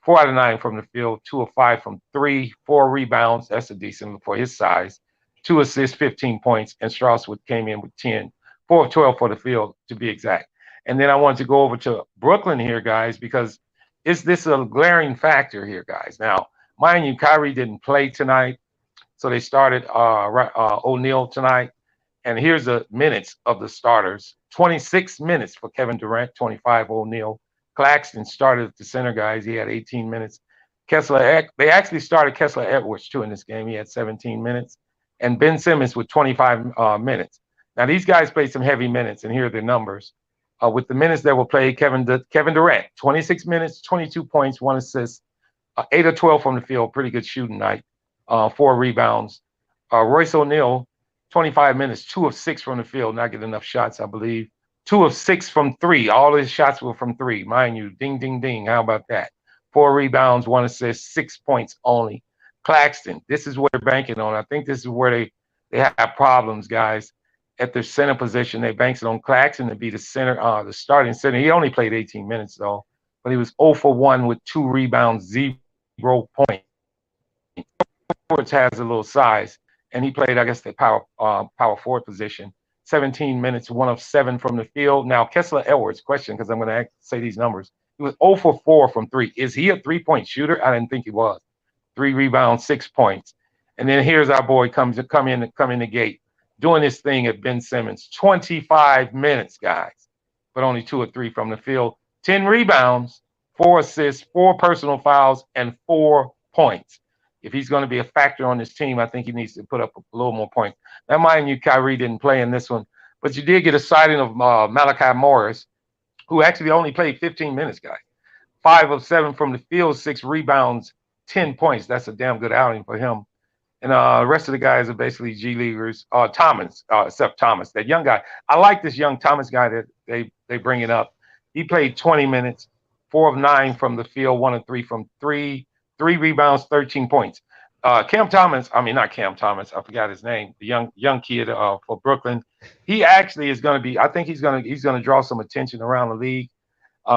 4 out of 9 from the field, 2 of 5 from 3, 4 rebounds. That's a decent for his size. 2 assists, 15 points, and Strus came in with 10. 4 of 12 for the field, to be exact. And then I wanted to go over to Brooklyn here, guys, because this is a glaring factor here, guys. Now, mind you, Kyrie didn't play tonight, so they started O'Neal tonight. And here's the minutes of the starters. 26 minutes for Kevin Durant, 25 O'Neal. Claxton started the center, guys. He had 18 minutes. They actually started Kessler Edwards, too, in this game. He had 17 minutes. And Ben Simmons with 25 minutes. Now, these guys played some heavy minutes, and here are their numbers. With the minutes that were played, Kevin Durant, 26 minutes, 22 points, 1 assist, 8 of 12 from the field, pretty good shooting night, 4 rebounds. Royce O'Neal, 25 minutes, 2 of 6 from the field, not getting enough shots, I believe. 2 of 6 from 3. All his shots were from 3. Mind you, ding, ding, ding. How about that? 4 rebounds, 1 assist, 6 points only. Claxton, this is what they're banking on. I think this is where they have problems, guys. At their center position, they banks it on Claxton to be the center, the starting center. He only played 18 minutes, though, but he was 0 for 1 with 2 rebounds, 0 points. Edwards has a little size, and he played, I guess, the power forward position. 17 minutes, 1 of 7 from the field. Now, Kessler Edwards, question, because I'm going to say these numbers. He was 0 for 4 from 3. Is he a 3-point shooter? I didn't think he was. 3 rebounds, 6 points. And then here's our boy come in the gate, doing this thing at Ben Simmons. 25 minutes, guys, but only 2 or 3 from the field. 10 rebounds, 4 assists, 4 personal fouls, and 4 points. If he's going to be a factor on this team, I think he needs to put up a little more points. Now, mind you, Kyrie didn't play in this one, but you did get a sighting of Malachi Morris, who actually only played 15 minutes, guys. 5 of 7 from the field, 6 rebounds, 10 points. That's a damn good outing for him. And the rest of the guys are basically G Leaguers. Thomas, except Thomas, that young guy. I like this young Thomas guy that they bring it up. He played 20 minutes, 4 of 9 from the field, 1 of 3 from 3, 3 rebounds, 13 points. Not Cam Thomas, I forgot his name, the young kid for Brooklyn. He actually is going to be, I think he's going to draw some attention around the league.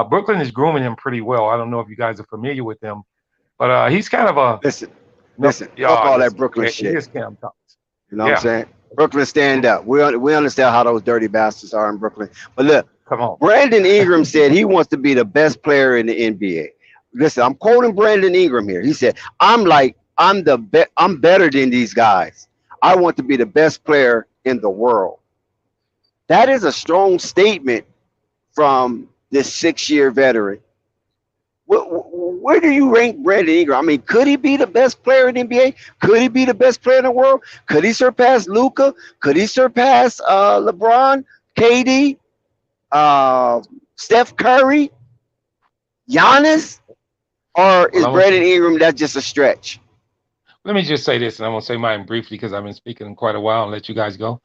Brooklyn is grooming him pretty well. I don't know if you guys are familiar with him, but he's kind of a Listen, fuck all that Brooklyn shit. Here's Cam Thomas. You know what I'm saying? Brooklyn, stand up. We understand how those dirty bastards are in Brooklyn. But look, come on. Brandon Ingram said he wants to be the best player in the NBA. Listen, I'm quoting Brandon Ingram here. He said, I'm better than these guys. I want to be the best player in the world. That is a strong statement from this 6-year veteran. Where do you rank Brandon Ingram? I mean, could he be the best player in the NBA? Could he be the best player in the world? Could he surpass Luka? Could he surpass LeBron, KD, Steph Curry, Giannis? Or is Brandon Ingram that's just a stretch? Let me just say this, and I'm going to say mine briefly because I've been speaking in quite a while and let you guys go.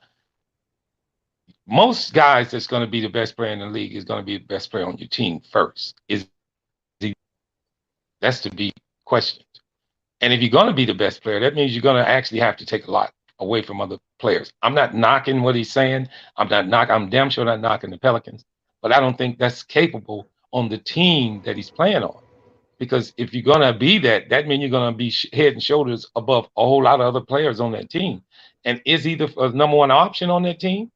Most guys that's going to be the best player in the league is going to be the best player on your team first. That's to be questioned. And if you're going to be the best player, that means you're going to actually have to take a lot away from other players. I'm not knocking what he's saying. I'm damn sure not knocking the Pelicans, but I don't think that's capable on the team that he's playing on. Because if you're going to be that means you're going to be head and shoulders above a whole lot of other players on that team. And is he the number one option on that team?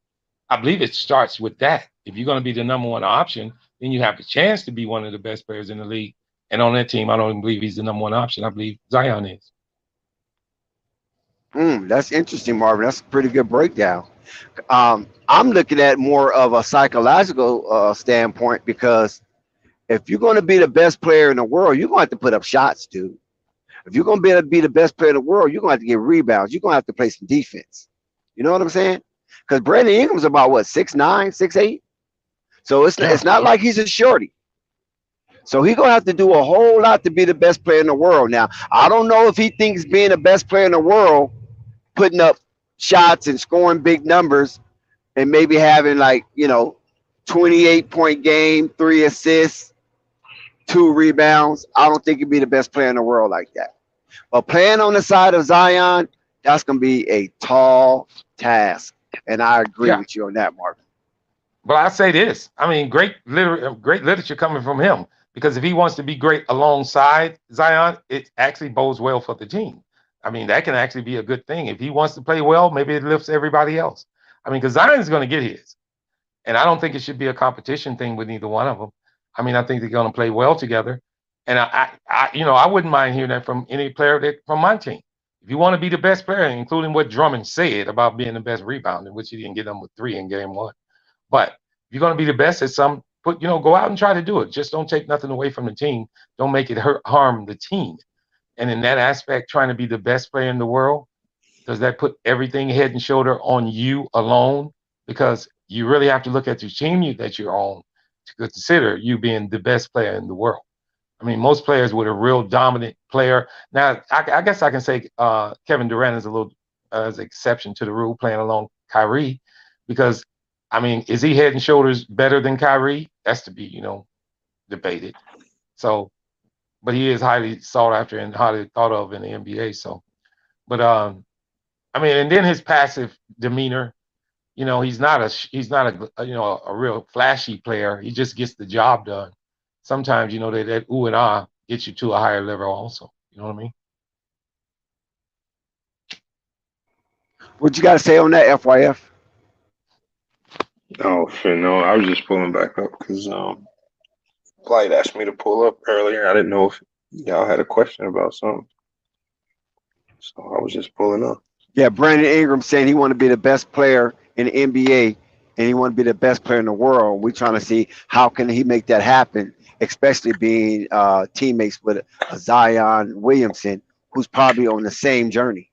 I believe it starts with that. If you're going to be the number one option, then you have the chance to be one of the best players in the league. And on that team, I don't even believe he's the number one option. I believe Zion is. That's interesting, Marvin. That's a pretty good breakdown. I'm looking at more of a psychological standpoint because if you're going to be the best player in the world, you're going to have to put up shots, dude. If you're going to be the best player in the world, you're going to have to get rebounds. You're going to have to play some defense. You know what I'm saying? Because Brandon Ingram's about what 6'9", 6'8". So Yeah. it's not like he's a shorty. So he's gonna have to do a whole lot to be the best player in the world. Now, I don't know if he thinks being the best player in the world, putting up shots and scoring big numbers, and maybe having 28-point game, 3 assists, 2 rebounds. I don't think he'd be the best player in the world like that. But playing on the side of Zion, that's gonna be a tall task. And I agree Yeah. with you on that, Marvin. But I say this. I mean, great literature coming from him because if he wants to be great alongside Zion, it actually bodes well for the team. I mean, that can actually be a good thing. If he wants to play well, maybe it lifts everybody else. I mean, because Zion's going to get his. And I don't think it should be a competition thing with either one of them. I mean, I think they're going to play well together. And I wouldn't mind hearing that from any player from my team. If you want to be the best player, including what Drummond said about being the best rebounder, which he didn't get them with 3 in game 1. But if you're going to be the best at some, go out and try to do it. Just don't take nothing away from the team. Don't make it harm the team. And in that aspect, trying to be the best player in the world, does that put everything head and shoulder on you alone? Because you really have to look at the team that you're on to consider you being the best player in the world. I mean, most players with a real dominant player. Now, I guess I can say Kevin Durant is a little as an exception to the rule, playing along Kyrie, because I mean, is he head and shoulders better than Kyrie? That's to be, debated. So, but he is highly sought after and highly thought of in the NBA. So, but I mean, and then his passive demeanor. He's not a real flashy player. He just gets the job done. Sometimes, that ooh and ah gets you to a higher level also. You know what I mean? What you got to say on that, FYF? Oh, shit, no, I was just pulling back up because Flight asked me to pull up earlier. I didn't know if y'all had a question about something, so I was just pulling up. Yeah, Brandon Ingram saying he want to be the best player in the NBA and he want to be the best player in the world. We're trying to see how can he make that happen, especially being teammates with a Zion Williamson, who's probably on the same journey.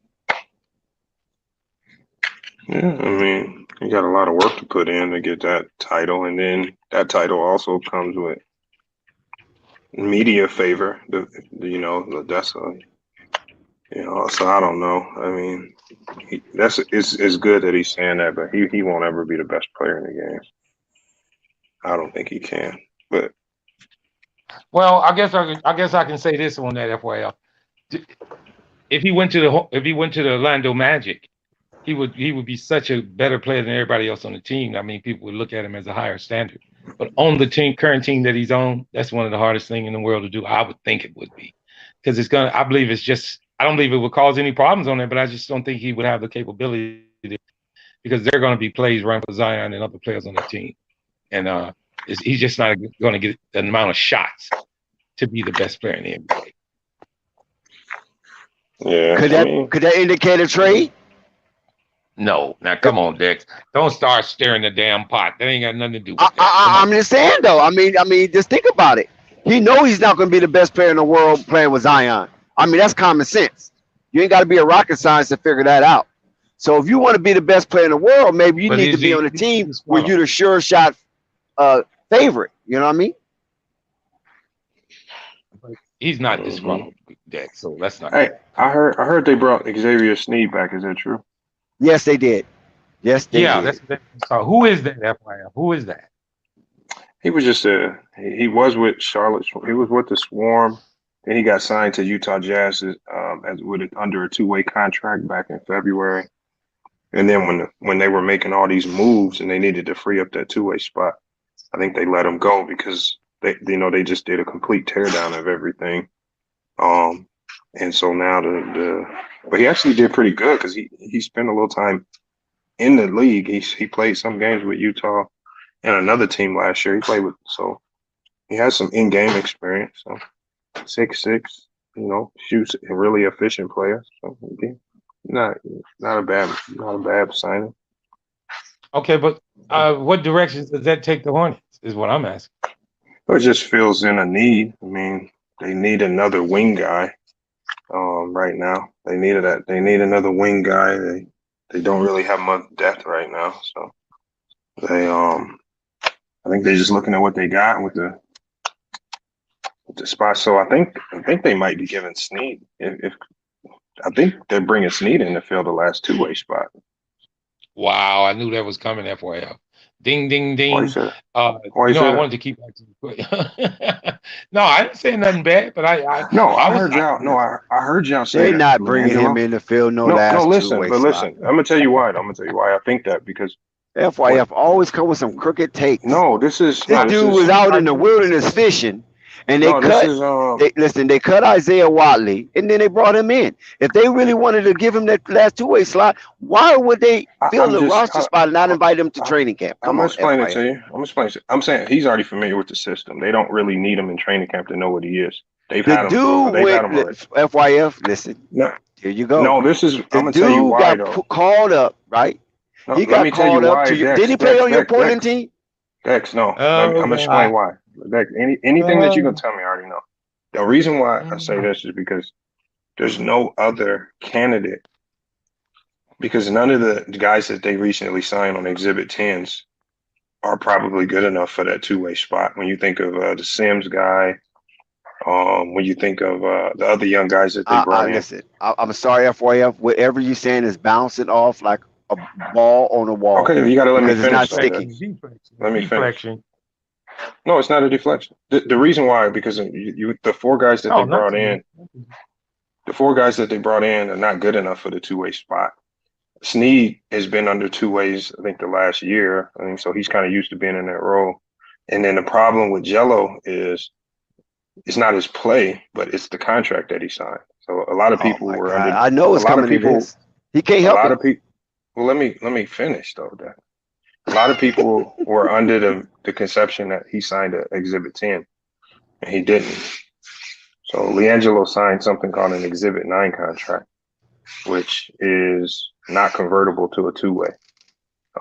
Yeah, I mean, you got a lot of work to put in to get that title, and then that title also comes with media favor. That's so I don't know. I mean, it's good that he's saying that, but he won't ever be the best player in the game. I don't think he can. But Well, I guess I can say this on that FYL. If he went to the Orlando Magic, he would be such a better player than everybody else on the team. I mean, people would look at him as a higher standard. But on the current team that he's on, that's one of the hardest things in the world to do. I would think it would be, because I believe I don't believe it would cause any problems on there, but I just don't think he would have the capability to, because there are going to be plays run for Zion and other players on the team, and he's just not going to get the amount of shots to be the best player in the NBA. Yeah, Could that indicate a trade? No, now come on, Dex. Don't start stirring the damn pot. That ain't got nothing to do with that. I'm just saying though. I mean, just think about it. He know he's not going to be the best player in the world playing with Zion. I mean, that's common sense. You ain't got to be a rocket scientist to figure that out. So if you want to be the best player in the world, maybe you need to be on a team where you're the sure shot favorite. You know what I mean? He's not disgruntled, Dex. So let's not. Hey, I heard they brought Xavier Sneed back. Is that true? Yes, they did. Yes, they did. That's who is that, FYF? Who is that? He was just he was with Charlotte. He was with the Swarm. Then he got signed to Utah Jazz under a 2-way contract back in February. And then when they were making all these moves and they needed to free up that 2-way spot, I think they let him go because they just did a complete teardown of everything. And so now but he actually did pretty good because he spent a little time in the league. He played some games with Utah and another team last year. So he has some in-game experience. So 6'6", shoots a really efficient player. So Not not a bad signing. Okay, but what directions does that take the Hornets? Is what I'm asking. It just fills in a need. I mean, they need another wing guy. Right now they needed that. They need another wing guy. They don't really have much depth right now, so they I think they're just looking at what they got with the spot. So I think they might be giving Snead. If I think they're bringing Snead in to fill the last two-way spot. Wow, I knew that was coming. FYI. Ding, ding, Why you ding. say that? Why you I say that? wanted to keep asking you. No, I didn't say nothing bad, but No, I I was heard y'all. No, I heard y'all say They're that. not bringing him Liangelo. in to fill no No, last listen, two-way but slot. listen. I'm gonna tell you why. I'm gonna tell you why I think that because when FYF always come with some crooked takes. no, This this dude was is out in the wilderness fishing, and no, this is they cut Isaiah Watley, and then they brought him in. If they really wanted to give him that last two-way slot, why would they fill I'm the just roster spot and not invite him to I, training camp? I'm Come gonna on, explain it FYF. to you. I'm gonna explain it. I'm saying he's already familiar with the system. They don't really need him in training camp to know what he is. The They've had him already. FYF. Listen, No, here you go. no, this is. The I'm gonna tell you dude why got though. called up, right? No, He let got me tell you called up why, to you. Dex. Did he play on your Portland Dex. team? Dex, no. I'm oh gonna explain God. why. Dex, anything that you're gonna tell me, I already know. The reason why I say this is because there's no other candidate. Because none of the guys that they recently signed on Exhibit 10s are probably good enough for that two-way spot. When you think of the Sims guy, when you think of the other young guys that they brought in. Listen, I'm sorry, FYF. Whatever you're saying is bouncing off like a ball on a wall. Okay, you got to let me because it's not finish. sticking. Let me finish. Deflection. No, it's not a deflection. The reason why, because the four guys that they brought in, the four guys that they brought in are not good enough for the two-way spot. Snead has been under two ways, I think, the last year. I think so. He's kind of used to being in that role. And then the problem with Jello is it's not his play, but it's the contract that he signed. So a lot of people were under. I know it's coming to this. He can't help it. A lot of people. Well, let me finish though. That a lot of people were under the conception that he signed an Exhibit 10, and he didn't. So Liangelo signed something called an Exhibit 9 contract, which is not convertible to a two-way.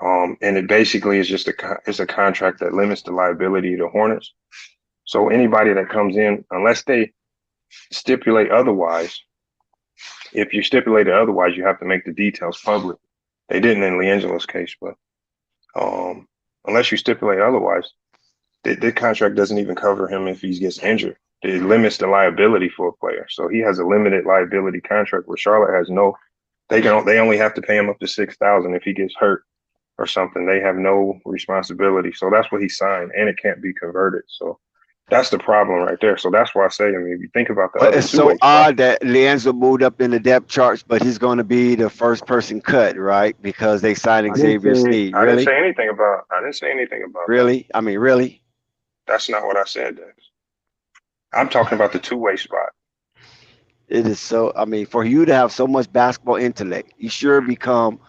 And it basically is just it's a contract that limits the liability of the Hornets. So anybody that comes in, unless they stipulate otherwise, if you stipulate otherwise, you have to make the details public. They didn't in Liangelo's case, but unless you stipulate otherwise, the contract doesn't even cover him if he gets injured. It limits the liability for a player. So he has a limited liability contract where Charlotte has no. They only have to pay him up to $6,000 if he gets hurt or something. They have no responsibility. So that's what he signed, and it can't be converted. So that's the problem right there. So that's why I say, I mean, if you think about the But other it's so odd that Liangelo moved up in the depth charts, but he's going to be the first person cut, right? Because they signed Xavier Snead. I didn't Really? say anything about Really? I mean, really? That's not what I said, Dex. I'm talking about the two-way spot. It is so. I mean, for you to have so much basketball intellect, you sure become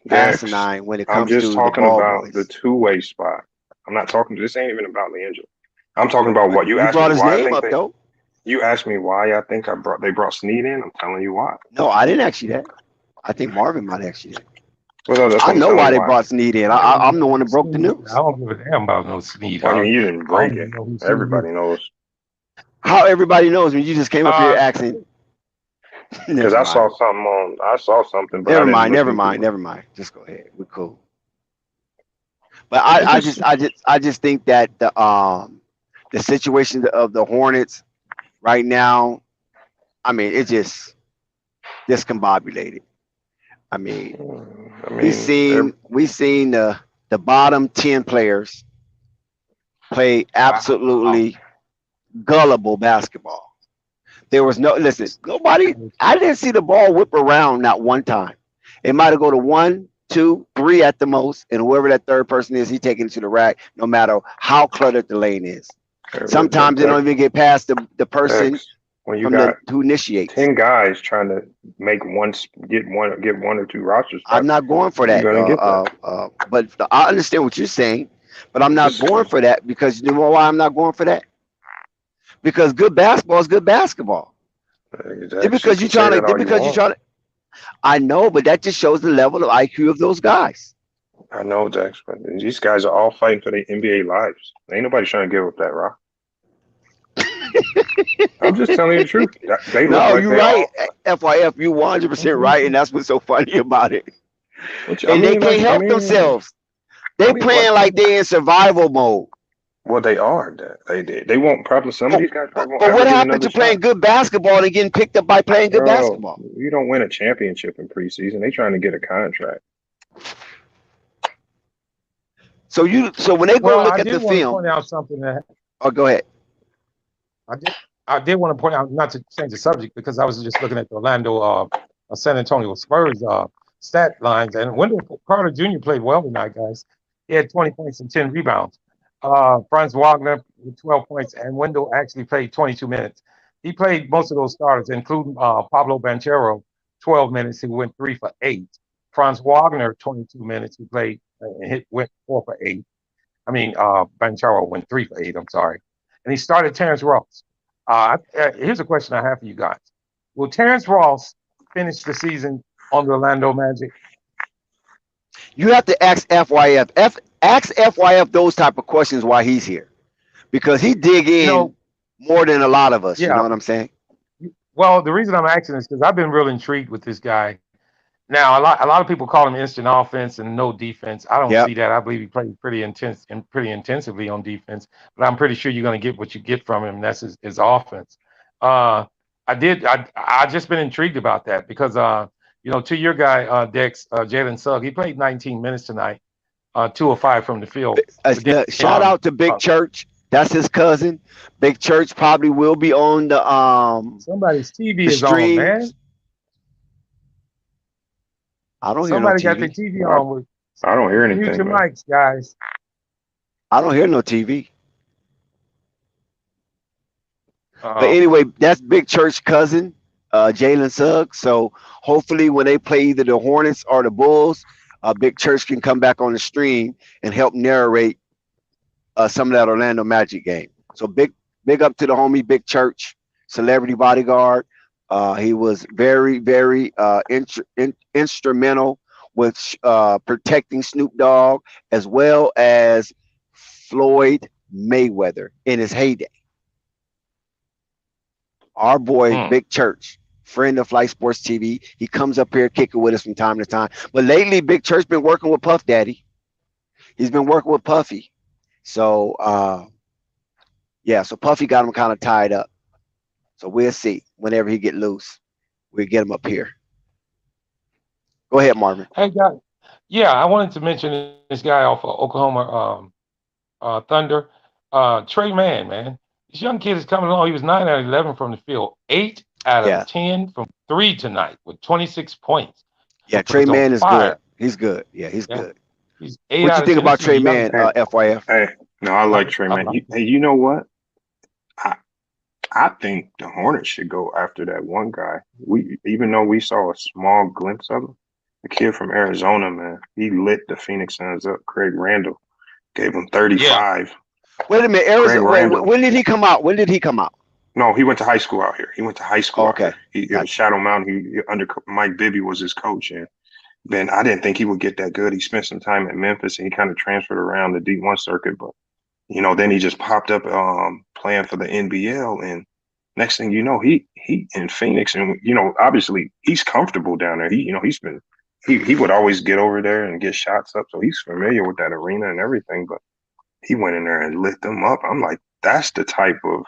Dex, asinine when it I'm comes to just the talking ball about boys. the two-way spot. I'm not talking. This ain't even about Liangelo. I'm talking about what you asked brought me his why I name think up, though. You asked me why I think they brought Snead in. I'm telling you why. No, I didn't ask you that. I think Marvin might ask you that. Well, no, I know why they brought Snead in. I'm the one that broke the news. I don't give a damn about no Snead. Well, I mean, you didn't break it. Everybody knows. How everybody knows when you just came up here asking? Because I saw something. But Never mind. Just go ahead. We're cool. But I just think that the situation of the Hornets right now, I mean, it's just discombobulated. I mean, we've seen the bottom 10 players play absolutely gullible basketball. There was nobody. I didn't see the ball whip around not one time. It might have go to 1, 2, 3 at the most, and whoever that third person is, he taking it to the rack, no matter how cluttered the lane is. Sometimes they don't even get past the person when you got who initiates. 10 guys trying to make get one or two rosters. I'm not going for that. But I understand what you're saying, but I'm not going for that because you know why I'm not going for that? Because good basketball is good basketball. Just because you're trying to, I know, but that just shows the level of IQ of those guys. I know, Dex, but these guys are all fighting for their NBA lives. Ain't nobody trying to give up that rock. I'm just telling you the truth. They look No, like you're they right. all. FYF, you 100% right, and that's what's so funny about it. Which And they can't help themselves. They what? playing like they in survival mode. Well, they are. They won't probably. Some of these guys probably won't But ever what get happened another to playing shot. good basketball and getting picked up by playing good Bro, basketball? you don't win a championship in preseason. They trying to get a contract. So when they go Well, look I at did the want to film, point out something that oh, go ahead. I did want to point out, not to change the subject, because I was just looking at the Orlando, San Antonio Spurs stat lines, and Wendell Carter Jr. played well tonight, guys. He had 20 points and 10 rebounds. Franz Wagner with 12 points, and Wendell actually played 22 minutes. He played most of those starters, including Pablo Banchero, 12 minutes. He went 3 for 8. Franz Wagner, 22 minutes. He played went 4 for 8. I mean, Banchero went 3 for 8. I'm sorry, and he started Terrence Ross. Here's a question I have for you guys: will Terrence Ross finish the season on the Orlando Magic? You have to ask FYF. Ask FYF those type of questions while he's here, because he dig in more than a lot of us. You Yeah. know what I'm saying? Well, the reason I'm asking is because I've been real intrigued with this guy. Now, a lot of people call him instant offense and no defense. I don't see that. I believe he played pretty intensively on defense, but I'm pretty sure you're going to get what you get from him. And that's his offense. I just been intrigued about that because, to your guy, Dex, Jalen Sugg, he played 19 minutes tonight, 2 of 5 from the field. Shout out to Big Church. That's his cousin. Big Church probably will be on the somebody's TV is stream. on, man. I don't Somebody hear no TV. got the TV on. I don't hear anything. Mute your mics, guys. I don't hear no TV. But Oh. anyway, that's Big Church cousin, Jalen Suggs. So hopefully when they play either the Hornets or the Bulls, Big Church can come back on the stream and help narrate some of that Orlando Magic game. So big up to the homie Big Church, celebrity bodyguard. He was very, very instrumental with protecting Snoop Dogg as well as Floyd Mayweather in his heyday. Our boy, Big Church, friend of Flight Sports TV. He comes up here kicking with us from time to time. But lately, Big Church been working with Puff Daddy. He's been working with Puffy. So, so Puffy got him kind of tied up. So we'll see. Whenever he get loose, we'll get him up here. Go ahead, Marvin. Hey, guys. Yeah, I wanted to mention this guy off of Oklahoma Thunder, Trey Mann, man. This young kid is coming along. He was 9 out of 11 from the field, 8 out of 10 from 3 tonight with 26 points. Yeah, Trey Mann is good. He's good. Yeah, he's good. He's 8 what out you think about Trey Mann, FYF? Hey, no, I like Trey Mann. You know what? I think the Hornets should go after that one guy. Even though we saw a small glimpse of him, the kid from Arizona, man, he lit the Phoenix Suns up. Craig Randall gave him 35. Yeah. Wait a minute, Arizona. When did he come out? No, he went to high school out here. He went to high school. Okay. He was Shadow Mountain. He under Mike Bibby was his coach, and then I didn't think he would get that good. He spent some time at Memphis, and he kind of transferred around the D1 circuit, but then he just popped up playing for the NBL, and next thing you know, he in Phoenix, and obviously he's comfortable down there. He would always get over there and get shots up, so he's familiar with that arena and everything. But he went in there and lit them up. I'm like, that's the type of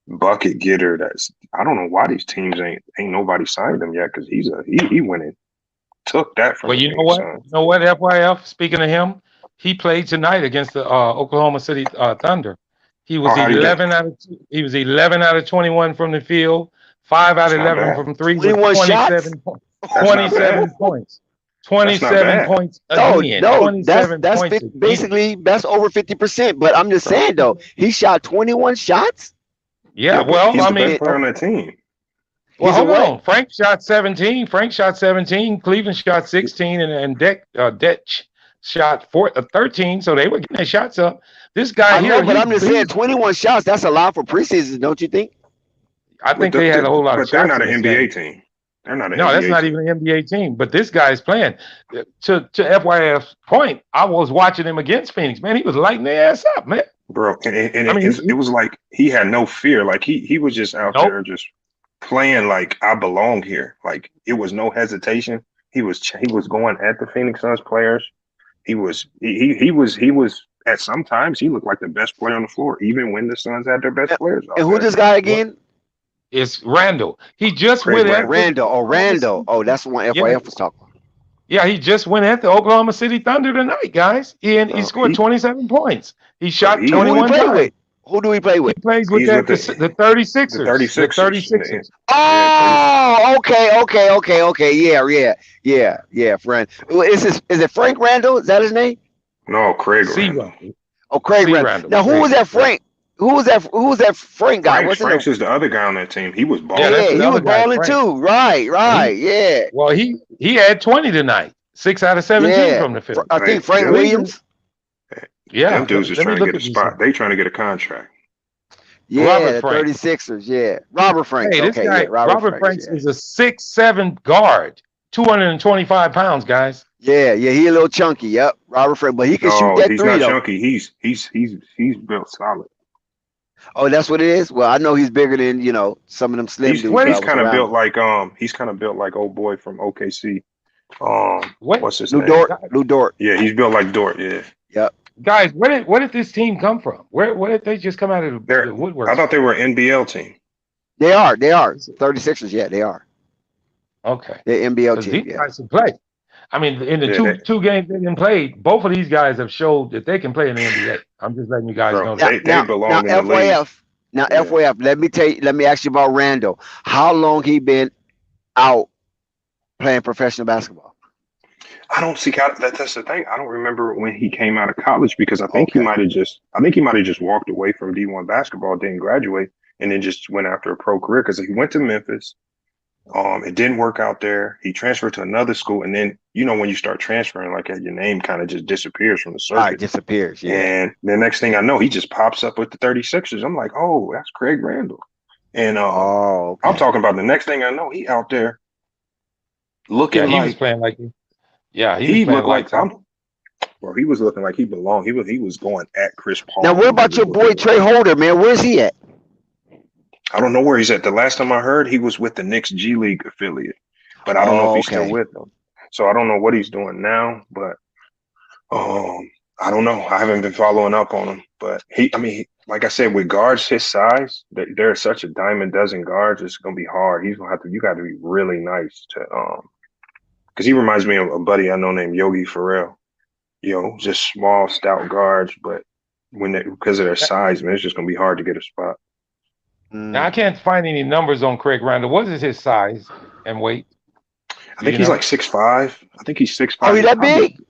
bucket getter I don't know why these teams ain't nobody signed him yet, because he went and took that from. Well, you know what? You know what, FYF? Speaking of him, he played tonight against the Oklahoma City Thunder. He was 11 out of 21 from the field, 5 out of 11 from 3 with 27 points. 27 points. 27 points again. No, that's basically that's over 50%. But I'm just saying though, he shot 21 shots. Yeah, well, he's I the mean, best player on that team. Well, hold on. Frank shot 17. Cleveland shot 16, and Detch shot 13. So they were getting their shots up. This guy but I'm just saying, 21 shots. That's a lot for preseason, don't you think? I think they had a whole lot of shots. But they're not an NBA team. They're not an No, that's NBA not team, even an NBA team. But this guy is playing. To FYF's point, I was watching him against Phoenix. Man, he was lighting their ass up, man. bro. And I mean, it was like he had no fear. Like he was just out nope. there just playing like I belong here. Like it was no hesitation. He was going at the Phoenix Suns players. He was at sometimes he looked like the best player on the floor, even when the Suns had their best players out And who there. this guy again? It's Randall. He just Craig went at Randall. Randall. Oh, that's the one Yeah. FYF was talking about. Yeah, he just went at the Oklahoma City Thunder tonight, guys. He scored 27 points. He shot And 21 times. Who do he play with? He plays with the 36ers. The 36ers. The 36ers. Oh, okay. Yeah, friend. Is it Frank Randall? Is that his name? No, Craig Randall. Oh, Craig C. Randall. Randall. Now, who was that Frank? Who was that Frank guy? Frank's is the other guy on that team. He was balling. Yeah, he was balling too. Right. Yeah. Well, he had 20 tonight. 6 out of 17 from the field. I think Frank Williams. Yeah. Them dudes are trying to get a spot. They trying to get a contract. Yeah, Robert the Frank. 36ers. Yeah. Robert Franks. Hey, this Okay, guy, yeah, Robert Franks yeah. is a 6'7" guard, 225 pounds, guys. Yeah, he a little chunky. Yep, Robert Frank, but he can shoot that he's three not though. chunky. He's built solid. Oh, that's what it is. Well, I know he's bigger than some of them slim He's dudes. kind of built like old boy from OKC. What's his Lou name? Dort. Lou Dort. Yeah, he's built like Dort. Yeah. Yep. Guys, where did this team come from? Where did they just come out of the woodwork? I thought they were an NBL team. They are. 36ers. Yeah, they are. Okay. They're NBL team. These guys can play. I mean, in the two games they didn't play, both of these guys have showed that they can play in the NBA. I'm just letting you guys know that. They belong in the league. Now, FYF, let me ask you about Randall. How long he been out playing professional basketball? I don't see that's the thing. I don't remember when he came out of college because I think he might have just walked away from D1 basketball, didn't graduate, and then just went after a pro career because he went to Memphis. It didn't work out there. He transferred to another school, and then when you start transferring like that, your name kind of just disappears from the circuit. Disappears, yeah. And the next thing I know, he just pops up with the 36ers. I'm like, oh, that's Craig Randall. And I'm talking about the next thing I know, he out there looking he was playing like he looked like bro, he was looking like he belonged. He was going at Chris Paul. Now, what about your boy Trey Holder, man? Where's he at? I don't know where he's at. The last time I heard, he was with the Knicks G League affiliate, but I don't know if he's still with them. So I don't know what he's doing now, but I don't know. I haven't been following up on him, but like I said, with guards his size, they're such a dime a dozen guards. It's gonna be hard. You got to be really nice to because he reminds me of a buddy I know named Yogi Ferrell. Just small, stout guards, but because of their size, man, it's just gonna be hard to get a spot. Now I can't find any numbers on Craig Randall. What is his size and weight? I think he's like 6'5". I think he's 6'5". Oh, he's that big?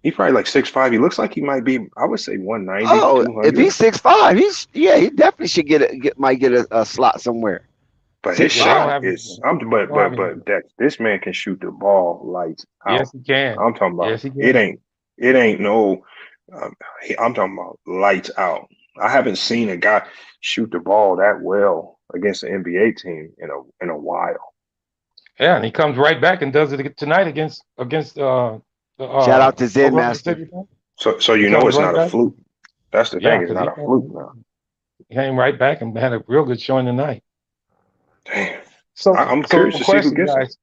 He's probably like 6'5". He looks like he might be, I would say 190. Oh, 200. if he's 6'5", he definitely should might get a slot somewhere. But his shot is, but Dex, this man can shoot the ball lights out. Yes, he can. I'm talking about it ain't no. I'm talking about lights out. I haven't seen a guy shoot the ball that well against an NBA team in a while. Yeah, and he comes right back and does it tonight against. Shout out to Zen Master. So it's not a fluke. That's the thing. It's not a fluke now. He came right back and had a real good showing tonight. Damn. So I'm curious to see who gets it.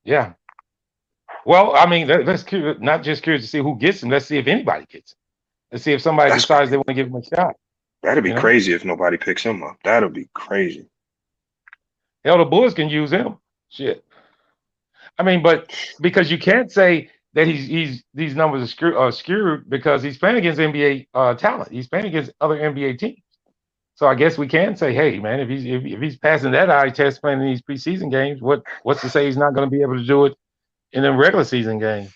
Yeah. Well, I mean, let's not just curious to see who gets him. Let's see if anybody gets him. Let's see if somebody decides they want to give him a shot. That'd be crazy if nobody picks him up. That'll be crazy. Hell, the Bulls can use him. Shit. I mean, but because you can't say that these numbers are skewed because he's playing against NBA talent. He's playing against other NBA teams. So I guess we can say, hey, man, if he's passing that eye test playing in these preseason games, what's to say he's not going to be able to do it in the regular season games?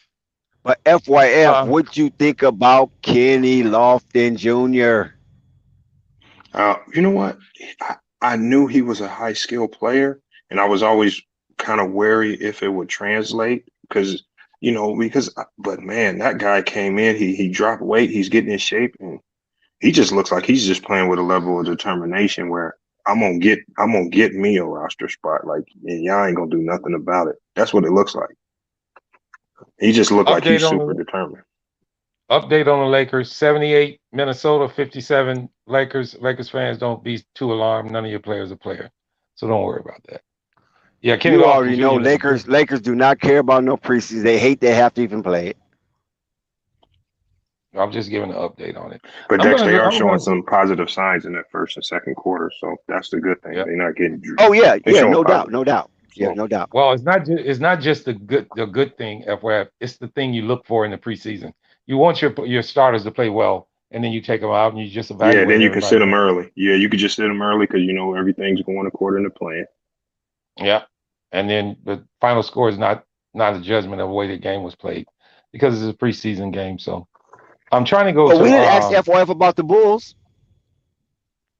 But FYF, what you think about Kenny Lofton Jr.? You know what? I knew he was a high skill player, and I was always kind of wary if it would translate but man, that guy came in, he dropped weight, he's getting in shape, and he just looks like he's just playing with a level of determination where I'm gonna get me a roster spot. Like, and y'all ain't gonna do nothing about it. That's what it looks like. He just looked like he's Update on super the determined. Lakers. 78 Minnesota, 57 Lakers. Lakers fans, don't be too alarmed. None of your players are player, so don't worry about that. Yeah, Kenny You Lofton already know Jr. Lakers do not care about no preseason. They hate they have to even play it. I'm just giving an update on it. But I'm Dex, gonna they are I'm showing gonna some positive signs in that first and second quarter, so that's the good thing. yeah. They're not getting. Oh yeah, They yeah, showing no doubt, positive. no doubt. Yeah, So no doubt. Well, it's not just the good thing, FYF. It's the thing you look for in the preseason. You want your starters to play well, and then you take them out and you just yeah, then evaluate you can sit everybody them else. early. Yeah, you could just sit them early because you know everything's going according to plan. Yeah, and then the final score is not a judgment of the way the game was played because it's a preseason game. So I'm trying to go Well, to we didn't ask FYF about the Bulls.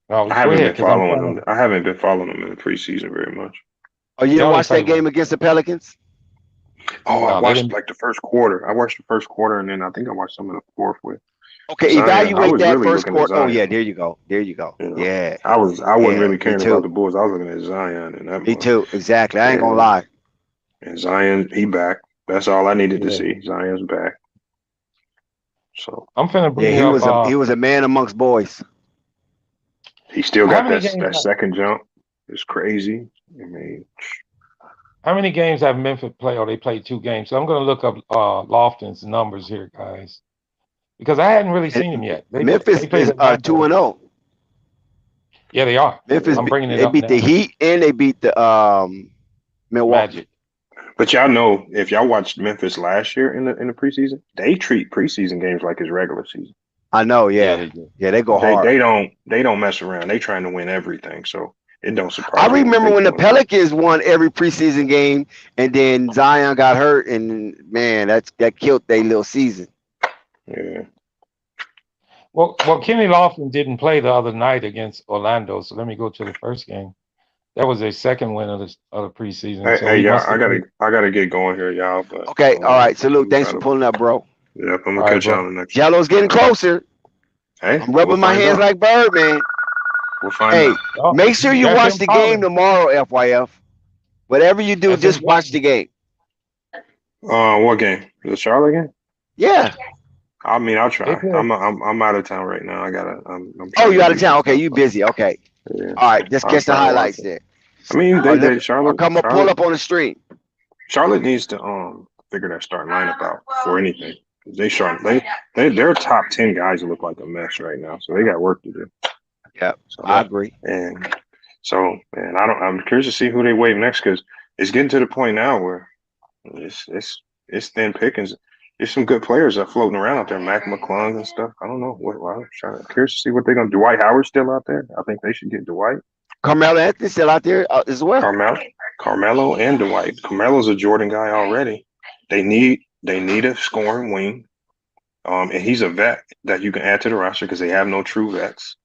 no, I go haven't ahead been because I'm following trying them. to. I haven't been following them in the preseason very much. Oh, you didn't No, they watch play that game well. against the Pelicans? Oh, I No, they watched didn't. like the first quarter. I watched the first quarter, and then I think I watched some of the fourth with Okay, Zion. I evaluate was that really first looking at quarter. Oh yeah, Zion. there you go. There you go. You know, Yeah, I wasn't yeah, really me caring about too. the Bulls. I was looking at Zion and that Me much. too. Exactly. I ain't gonna And lie. Zion, he back. That's all I needed to Yeah, see. Zion's back. So I'm finna Yeah, bring up. he was a man amongst boys. he still How got many that games? that second jump. It's crazy. I mean, How many games have Memphis played? Oh, they played 2 games. So I'm going to look up Lofton's numbers here, guys, because I hadn't really And seen him yet. Memphis They played is Atlanta. 2-0. Yeah, they are. Memphis I'm bringing it they up beat the now. Heat and they beat the Milwaukee. Magic. but y'all know if y'all watched Memphis last year in the preseason, they treat preseason games like it's regular season. I know. Yeah, Yeah, they do. yeah, they go They hard. they don't mess around. They trying to win everything. So it don't I surprise me what remember they when the doing. Pelicans won every preseason game, and then Zion got hurt, and man, that killed their little season. Yeah. Well, Kenny Lofton didn't play the other night against Orlando. So let me go to the first game. That was a second win of the preseason. So Hey, he y'all, must have played. I gotta get going here, y'all. But Okay, all right. Salute. we Thanks for gotta, pulling up, bro. yep, I'm All gonna right, catch y'all bro. in the next one. Jello's getting closer. Hey, I'm rubbing we'll my find hands out. like Birdman. We'll find Hey, out. Oh, make sure you that's watch him the game calling. tomorrow, FYF. Whatever you do, That's him just watch the calling. game. What game? The Charlotte game? Yeah. I mean, I'll They try. play. I'm out of town right now. I'm Oh, trying you to out of do some town? Okay, stuff. you So busy? Okay. yeah, All right, just I'll catch the try to watch highlights it. there. I mean, Or Charlotte come up, pull up on the stream. Charlotte needs to figure that starting lineup out for anything. Their top 10 guys look like a mess right now, so they got work to do. Yeah, So I agree. and so man, I'm curious to see who they wave next because it's getting to the point now where it's thin pickings. There's some good players that are floating around out there, Mac McClung and stuff. I don't know what. I'm curious to see what they're gonna. Dwight Howard's still out there. I think they should get Dwight. Carmelo Anthony still out there as well. Carmelo and Dwight. Carmelo's a Jordan guy already. They need a scoring wing, and he's a vet that you can add to the roster because they have no true vets.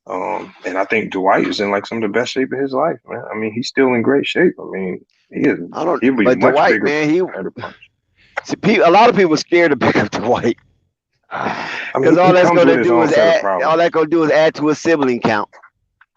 And I think Dwight is in like some of the best shape of his life, man. I mean, he's still in great shape. I mean, he'll be But much Dwight, bigger man, at a punch. a lot of people scared to pick up Dwight I because mean, all he that's comes gonna with his do own is set of add. problems. All that gonna do is add to a sibling count.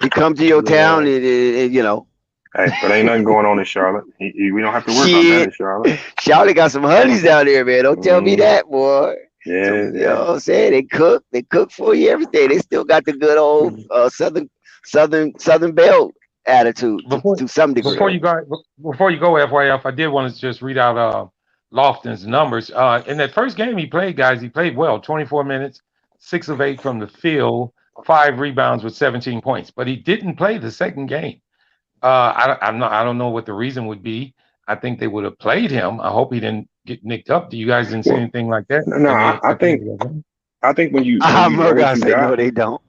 He comes to your town, and you know. Hey, but ain't nothing going on in Charlotte. We don't have to worry about that in Shit, Charlotte. Charlotte got some honeys down there, man. Don't tell me that, boy. Yeah, You know what I'm saying? They cook for you, everything. They still got the good old Southern Belle attitude Before to some degree. before you go FYF, I did want to just read out Lofton's numbers. In that first game he played, guys, he played well. 24 minutes, 6 of 8 from the field, 5 rebounds with 17 points. But he didn't play the second game. I don't know what the reason would be. I think they would have played him. I hope he didn't get nicked up. Do you guys didn't see anything like that? No, I think when you know what you say got, no, they don't.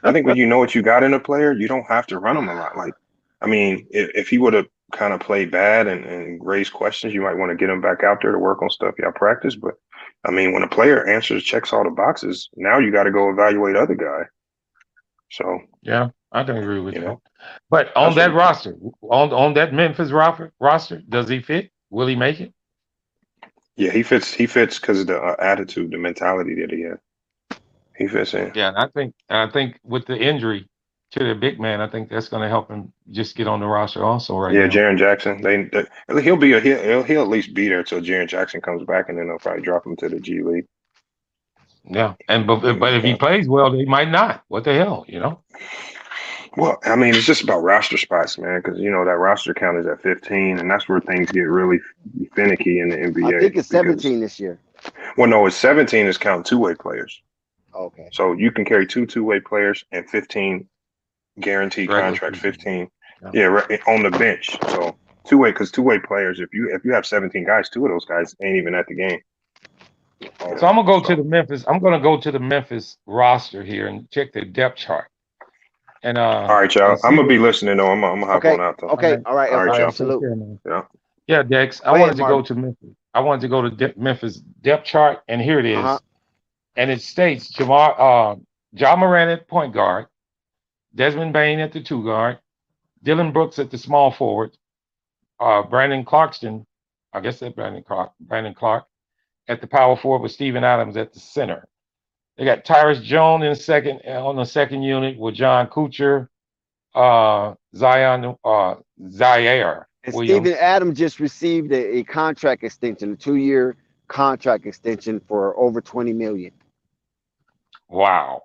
I think when you know what you got in a player, you don't have to run them a lot. Like, I mean, if he would have kind of played bad and raised questions, you might want to get him back out there to work on stuff y'all practice. But I mean, when a player checks all the boxes, now you got to go evaluate other guy. So yeah, I can agree with that. But on that roster, on that Memphis roster, does he fit? Will he make it? Yeah, he fits. He fits because of the attitude, the mentality that he has. He fits in. Yeah, and I think with the injury, to the big man. I think that's going to help him just get on the roster also right Yeah, now. Jaren Jackson. He'll at least be there till Jaren Jackson comes back, and then they'll probably drop him to the G League. Yeah, but if he plays well, they might not. What the hell, you know? Well, I mean, it's just about roster spots, man, because that roster count is at 15, and that's where things get really finicky in the NBA. I think it's 17 this year. Well, no, it's 17 is count two-way players. Okay. So you can carry two-way players and 15 guaranteed contracts. 15, right, on the bench. So two-way players. If you have 17 guys, two of those guys ain't even at the game. So I'm gonna go to the Memphis. I'm gonna go to the Memphis roster here and check their depth chart. And all right, y'all. I'm gonna be listening though. I'm gonna hop on out though. Okay. All right, y'all. Salute. Yeah. Dex. I wanted to go to Memphis. I wanted to go to Memphis depth chart, and here it is. And it states Ja Morant at point guard, Desmond Bane at the 2 guard, Dylan Brooks at the small forward, Brandon Clarkston, I guess that's Brandon Clark at the power forward with Steven Adams at the center. They got Tyrus Jones on the second unit with John Kuchar, Zaire And Williams. Steven Adams just received a contract extension, a 2-year contract extension for over $20 million. Wow.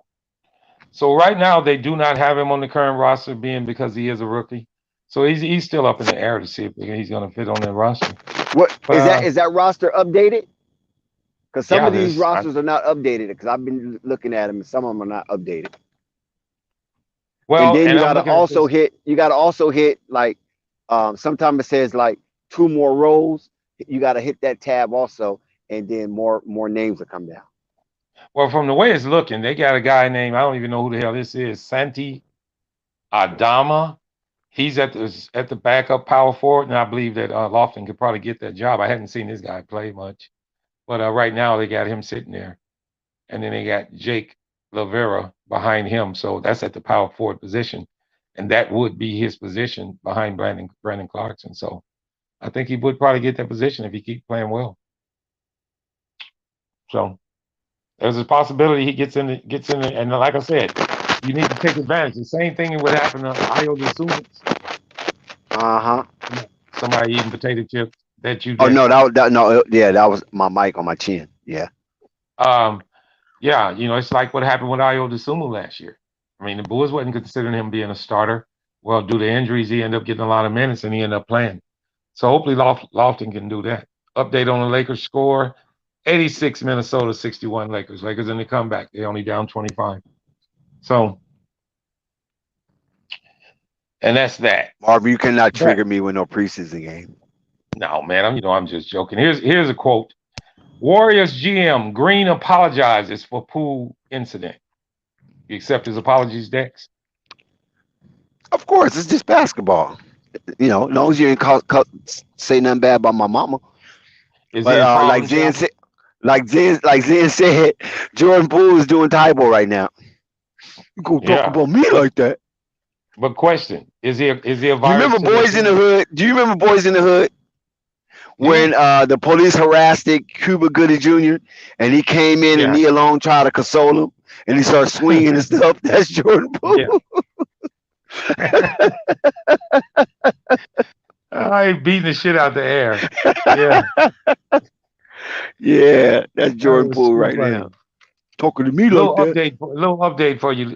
So right now they do not have him on the current roster, being because he is a rookie. So he's still up in the air to see if he's going to fit on that roster. Is that roster updated? Because some of these rosters are not updated. Because I've been looking at them, and some of them are not updated. Well, and then you got to also hit. You got to also hit like sometimes it says like 2 more rows. You got to hit that tab also, and then more names will come down. Well, from the way it's looking, they got a guy named, I don't even know who the hell this is, Santi Adama. He's at the backup power forward, and I believe that Lofton could probably get that job. I haven't seen this guy play much, but right now they got him sitting there, and then they got Jake Lavera behind him, so that's at the power forward position, and that would be his position behind Brandon Clarkson. So I think he would probably get that position if he keeps playing well. So there's a possibility he gets in the, and like I said, you need to take advantage. The same thing would happen to Ayo Dosunmu. Somebody eating potato chips that you did. Oh no, that was my mic on my chin. Yeah. Yeah, it's like what happened with Ayo Dosunmu last year. I mean, the Bulls wasn't considering him being a starter. Well, due to injuries, he ended up getting a lot of minutes and he ended up playing. So hopefully Lofton can do that. Update on the Lakers score. 86 Minnesota, 61 Lakers. Lakers in the comeback. They only down 25. So, and that's that. Marvin, you cannot trigger me with no preseason game. No, man. I'm just joking. Here's a quote. Warriors GM Green apologizes for pool incident. You accept his apologies, Dex? Of course, it's just basketball. As long as you ain't say nothing bad about my mama. Is but like Zen said, Jordan Poole is doing Tybo right now. You gonna talk about me like that? But question: Is he a virus? Do you remember Boys in the Hood? Do you remember Boys in the Hood? When the police harassed Cuba Gooding Jr. and he came in and Nia Long tried to console him and he started swinging and stuff. That's Jordan Poole. I ain't beating the shit out the air. Yeah. Yeah, that's Jordan Poole right now. Talking to me like that. Little update for you,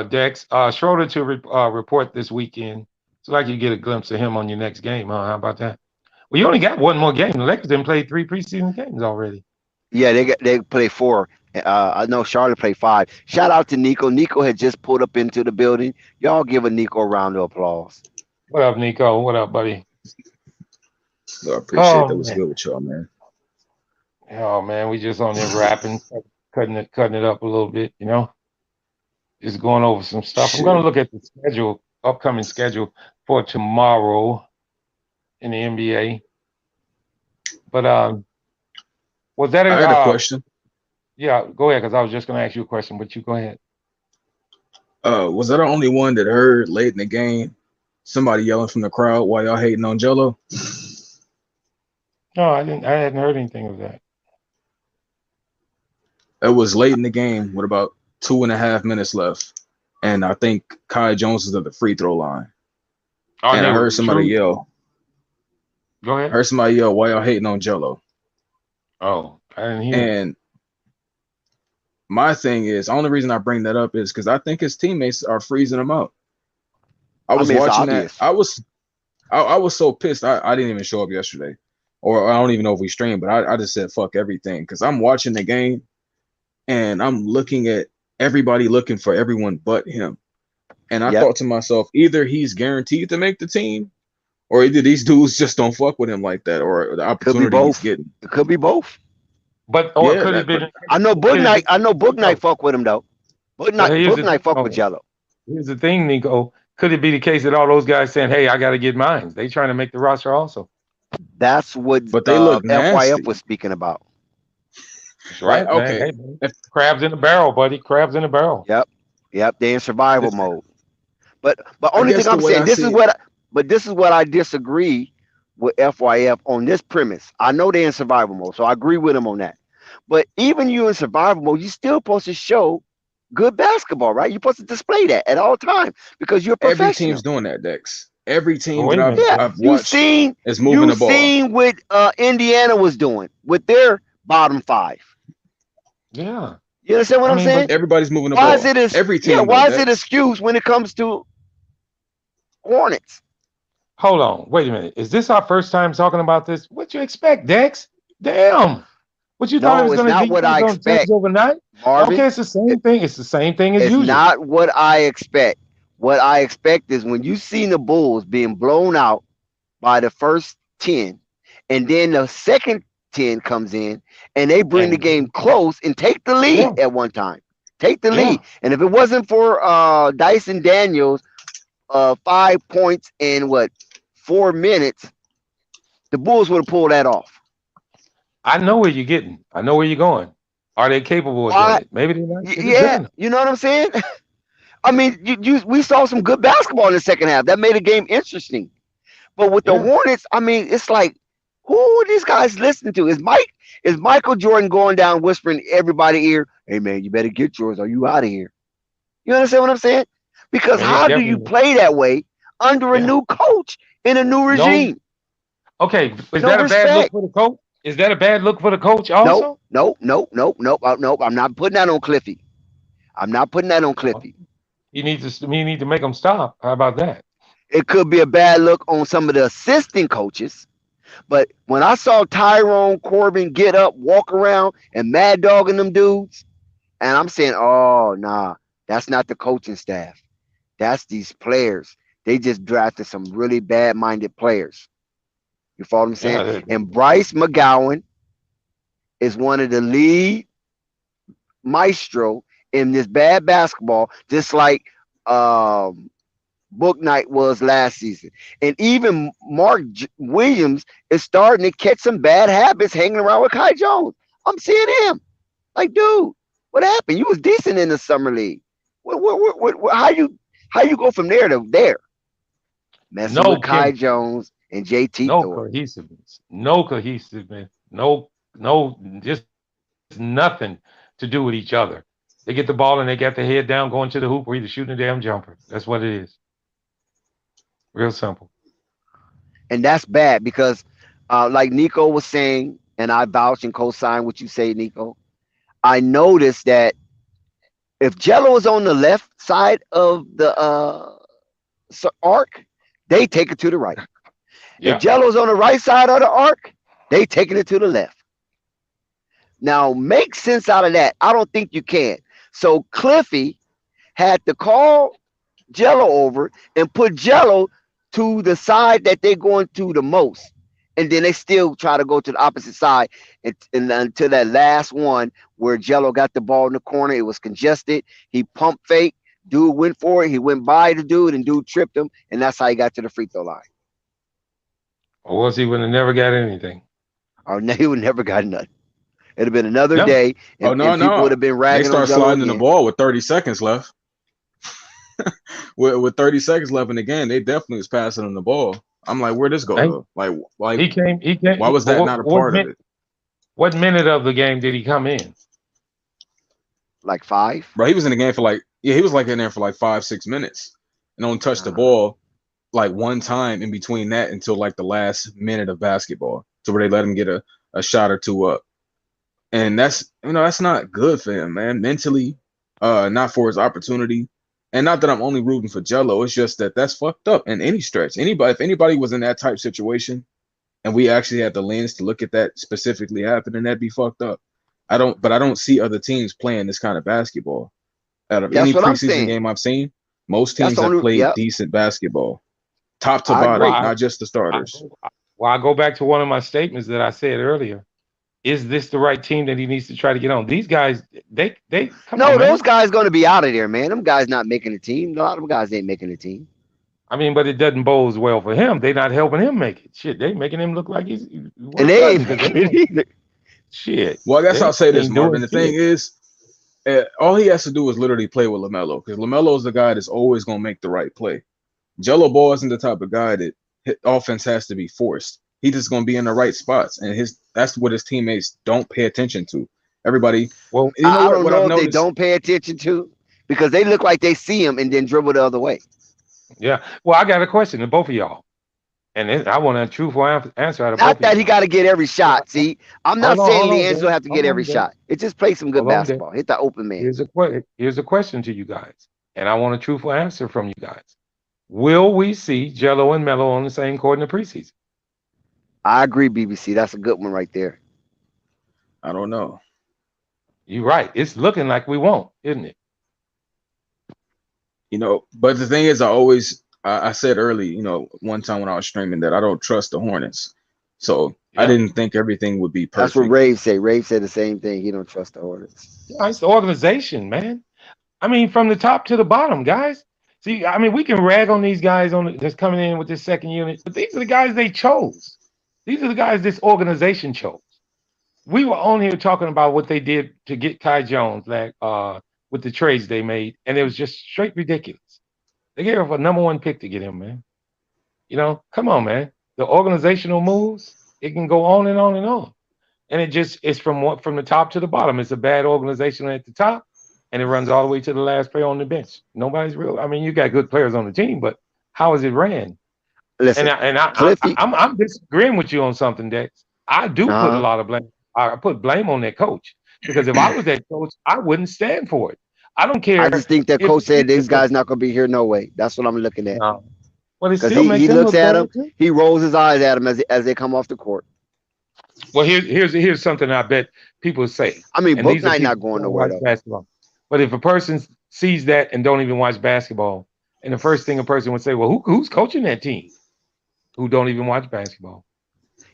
Dex. Schroeder to report this weekend. So like you get a glimpse of him on your next game, huh? How about that? Well, you only got one more game. The Lakers didn't play 3 preseason games already. Yeah, they play 4. I know Charlotte played 5. Shout out to Nico. Nico had just pulled up into the building. Y'all give a Nico a round of applause. What up, Nico? What up, buddy? I appreciate that. Was good with y'all, man. Oh man, we just on there rapping, cutting it up a little bit, Just going over some stuff. I'm gonna look at the upcoming schedule for tomorrow in the NBA. But was that I got a question. Yeah, go ahead, because I was just gonna ask you a question, but you go ahead. Was I the only one that heard late in the game somebody yelling from the crowd while y'all hating on Jello? No, I didn't. I hadn't heard anything of that. It was late in the game with about 2.5 minutes left, and I think Kai Jones is at the free throw line. Oh, And I yeah, heard somebody true. yell. Go I ahead. heard somebody yell, "Why y'all hating on Jello?" Oh, I didn't hear it. And my thing is, the only reason I bring that up is because I think his teammates are freezing him out. I I was mean, it's watching that. obvious. I was so pissed. I didn't even show up yesterday, or I don't even know if we streamed, but I just said fuck everything because I'm watching the game and I'm looking at everybody looking for everyone but him. And I Yep. thought to myself, either he's guaranteed to make the team, or either these dudes just don't fuck with him like that, or the Could be opportunity he's both. getting. It could be both. But or Yeah, could it that. been? But I know Book Could it Knight. be? I know Book Knight No. fuck with him though. Well, here's Book the Knight fuck with no. Jello. Here's the thing, Nico. Could it be the case that all those guys saying, "Hey, I got to get mine"? They trying to make the roster also. That's what but they look FYF nasty. was speaking about. That's Like right, man. okay, Hey, man. if Crabs in the barrel, buddy. Crabs in the barrel. Yep. Yep. They in survival this, mode. But I only thing guess the I'm way saying, I see it, this is what I disagree with FYF on this premise. I know they're in survival mode, so I agree with them on that. But even you in survival mode, you still supposed to show good basketball, right? You're supposed to display that at all times because you're a every team's professional. doing that, Dex. Every Oh, team wait that a minute, Yeah, bro. I've watched is moving you the ball. seen what Indiana was doing with their bottom five. Yeah. You understand what I I'm mean, saying? but Everybody's moving the Why is ball. it as Every yeah? team though, Why is it Dex. excuse when it comes to Hornets? hold on. Wait a minute. Is this our first time talking about this? What you expect, Dex? Damn. What you thought it No, was it's going to not be? what I Going to change expect, overnight? Marvin. Okay, it's the same thing. It's the same thing as It's usual. not what I expect. What I expect is when you see the Bulls being blown out by the first 10, and then the second 10 comes in, and they bring the And game close and take the yeah, lead at one time. Take the yeah. lead. And if it wasn't for Dyson Daniels, 5 points in 4 minutes, the Bulls would have pulled that off. I know where you're getting. I know where you're going. Are they capable of doing Why? it? Maybe they're not. It Yeah, depends. you know what I'm saying? I mean, we saw some good basketball in the second half. That made the game interesting. But with the Yeah. Hornets, I mean, it's like, who are these guys listening to? Is Michael Jordan going down whispering everybody ear, "Hey man, you better get yours, or you out of here." You understand what I'm saying? Because It how do you definitely. play that way under a Yeah. new coach in a new No. regime? Okay. Is No that a bad look respect. for the coach? Is that a bad look for the coach Nope, also? nope, nope, nope, nope, nope. I'm not putting that on Cliffy. I'm not putting that on Well, Cliffy. you need to. You need to make them stop. How about that? It could be a bad look on some of the assistant coaches. But when I saw Tyrone Corbin get up, walk around, and mad dogging them dudes, and I'm saying, oh, nah, that's not the coaching staff. That's these players. They just drafted some really bad minded players. You follow what I'm saying? Yeah. And Bryce McGowan is one of the lead maestro in this bad basketball, just like Book Night was last season. And even Williams is starting to catch some bad habits hanging around with Kai Jones. I'm seeing him. Like, dude, what happened? You was decent in the summer league. How you go from there to there? Messing No with Kai chemistry. Jones and JT No Thor. cohesiveness. No cohesiveness. No, just nothing to do with each other. They get the ball and they got their head down going to the hoop or either shooting a damn jumper. That's what it is. Real simple. And that's bad because, like Nico was saying, and I vouch and co-sign what you say, Nico. I noticed that if Jello is on the left side of the arc, they take it to the right. If Yeah. Jello's on the right side of the arc, they taking it to the left. Now, make sense out of that. I don't think you can. So Cliffy had to call Jello over and put Jello to the side that they're going to the most. And then they still try to go to the opposite side and until that last one where Jello got the ball in the corner. It was congested. He pump fake. Dude went for it. He went by the dude and dude tripped him. And that's how he got to the free throw line. Or was he would have never got anything? Or he would never got nothing. It'd have been another No. day Oh and no, people would no. have been They ragging on start Jello sliding in the again. ball with 30 seconds left. With 30 seconds left in the game, they definitely was passing him the ball. I'm like, where'd this go Hey, though? Like he came. why was But that not a part of it? what minute of the game did he come in? Like 5. Bro, he was in the game for like Yeah, he was like in there for like 5, 6 minutes and only touched the ball like one time in between that until like the last minute of basketball, to where they let him get a shot or two up. And that's not good for him, man. Mentally, not for his opportunity. And not that I'm only rooting for Jello, it's just that that's fucked up in any stretch. Anybody, if anybody was in that type situation and we actually had the lens to look at that specifically happening, that'd be fucked up. I don't see other teams playing this kind of basketball. Out of any That's what I'm preseason saying. game I've seen, most That's teams the have only. played Yep, decent basketball, top to I bottom, agree. Well, not just the I starters. go, well, I go back to one of my statements that I said earlier. Is this the right team that he needs to try to get on? These guys, they come on, No, those man. guys going to be out of there, man. Them guys not making the team. A lot of them guys ain't making the team. I mean, but it doesn't bode well for him. They not helping him make it. Shit, they making him look like he's And one of they nothing ain't because they making it don't. either. Shit, Well, I guess I'll they say this, ain't doing Marvin. The thing shit. is, all he has to do is literally play with Lamelo, because Lamelo is the guy that's always going to make the right play. Jello Ball isn't the type of guy that offense has to be forced. He's just going to be in the right spots, and that's what his teammates don't pay attention to. Everybody, Well, you know I don't what I've know if they noticed? don't pay attention to because they look like they see him and then dribble the other way. yeah. Well, I got a question to both of y'all, and I want a truthful answer out of both Not of you that he guys. got to get every shot. See, I'm not saying Hold on, Liangelo Dad. have to get Hold every on, Dad. shot. It just play some good Hold on, Dad. basketball. Hit the open man. Here's a question to you guys, and I want a truthful answer from you guys. Will we see Jello and Melo on the same court in the preseason? I agree, BBC. That's a good one right there. I don't know. You're right. It's looking like we won't, isn't it? But the thing is, I said early, one time when I was streaming, that I don't trust the Hornets. So I Yeah. didn't think everything would be That's what perfect. Rave said. Rave said the same thing. He don't trust the Hornets. Yeah, it's the organization, man. I mean, from the top to the bottom, guys. See, I mean, we can rag on these guys that's coming in with this second unit, but these are the guys they chose. These are the guys this organization chose. We were on here talking about what they did to get Kai Jones, like with the trades they made, and it was just straight ridiculous. They gave up a number one pick to get him, man. Come on, man. The organizational moves, it can go on and on and on. And it's from the top to the bottom. It's a bad organization at the top, and it runs all the way to the last player on the bench. Nobody's real. I mean, you got good players on the team, but how is it ran? And Listen, Cliffy. I'm disagreeing with you on something, Dex. I do put a Uh huh. lot of blame. I put blame on that coach, because if I was that coach, I wouldn't stand for it. I don't I care just think that if coach said if these guys not gonna be here no way. That's what I'm looking at. no, but it Because still he makes him looks look at bad them, too. he rolls his eyes at them as they come off the court. Well, here's something I bet people say, I mean, and Book these are Night people not who going don't nowhere watch though. basketball. But if a person sees that and don't even watch basketball, and the first thing a person would say, well, who's coaching that team who don't even watch basketball?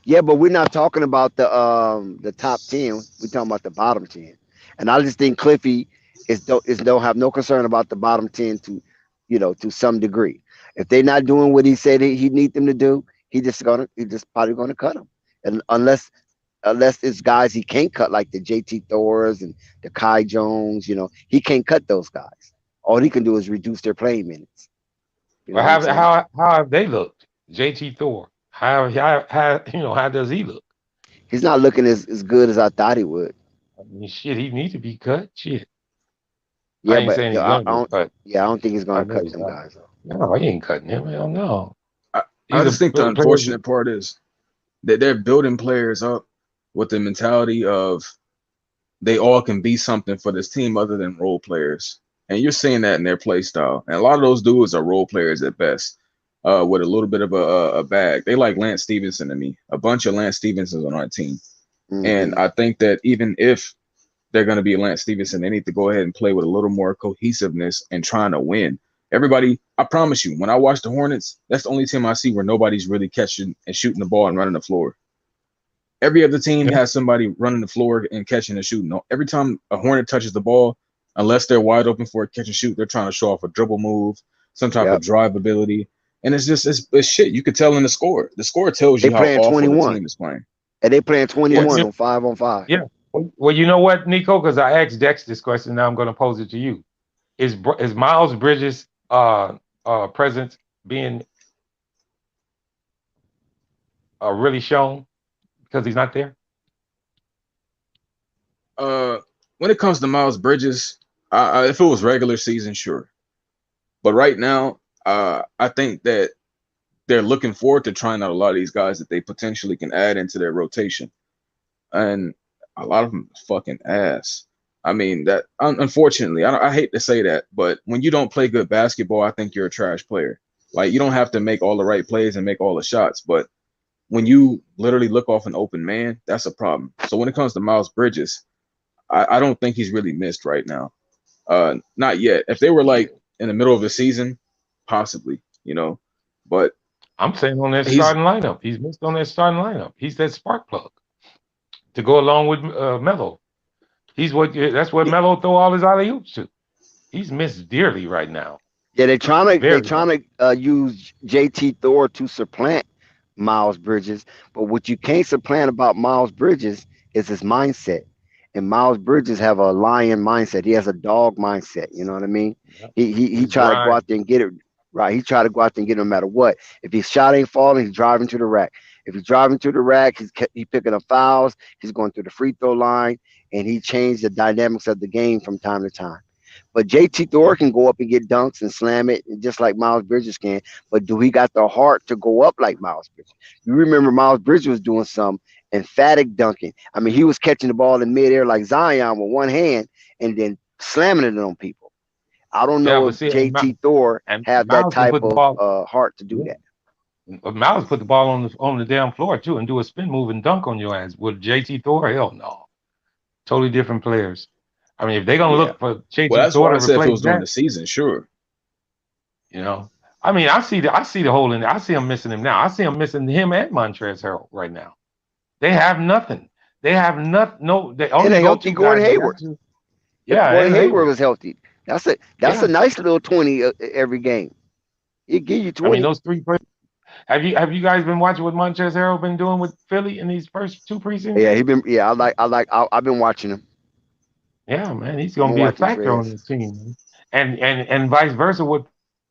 Yeah, but we're not talking about the top 10. We're talking about the bottom 10. And I just think Cliffy don't have no concern about the bottom 10 to some degree. If they're not doing what he said he need them to do, he just probably gonna cut them. And unless it's guys he can't cut like the JT Thors and the Kai Jones, he can't cut those guys. All he can do is reduce their playing minutes. You know Or what I'm saying? how have they looked? JT Thor, how does he look? He's not looking as good as I thought he would. I mean, shit, he needs to be cut. Shit, I Yeah, ain't but saying he's gonna get cut. I don't think he's I gonna know cut he's them not. guys though. No, he ain't cutting him. Hell no. I, I These are just think the players. unfortunate part is that they're building players up with the mentality of they all can be something for this team other than role players. And you're seeing that in their play style. And a lot of those dudes are role players at best, with a little bit of a bag. They like Lance Stevenson to me, a bunch of Lance Stevensons on our team. And Hmm. I think that even if they're going to be Lance Stevenson, they need to go ahead and play with a little more cohesiveness and trying to win. Everybody, I promise you, when I watch the Hornets, that's the only team I see where nobody's really catching and shooting the ball and running the floor. Every other team Yeah. has somebody running the floor and catching and shooting. No, every time a Hornet touches the ball, unless they're wide open for a catch and shoot, they're trying to show off a dribble move, some type of Yep. drive ability. And it's shit. You could tell in the score. The score tells They you how playing awful the 21. team is playing. And they playing Well, 21 yeah. on 5-on-5. Yeah. Well, you know what, Nico? Because I asked Dex this question, now I'm going to pose it to you. Is Miles Bridges' presence being really shown because he's not there? Uh, when it comes to Miles Bridges, If it was regular season, sure. But right now, I think that they're looking forward to trying out a lot of these guys that they potentially can add into their rotation, and a lot of them fucking ass. I mean, that unfortunately, I hate to say that, but when you don't play good basketball, I think you're a trash player. Like you don't have to make all the right plays and make all the shots, but when you literally look off an open man, that's a problem. So when it comes to Miles Bridges, I don't think he's really missed right now. Not yet. If they were like in the middle of the season, possibly, but I'm saying on that he's starting lineup. He's missed on that starting lineup. He's that spark plug to go along with Melo. That's what Melo throw all his alley oops to. He's missed dearly right now. Yeah, they're Very much. trying to use JT Thor to supplant Miles Bridges, but what you can't supplant about Miles Bridges is his mindset. And Miles Bridges have a lion mindset. He has a dog mindset. You know what I mean? Yeah. He He's try to go grind. out there and get it right. He try to go out there and get it no matter what. If his shot ain't falling, he's driving to the rack. If he's driving to the rack, he picking up fouls. He's going through the free throw line, and he changed the dynamics of the game from time to time. But JT Thor Yep. can go up and get dunks and slam it just like Miles Bridges can. But do he got the heart to go up like Miles Bridges? You remember Miles Bridges was doing some emphatic dunking. I mean, he was catching the ball in midair like Zion with one hand and then slamming it on people. I don't Yeah, know but if see, JT Thor and have that Miles can type put the of ball. heart to do Yeah. that. But Miles put the ball on the damn floor too and do a spin move and dunk on your ass. With JT Thor, hell no. Totally different players. I mean, if they're gonna Yeah. look for well. JT That's Thor why to I said if it replace was during that, the season, sure. you know. I mean, I see the hole in there. I see him missing him now. I see him missing him and Montrezl Harrell right now. They have nothing. They have no. The And only a healthy go-to guy Gordon they got Hayward. to, If yeah, Gordon and Hayward Hayward. was healthy, that's a Yeah, nice little 20 every game. He give you I mean 20. those three. Have you guys been watching what Montrezl Harrell been doing with Philly in these first two preseason Yeah, he games? been. Yeah, I've been watching him. Yeah, man, he's I've gonna been be a watching factor on Trez. this team, man. And vice versa with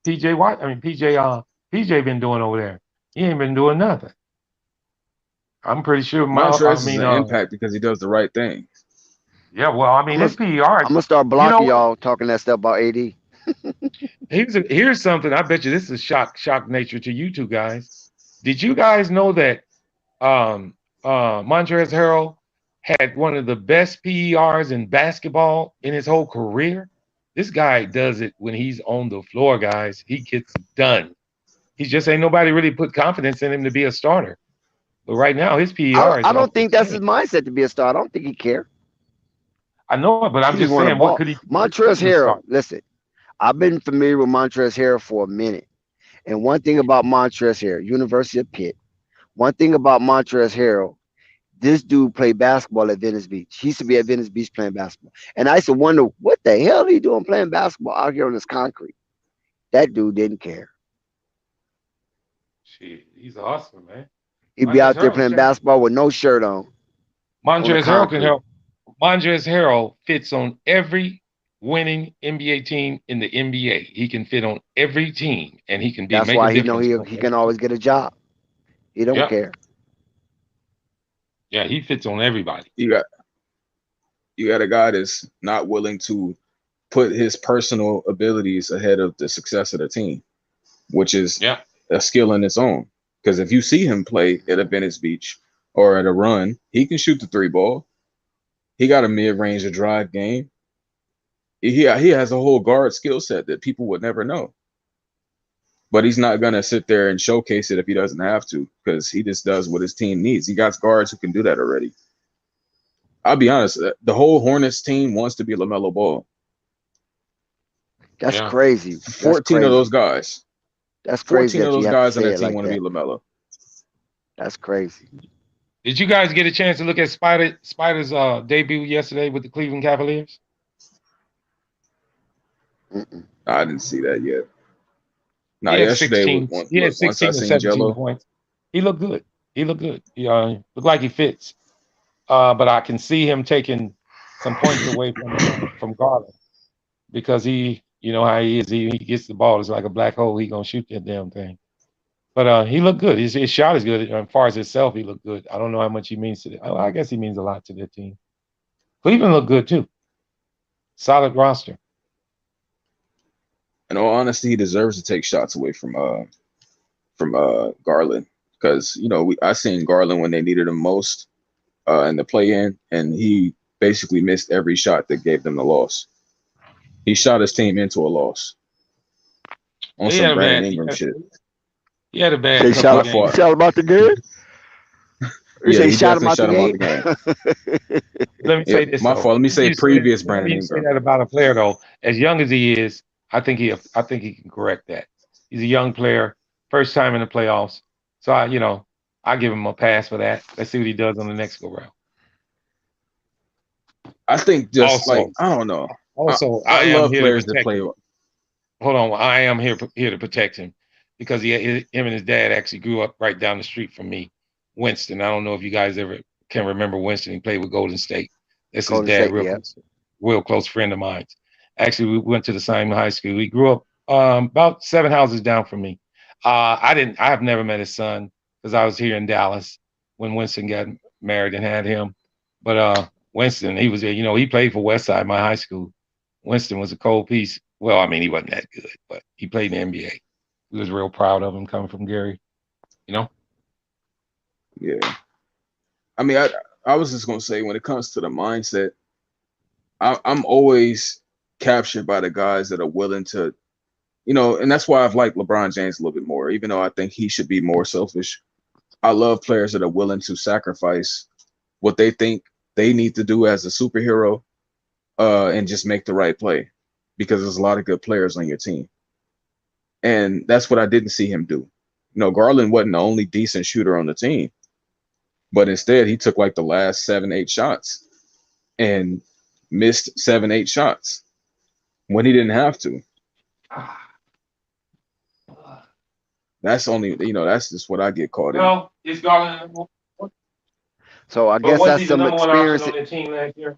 PJ Watt. I mean PJ been doing over there. He ain't been doing nothing. I'm pretty sure Montrez is an impact because he does the right thing. yeah, well, I I'm mean gonna his PER I'm is gonna start you know blocking what? y'all talking that stuff about AD. Here's something I bet you this is shock nature to you two guys. Did you guys know that Montrezl Harrell had one of the best PERs in basketball in his whole career? This guy does it when he's on the floor, guys. He gets it done. He just ain't nobody really put confidence in him to be a starter. But right now, his PER I is off don't the think that's his chain. mindset to be a star. I don't think he care. I know it, but I'm He just just want to saying, what ball. could he do to Montrezl become the Harrell. starter? Listen, I've been familiar with Montrezl Harrell for a minute, and one thing about Montrezl Harrell, University of Pitt. One thing about Montrezl Harrell, this dude played basketball at Venice Beach. He used to be at Venice Beach playing basketball, and I used to wonder what the hell he doing playing basketball out here on this concrete. That dude didn't care. Shit, he's awesome, man. He'd be Montrezl out there Harrell, playing basketball with no shirt on the Montrezl Harrell can concrete. help. Montrezl Harrell fits on every winning NBA team in the NBA. He can fit on every team, and he can That's make a why he know difference he on he can every team. always get a job. He don't Yeah, care. yeah, he fits on everybody. You got you got a guy that's not willing to put his personal abilities ahead of the success of the team, which is Yeah, a skill in its own. Because if you see him play at a Venice Beach or at a run, he can shoot the three ball. He got a mid range of drive game. He has a whole guard skill set that people would never know. But he's not gonna sit there and showcase it if he doesn't have to, because he just does what his team needs. He got guards who can do that already. I'll be honest, the whole Hornets team wants to be LaMelo Ball. That's yeah. crazy. That's 14 of those crazy. guys. That's crazy 14 of that you those have to guys on say that it team like want to be that. LaMelo. That's crazy. Did you guys get a chance to look at Spider's debut yesterday with the Cleveland Cavaliers? Mm-mm. I didn't see that yet. He Now, had yesterday was 16. one. He had Look, once I 16 or seen 17 Jello, points. He looked good. He looked good. He looked like he fits. But I can see him taking some points away from Garland because you know how he is. He gets the ball. It's like a black hole. He gonna shoot that damn thing. But he looked good. His shot is good. As far as himself, he looked good. I don't know how much he means to the. I guess he means a lot to their team. Cleveland looked good too. Solid roster. In all honesty, he deserves to take shots away from Garland because I seen Garland when they needed him most in the play-in, and he basically missed every shot that gave them the loss. He shot his team into a loss on He some had a Brandon bad. Ingram shit. He had a bad Say couple of My shot, games. fault. shot him out the game. You Yeah, say he shot him definitely out the shot him out game. the game. Let me Yeah, say this my though. fault. Let me say previous For Brandon you to say Ingram. that about a player though, as young as he is, I think he can correct that. He's a young player, first time in the playoffs. So I give him a pass for that. Let's see what he does on the next go round. I think just like Also, I don't know. I also, I I am love here to players that protect play. him. Hold on, I am here to protect him because him and his dad actually grew up right down the street from me. Winston. I don't know if you guys ever can remember Winston. He played with Golden State. That's his Golden dad, State, yeah. real close friend of mine. Actually, we went to the same high school. We grew up about 7 houses down from me. I have never met his son because I was here in Dallas when Winston got married and had him. But Winston, he was there. He played for Westside, my high school. Winston was a cold piece. Well, I mean, he wasn't that good, but he played in the NBA. We was real proud of him coming from Gary. You know, Yeah. I mean, I was just gonna say when it comes to the mindset, I'm always captured by the guys that are willing to, and that's why I've liked LeBron James a little bit more, even though I think he should be more selfish. I love players that are willing to sacrifice what they think they need to do as a superhero, and just make the right play, because there's a lot of good players on your team, and that's what I didn't see him do. Garland wasn't the only decent shooter on the team, but instead he took like the last 7, 8 shots and missed 7, 8 shots when he didn't have to. That's only, that's just what I get caught in. well, is Garland number one? So I But guess was that's he the some number one option experience. on the team last year?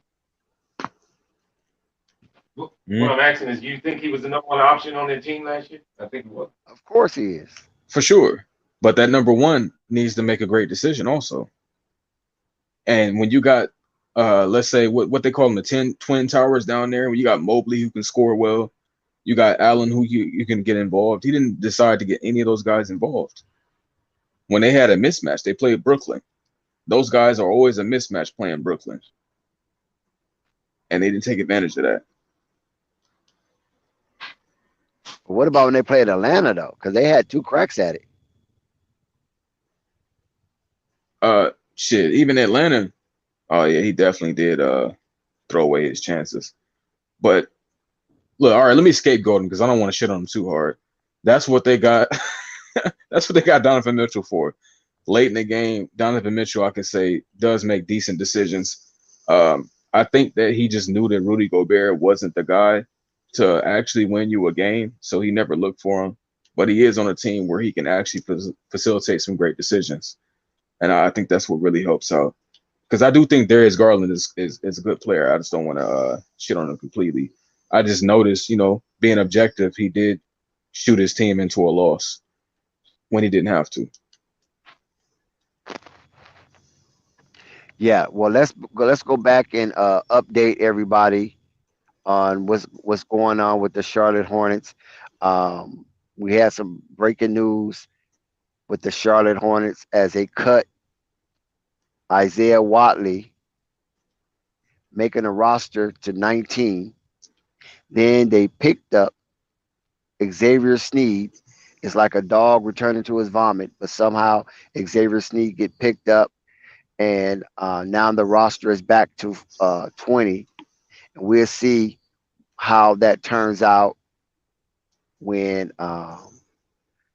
Hmm? What I'm asking is, do you think he was the number one option on the team last year? I think he was. Of course he is. For sure. But that number one needs to make a great decision also. And when you got, let's say what they call them, the 10 twin towers down there, when you got Mobley who can score well, you got Allen who you can get involved. He didn't decide to get any of those guys involved. When they had a mismatch, they played Brooklyn. Those guys are always a mismatch playing Brooklyn, and they didn't take advantage of that. But what about when they played Atlanta though? Because they had two cracks at it. Shit, even Atlanta, oh yeah, he definitely did throw away his chances. But look, all right, let me scapegoat him because I don't want to shit on him too hard. That's what they got. That's what they got Donovan Mitchell for. Late in the game, Donovan Mitchell, I can say, does make decent decisions. I think that he just knew that Rudy Gobert wasn't the guy to actually win you a game, so he never looked for him. But he is on a team where he can actually facilitate some great decisions, and I think that's what really helps out. Because I do think Darius Garland is a good player. I just don't want to shit on him completely. I just noticed, being objective, he did shoot his team into a loss when he didn't have to. Yeah. Well, let's go back and update everybody on what's going on with the Charlotte Hornets. Um, we had some breaking news with the Charlotte Hornets as they cut Isaiah Watley, making a roster to 19. Then they picked up Xavier Sneed. It's like a dog returning to his vomit, but somehow Xavier Sneed get picked up, and now the roster is back to 20. And we'll see how that turns out when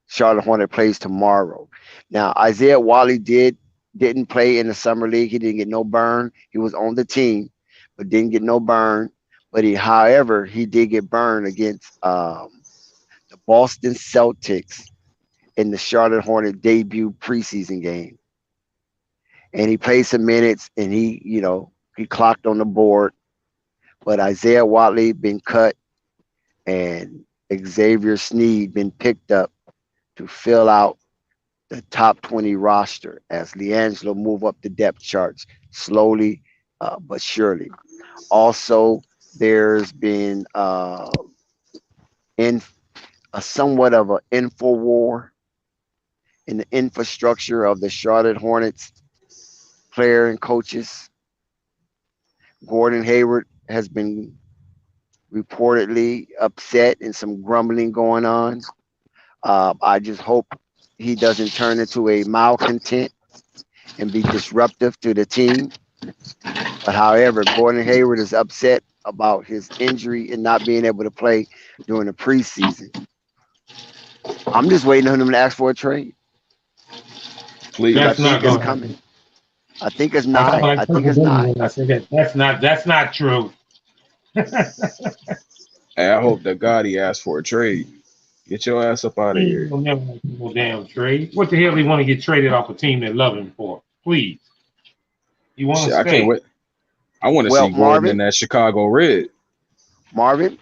Charlotte Hornet plays tomorrow. Now Isaiah Wally didn't play in the summer league. He didn't get no burn. He was on the team, but didn't get no burn. But however, he did get burned against the Boston Celtics in the Charlotte Hornet debut preseason game. And he played some minutes, and he clocked on the board. But Isaiah Watley been cut, and Xavier Sneed been picked up to fill out the top 20 roster as Liangelo move up the depth charts slowly but surely. Also, there's been a somewhat of an info war in the infrastructure of the Charlotte Hornets player and coaches. Gordon Hayward has been reportedly upset and some grumbling going on. I just hope he doesn't turn into a malcontent and be disruptive to the team. But however, Gordon Hayward is upset about his injury and not being able to play during the preseason. I'm just waiting on him to ask for a trade because I That's Please. not think it's gonna coming. happen. I think it's I sound nigh. like I think Purple it's Booty nigh. when I say that. That's not true. Hey, I hope that God he asked for a trade. Get your ass up out of He here. will never make no damn trade. What the hell he want to get traded off a team that love him for? Please, you want Shit, to I can't stay? wait. I want to Well, see Gordon in Marvin, that Chicago Red. Marvin,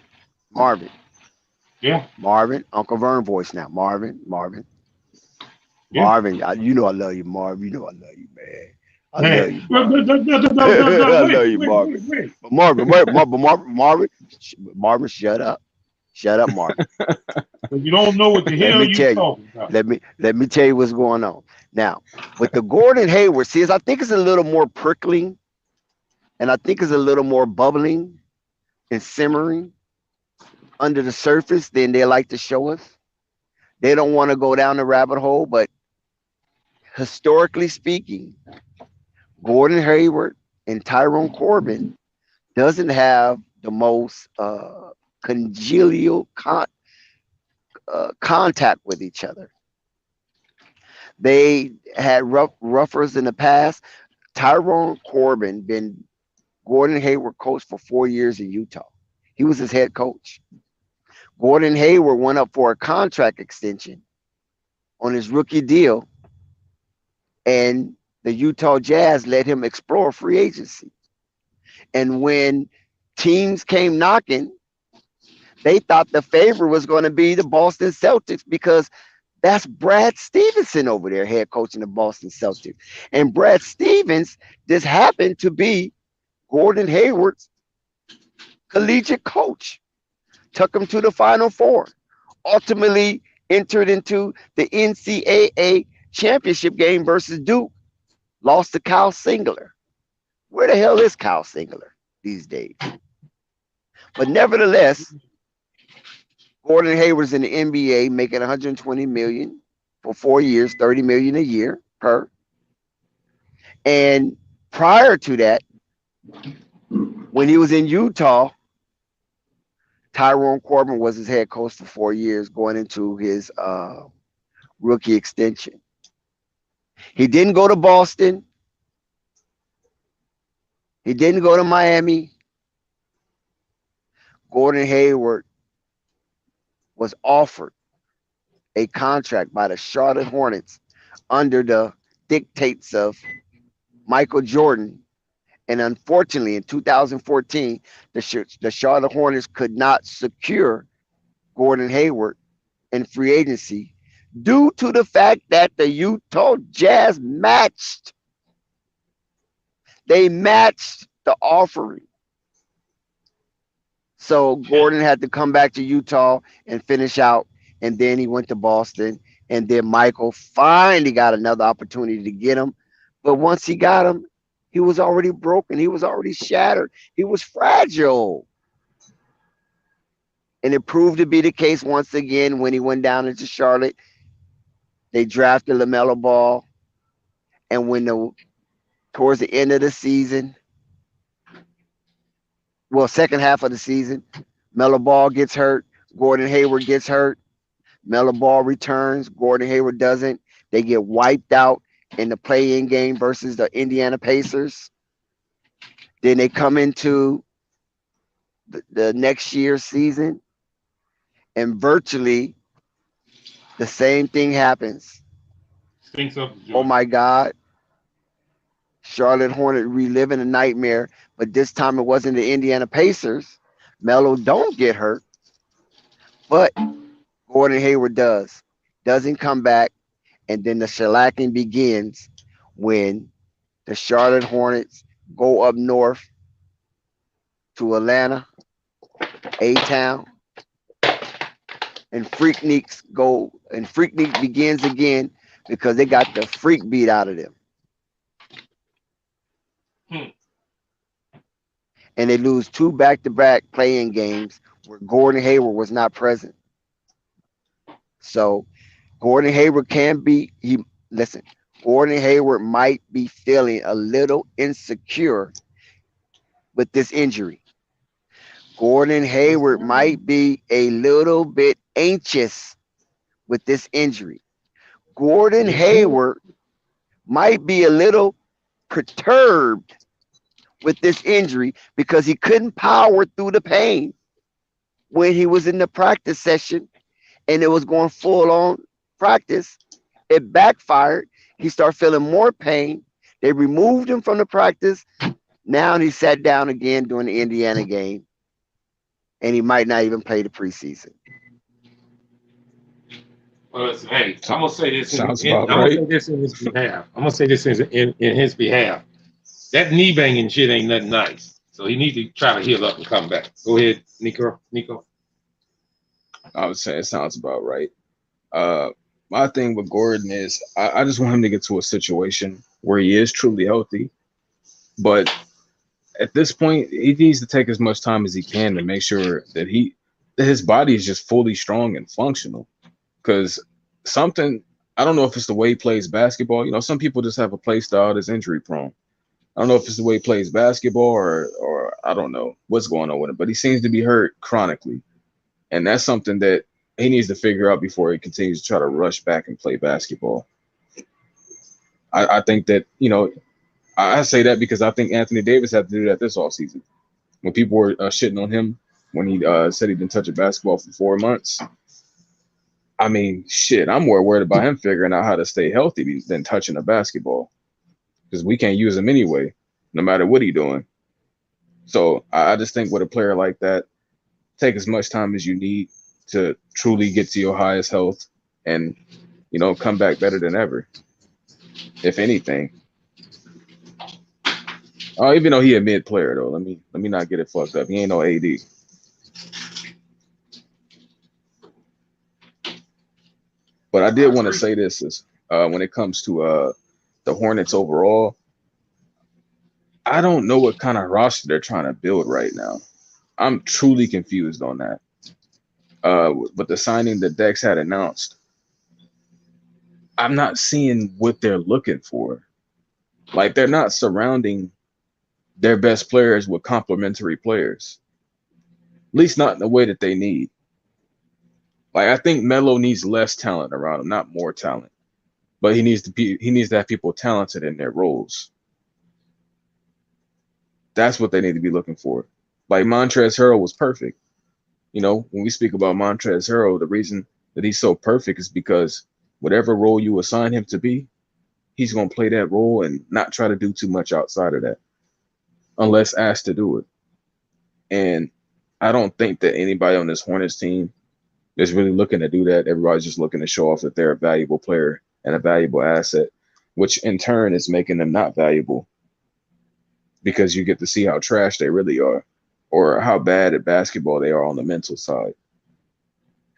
Marvin, Yeah, Marvin, Uncle Vern voice now. Marvin, Marvin, yeah. Marvin. You know I love you, Marvin. You know I love you, man. I love Hey, you, no, no, Marvin. no, no, no, no, no, no, I love wait, you, wait, Marvin. wait, wait. But Marvin, Marvin, shut up. Shut up, Marvin. But you don't know what the Let hell me you tell you. talking about. Let me tell you what's going on. Now, with the Gordon Hayward, see, I think it's a little more prickling and I think it's a little more bubbling and simmering under the surface than they like to show us. They don't want to go down the rabbit hole, but historically speaking, Gordon Hayward and Tyrone Corbin doesn't have the most congenial contact with each other. They had roughers in the past. Tyrone Corbin been Gordon Hayward coach for 4 years in Utah. He was his head coach. Gordon Hayward went up for a contract extension on his rookie deal, and the Utah Jazz let him explore free agency. And when teams came knocking, they thought the favor was going to be the Boston Celtics because that's Brad Stevenson over there, head coaching the Boston Celtics. And Brad Stevens just happened to be Gordon Hayward's collegiate coach. Took him to the Final Four. Ultimately entered into the NCAA championship game versus Duke. Lost to Kyle Singler. Where the hell is Kyle Singler these days? But nevertheless, Gordon Hayward's in the NBA making 120 million for 4 years, 30 million a year per. And prior to that, when he was in Utah, Tyrone Corbin was his head coach for 4 years, going into his rookie extension. He didn't go to Boston. He didn't go to Miami. Gordon Hayward was offered a contract by the Charlotte Hornets under the dictates of Michael Jordan. And unfortunately, in 2014, the Charlotte Hornets could not secure Gordon Hayward in free agency due to the fact that the Utah Jazz matched. They matched the offering. So Gordon had to come back to Utah and finish out. And then he went to Boston. And then Michael finally got another opportunity to get him. But once he got him, he was already broken. He was already shattered. He was fragile. And it proved to be the case once again when he went down into Charlotte. They drafted Lamelo Ball. And towards the end of the season, well, second half of the season, Melo Ball gets hurt. Gordon Hayward gets hurt. Melo Ball returns. Gordon Hayward doesn't. They get wiped out in the play-in game versus the Indiana Pacers. Then they come into the next year's season, and virtually the same thing happens. Stinks up the Oh joint. my God. Charlotte Hornet reliving a nightmare, but this time it wasn't the Indiana Pacers. Melo don't get hurt, but Gordon Hayward does. Doesn't come back, and then the shellacking begins when the Charlotte Hornets go up north to Atlanta, A Town, and Freaknik begins again because they got the freak beat out of them. Hmm. And they lose two back-to-back playing games where Gordon Hayward was not present. So Gordon Hayward can be he listen. Gordon Hayward might be feeling a little insecure with this injury. Gordon Hayward might be a little bit anxious with this injury. Gordon Me too. Hayward might be a little perturbed with this injury because he couldn't power through the pain when he was in the practice session and it was going full on practice. It backfired. He started feeling more pain. They removed him from the practice. Now he sat down again during the Indiana game, and he might not even play the preseason. Well, listen, hey, I'm gonna say this Sounds in about I'm gonna right. say this in his behalf. I'm gonna say this in his behalf. That knee banging shit ain't nothing nice. So he needs to try to heal up and come back. Go ahead, Nico. Nico. I would say it sounds about right. Uh, my thing with Gordon is I just want him to get to a situation where he is truly healthy. But at this point, he needs to take as much time as he can to make sure that his body is just fully strong and functional. Because something I don't know if it's the way he plays basketball. You know, some people just have a play style that's injury prone. I don't know if it's the way he plays basketball or I don't know what's going on with him, but he seems to be hurt chronically. And that's something that he needs to figure out before he continues to try to rush back and play basketball. I think that, I say that because I think Anthony Davis had to do that this offseason. When people were shitting on him when he said he didn't touch a basketball for 4 months, I mean, shit, I'm more worried about him figuring out how to stay healthy than touching a basketball because we can't use him anyway, no matter what he's doing. So I just think with a player like that, take as much time as you need to truly get to your highest health and, come back better than ever, if anything. Oh, even though he a mid player though, let me not get it fucked up. He ain't no AD. But I did want to say this is when it comes to the Hornets overall, I don't know what kind of roster they're trying to build right now. I'm truly confused on that. With the signing that Dex had announced, I'm not seeing what they're looking for. Like they're not surrounding their best players with complementary players. At least not in the way that they need. Like I think Melo needs less talent around him, not more talent. But he needs to have people talented in their roles. That's what they need to be looking for. Like Montrezl Harrell was perfect. When we speak about Montrezl Harrell, the reason that he's so perfect is because whatever role you assign him to be, he's gonna play that role and not try to do too much outside of that, unless asked to do it. And I don't think that anybody on this Hornets team is really looking to do that. Everybody's just looking to show off that they're a valuable player and a valuable asset, which in turn is making them not valuable because you get to see how trash they really are or how bad at basketball they are on the mental side.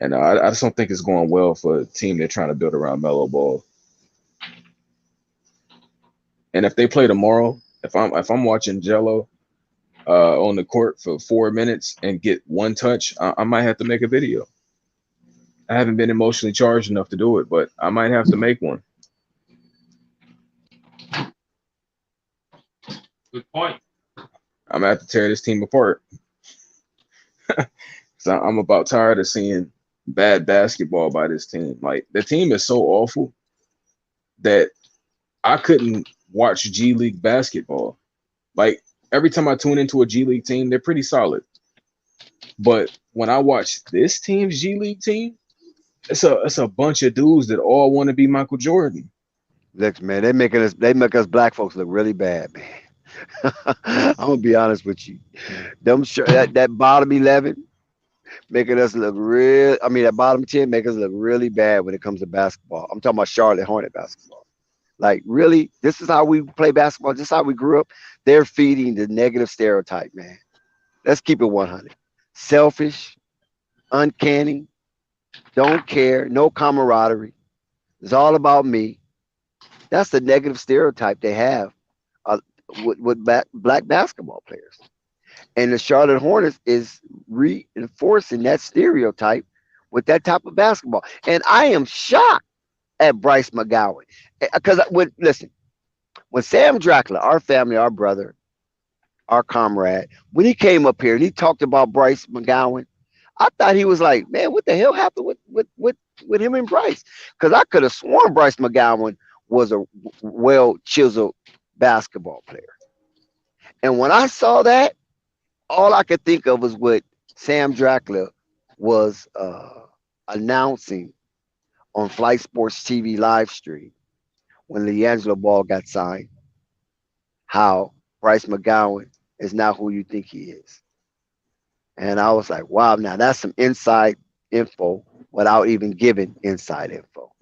And I just don't think it's going well for a team they're trying to build around Melo Ball. And if they play tomorrow, if I'm watching Jello on the court for 4 minutes and get one touch, I might have to make a video. I haven't been emotionally charged enough to do it, but I might have to make one. Good point. I'm gonna have to tear this team apart. So I'm about tired of seeing bad basketball by this team. Like the team is so awful that I couldn't watch G League basketball. Like every time I tune into a G League team, they're pretty solid. But when I watch this team's G League team, it's a bunch of dudes that all want to be Michael Jordan. Look, man, they make us black folks look really bad, man. I'm gonna be honest with you. That bottom 11 making us look real. I mean, that bottom 10 make us look really bad when it comes to basketball. I'm talking about Charlotte Hornet basketball. Like, really, this is how we play basketball. This is how we grew up. They're feeding the negative stereotype, man. Let's keep it 100. Selfish, uncanny, don't care, no camaraderie. It's all about me. That's the negative stereotype they have uh, with black basketball players. And the Charlotte Hornets is reinforcing that stereotype with that type of basketball. And I am shocked at Bryce McGowan. Because when Sam Dracula, our family, our brother, our comrade, when he came up here and he talked about Bryce McGowan, I thought he was like, man, what the hell happened with him and Bryce? Because I could have sworn Bryce McGowan was a well chiseled basketball player. And when I saw that, all I could think of was what Sam Dracula was announcing on Flight Sports TV live stream when Liangelo Ball got signed. How Bryce McGowan is not who you think he is. And I was like, wow, now that's some inside info without even giving inside info.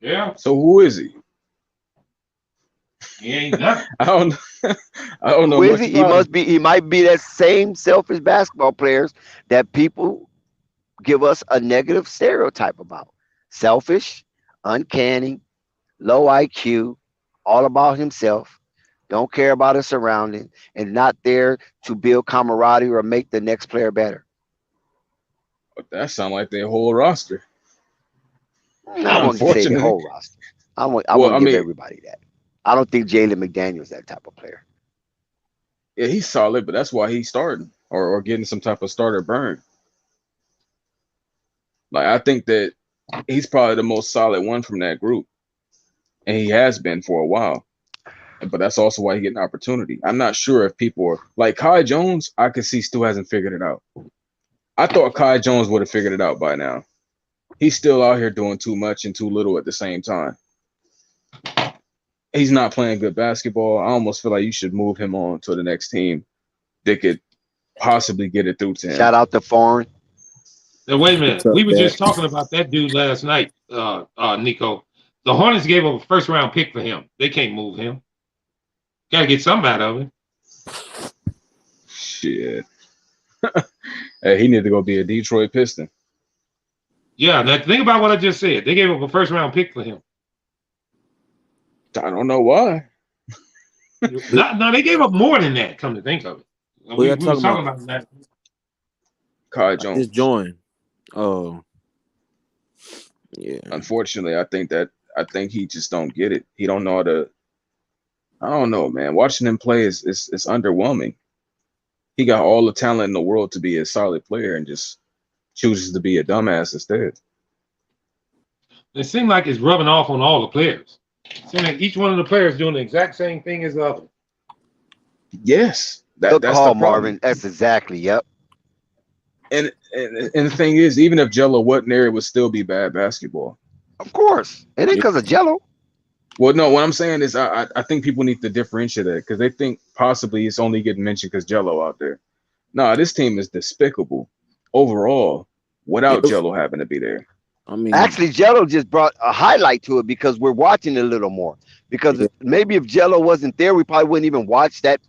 Yeah. So who is he? He ain't nothing. I don't know Who is much he? about him. He might be that same selfish basketball players that people give us a negative stereotype about. Selfish, uncanny, low IQ, all about himself, don't care about his surroundings, and not there to build camaraderie or make the next player better. That sounds like their whole roster. I won't say the Unfortunately. whole roster. I Well, won't I give mean, everybody that. I don't think Jalen McDaniel's that type of player. yeah, he's solid, but that's why he's starting or getting some type of starter burn. Like I think that he's probably the most solid one from that group, and he has been for a while. But that's also why he get an opportunity. I'm not sure if people are like Kai Jones. I could see still hasn't figured it out. I thought Kai Jones would have figured it out by now. He's still out here doing too much and too little at the same time. He's not playing good basketball. I almost feel like you should move him on to the next team that could possibly get it through to him. Shout out to Foreign. Now, wait a minute. What's up, We were Dad? just talking about that dude last night, Nico. The Hornets gave up a first round pick for him. They can't move him. Got to get something out of him. Shit. Hey, he need to go be a Detroit Piston. Yeah, now think about what I just said. They gave up a first round pick for him. I don't know why. No, they gave up more than that, come to think of it. Who We y'all was talking talking about? about that. Kai I Jones. just joined. Oh, yeah. Unfortunately, I think he just don't get it. He don't know how to. I don't know, man. Watching him play is underwhelming. He got all the talent in the world to be a solid player and just chooses to be a dumbass instead. It seemed like it's rubbing off on all the players. It seemed like each one of the players doing the exact same thing as the other. Yes, Good that's call, the problem. Marvin. That's exactly, yep. And the thing is, even if Jello wasn't there, it would still be bad basketball. Of course. It ain't Yeah. because of Jello. Well, no, what I'm saying is I think people need to differentiate that because they think possibly it's only getting mentioned because Jello out there. No, this team is despicable overall without Yep. Jello having to be there. I mean, Actually, Jello just brought a highlight to it because we're watching it a little more. Because Yeah. maybe if Jello wasn't there, we probably wouldn't even watch that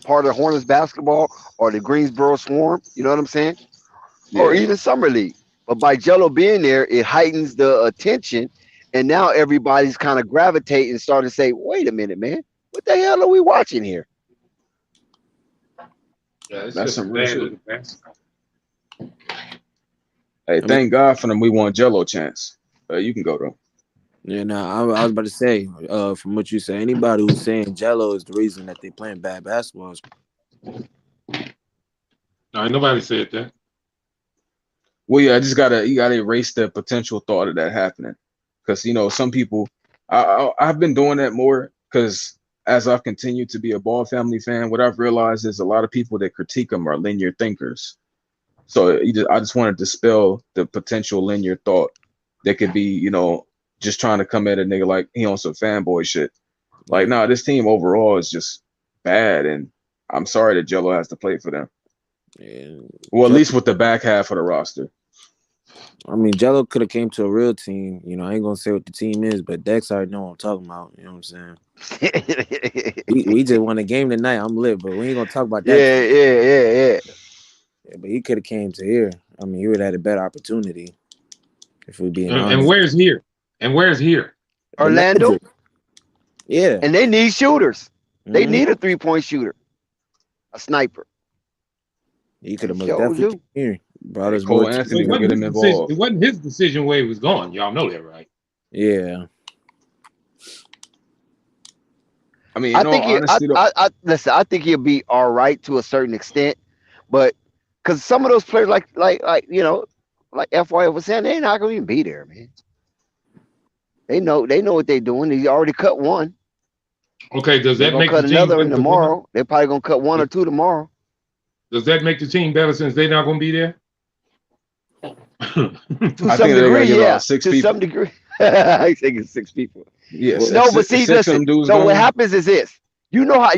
part of Hornets basketball or the Greensboro Swarm. You know what I'm saying? Or Yeah, even Summer League. But by Jello being there, it heightens the attention, and now everybody's kind of gravitating and starting to say, "Wait a minute, man, what the hell are we watching here?" Yeah, it's that's just some real bad shit. looking basketball. Hey, I mean, thank God for them. We won Jello chance. You can go though. yeah. Now I was about to say, from what you say, anybody who's saying Jello is the reason that they playing bad basketball is No, ain't nobody said that. Well, yeah, you gotta erase the potential thought of that happening, because some people, I've been doing that more because as I've continued to be a Ball family fan, what I've realized is a lot of people that critique them are linear thinkers. So I just want to dispel the potential linear thought that could be, just trying to come at a nigga like he on some fanboy shit. Like, nah, this team overall is just bad, and I'm sorry that Jello has to play for them. yeah. Well, at Jello, least with the back half of the roster. I mean, Jello could have came to a real team. I ain't gonna say what the team is, but Dex already know what I'm talking about. You know what I'm saying? We just won a game tonight. I'm lit, but we ain't gonna talk about that. Yeah. Yeah, but he could have came to here. I mean, he would have had a better opportunity if we're being And honest. where's here? And where's here? The Orlando, Magic. Yeah. and they need shooters. They Mhm. need a 3-point shooter, a sniper. He could have They most sure definitely do. came here. Brought Hey, us Cole more Anthony It will teams. get wasn't his him decision. involved. It wasn't his decision where he was going. Y'all know that, right? Yeah. I mean, I in all think honesty, though, I listen. I think he'll be all right to a certain extent, but because some of those players, like like FY was saying, they're not gonna even be there, man. They know what they're doing. They already cut one. Okay, does They're that gonna make the cut team another better in for them? tomorrow. They're probably gonna cut one or two tomorrow. Does that make the team better since they're not going to be there? To I some think they got to degree, give yeah. out 6 To some people. degree, I think it's 6 people. Yeah, Well, No, but if see, 6 of listen. them dudes So what going, happens is this. You know how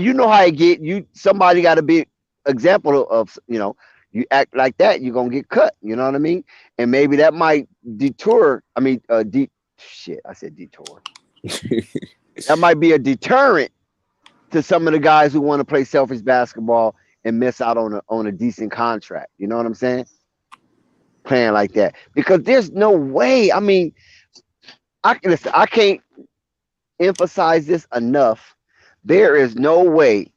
it get. Somebody got to be example of you act like that, you're gonna get cut. You know what I mean? And maybe that might detour. I mean, shit. I said detour. That might be a deterrent to some of the guys who want to play selfish basketball and miss out on a decent contract. You know what I'm saying? Playing like that because there's no way. I mean, I can't emphasize this enough. There is no way.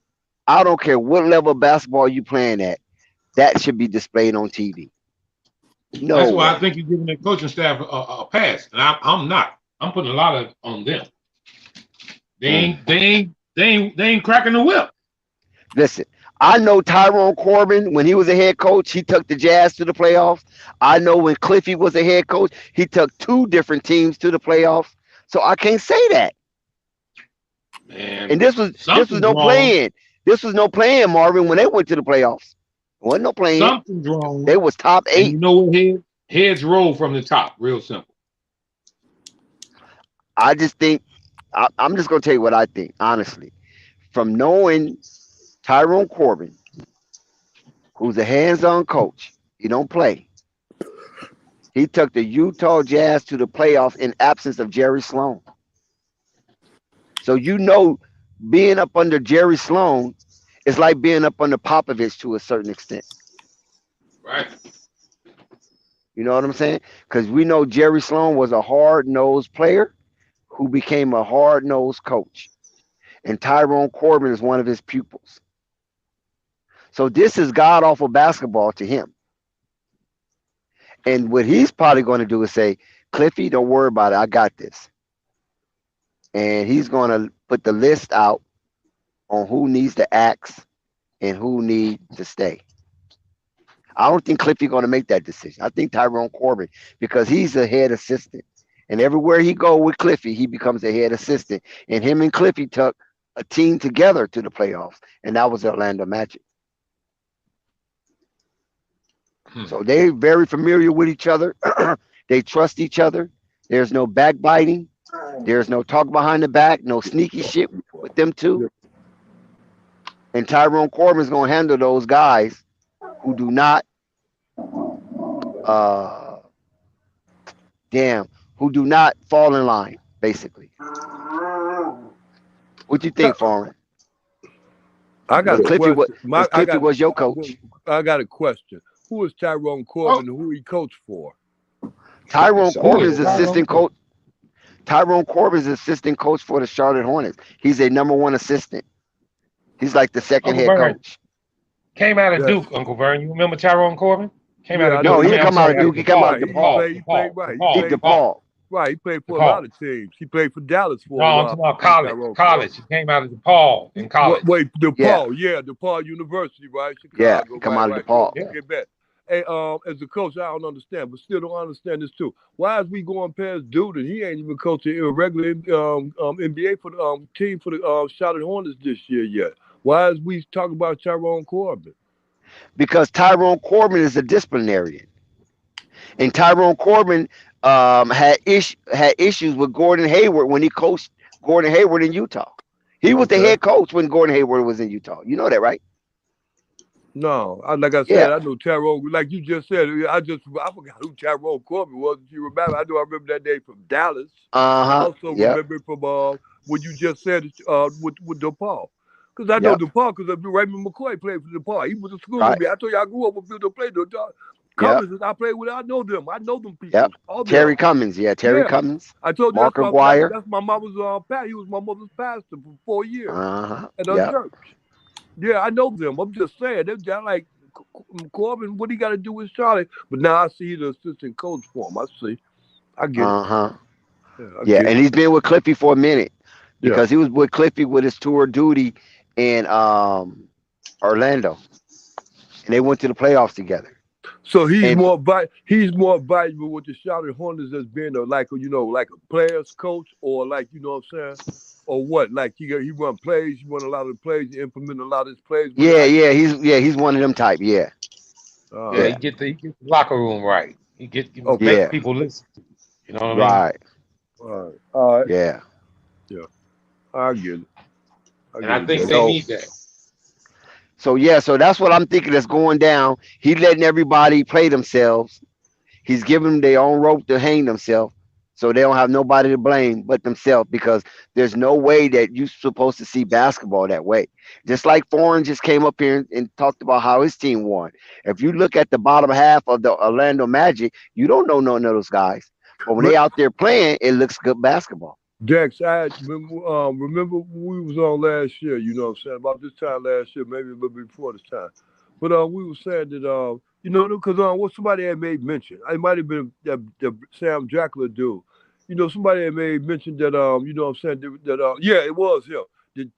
I don't care what level of basketball you playing at. That should be displayed on TV. No That's why I way. think you're giving the coaching staff a pass, and I'm not. I'm putting a lot of on them. They ain't cracking the whip. Listen, I know Tyrone Corbin, when he was a head coach, he took the Jazz to the playoffs. I know when Cliffy was a head coach, he took 2 different teams to the playoffs. So I can't say that. Man, And this was something's no wrong. playing. This was no playing, Marvin, when they went to the playoffs. Wasn't no playing. Something's wrong. They was top And 8. you know what? Heads roll from the top. Real simple. I just think I'm just gonna tell you what I think, honestly. From knowing Tyrone Corbin, who's a hands-on coach, he don't play. He took the Utah Jazz to the playoffs in absence of Jerry Sloan. So being up under Jerry Sloan is like being up under Popovich to a certain extent. Right. You know what I'm saying? Because we know Jerry Sloan was a hard-nosed player who became a hard-nosed coach. And Tyrone Corbin is one of his pupils. So this is god-awful basketball to him. And what he's probably going to do is say, Cliffy, don't worry about it. I got this. And he's going to put the list out on who needs to axe and who needs to stay. I don't think Cliffy's going to make that decision. I think Tyrone Corbin, because he's a head assistant. And everywhere he go with Cliffy, he becomes a head assistant. And him and Cliffy took a team together to the playoffs. And that was the Orlando Magic. So they're very familiar with each other. They trust each other. There's no backbiting. There's no talk behind the back, no sneaky shit with them two. And Tyrone Corbin's going to handle those guys who do not, who do not fall in line, basically. What you think, Foreign? I got a Cliffy question. was your coach. I got a question. Who is Tyrone Corbin and who he coached for? Tyrone Corbin's assistant coach. Tyrone Corbin's assistant coach for the Charlotte Hornets. He's a #1 assistant. He's like the second Uncle head Vern coach. came out of Duke, Uncle Vern. You remember Tyrone Corbin? Came out of Duke. No, he didn't come out of Duke. He came out of DePaul. He played right. DePaul. Right, he played for a lot of teams. He played for Dallas for No, a I'm while. talking about college. College. He came out of DePaul in college. Wait, DePaul, DePaul University, right? Chicago. Yeah, he come out of DePaul. Get back. Hey, as a coach, I don't understand, but still don't understand this too. Why is we going past Dude and he ain't even coaching a regular NBA for the team for the Charlotte Hornets this year yet? Why is we talking about Tyrone Corbin? Because Tyrone Corbin is a disciplinarian, and Tyrone Corbin had issues with Gordon Hayward when he coached Gordon Hayward in Utah. He was the head coach when Gordon Hayward was in Utah. You know that, right? No, like I said, I know Tyrone. Like you just said, I forgot who Tyrone Corbin was. You remember? I remember that day from Dallas. I also remember from what you just said with DePaul. Because I know Yep. DePaul because Raymond McCoy played for DePaul. He was in school with Right. me. I told you I grew up with people that played the Yep. Cummins. I played with. I know them. I know them people. Yep. All them. Terry Cummins. Yeah. Terry Yeah. Cummins. I told you Mark McGuire. that's my mama's He was my mother's pastor for 4 years at her Yep. church. Yeah, I know them. I'm just saying they're like Corbin. What he got to do with Charlotte? But now I see the assistant coach for him. I see. I get it. Yeah. I Yeah. get And it. he's been with Cliffy for a minute Yeah. because he was with Cliffy with his tour duty in Orlando, and they went to the playoffs together. So he's And more valuable with the Charlotte Hornets as being like a players coach or like what I'm saying, or what? Like he run plays, he run a lot of the plays, he implement a lot of his plays. he's one of them type. Yeah. Yeah, Yeah. he get the locker room right. He Okay. make Yeah. people listen. You know what I mean? Right. All right. Yeah. Yeah. I get it. And I think Jack. they need that. So that's what I'm thinking that's going down. He's letting everybody play themselves. He's giving them their own rope to hang themselves, so they don't have nobody to blame but themselves because there's no way that you're supposed to see basketball that way. Just like Foreign just came up here and talked about how his team won. If you look at the bottom half of the Orlando Magic, you don't know none of those guys. But when they out there playing, it looks good basketball. Dex, I remember we was on last year, you know what I'm saying, about this time last year, maybe a little bit before this time. But we were saying that, because what somebody had made mention, it might have been the Sam Jackler dude. Somebody had made mention that, you know what I'm saying, yeah, it was him. That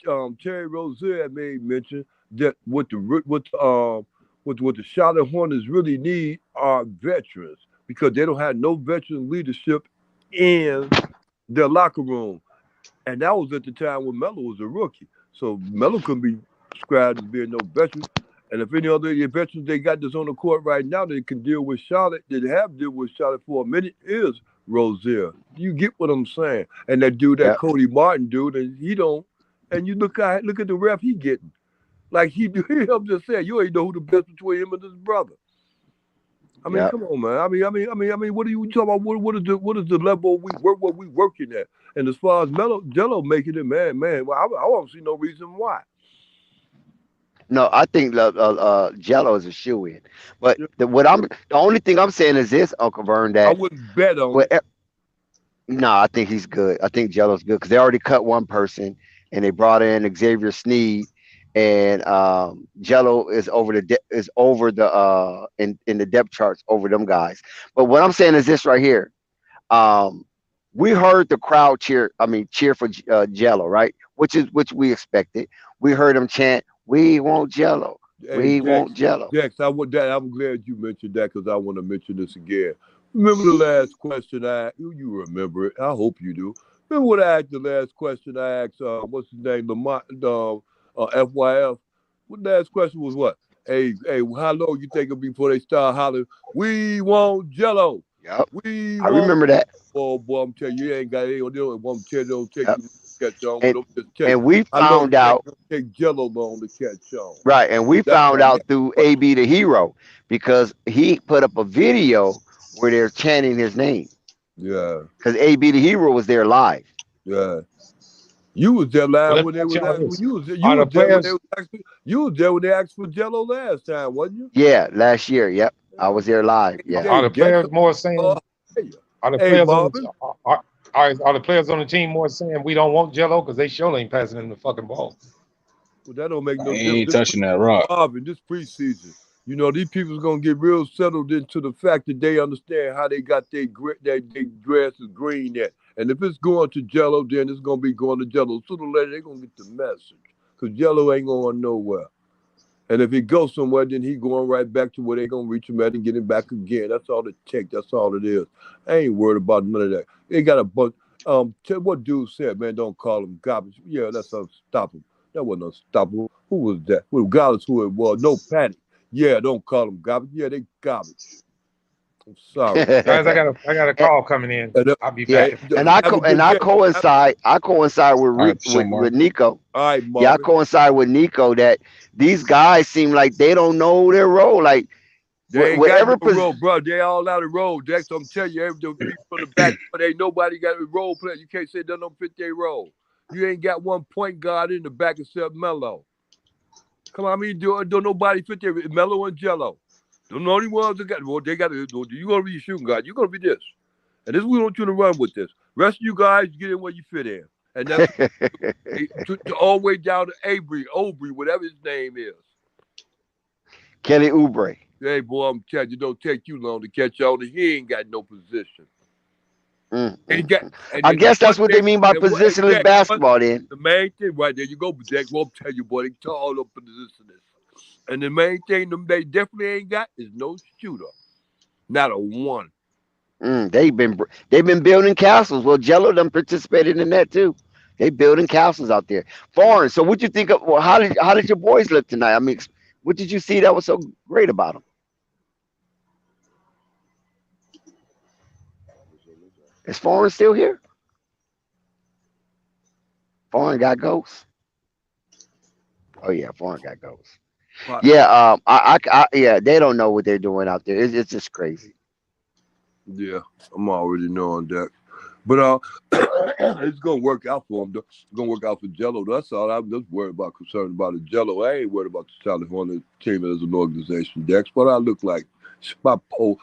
Terry Rozier had made mention that what the Charlotte Hornets really need are veterans because they don't have no veteran leadership in their locker room. And that was at the time when Melo was a rookie. So Melo couldn't be described as being no veteran. And if any other veterans they got that's on the court right now that can deal with Charlotte, that have dealt with Charlotte for a minute is Rozier. You get what I'm saying? And that dude, that Cody Martin dude, and he don't. And you look at the ref he getting. Like I'm just saying, you ain't know who the best between him and his brother. I mean, come on, man. I mean, what are you talking about? What is the level what we working at? And as far as Jello making it, man, well, I don't see no reason why. No, I think Jello is a shoe in. But the only thing I'm saying is this, Uncle Vern, that I wouldn't bet on it. No, I think he's good. I think Jello's good because they already cut one person and they brought in Xavier Sneed, and Jello is over in the depth charts over them guys. But what I'm saying is this right here. We heard the crowd cheer for Jello, right? Which we expected. We heard them chant, "We want Jello. We want Jello." Dex, I'm glad you mentioned that because I want to mention this again. Remember the last question you remember it. I hope you do. Remember what I asked the last question I asked, what's his name, Lamont, FYF? What last question was what? Hey, how long you think it'll be before they start hollering, "We want Jello"? Yep. I remember that. Oh, boy, I'm telling you, you ain't got it. Don't take you catch on. And we found out take Jello long to catch on. Right, and we found out through AB the Hero because he put up a video where they're chanting his name. Yeah. Because AB the Hero was there live. Yeah. You was there live when they was asking. You was there when they asked for Jello last time, wasn't you? Yeah, last year. Yep, I was there live. Yeah. Are the players more saying? Are the players are the players on the team more saying we don't want Jello because they surely ain't passing him the fucking ball? Well, that don't make no difference. He ain't touching that rock. Marvin, this preseason, these people's gonna get real settled into the fact that they understand how they got their grass is green at. And if it's going to Jello, then it's gonna be going to Jello. Sooner or later, they're gonna get the message. Because Jello ain't going nowhere. And if he goes somewhere, then he going right back to where they're gonna reach him at and get him back again. That's all it takes. That's all it is. I ain't worried about none of that. They got a bunch. What dude said, man, don't call him garbage. Yeah, that's unstoppable. That wasn't unstoppable. Who was that? Regardless who it was, no panic. Yeah, don't call them garbage. Yeah, they garbage. I'm sorry, guys. I got a call coming in. I'll be back. And I coincide with Nico. All right, Marvin. Yeah, I coincide with Nico that these guys seem like they don't know their role. Like they ain't got no role, bro. They all out of role, Dex. I'm telling you, every people from the back, but ain't nobody got a role player. You can't say they don't fit their role. You ain't got one point guard in the back except Melo. Come on, I mean, don't nobody fit there. Melo and Jello. They're the only ones that got. Well, they got to. You gonna be a shooting guard. You gonna be this, and this we want you to run with this. Rest of you guys get in where you fit in, and that's all the way down to Aubrey, whatever his name is. Kelly Oubre. Hey, boy, I'm telling you, it don't take you long to catch on. He ain't got no position. And got, and I then guess that's one what thing, they mean by and what, positionless exactly, basketball. Then the main thing, right there, you go, Jack. Well, I'm telling you, boy, they tall up positionless. And the main thing them they definitely ain't got is no shooter, not a one. they've been building castles. Well, Jello done participated in that too. They building castles out there. Foreign. So what you think of? Well, how did your boys look tonight? I mean, what did you see that was so great about them? Is Foreign still here? Foreign got ghosts. Oh yeah, Foreign got ghosts. Yeah, yeah, they don't know what they're doing out there. It's just crazy. Yeah, I'm already knowing that. But it's gonna work out for him. Though. It's gonna work out for Jello. That's all I'm just worried about, concerned about the Jello. I ain't worried about the Charlotte Hornets team as an organization. Dex, what I look like? My pole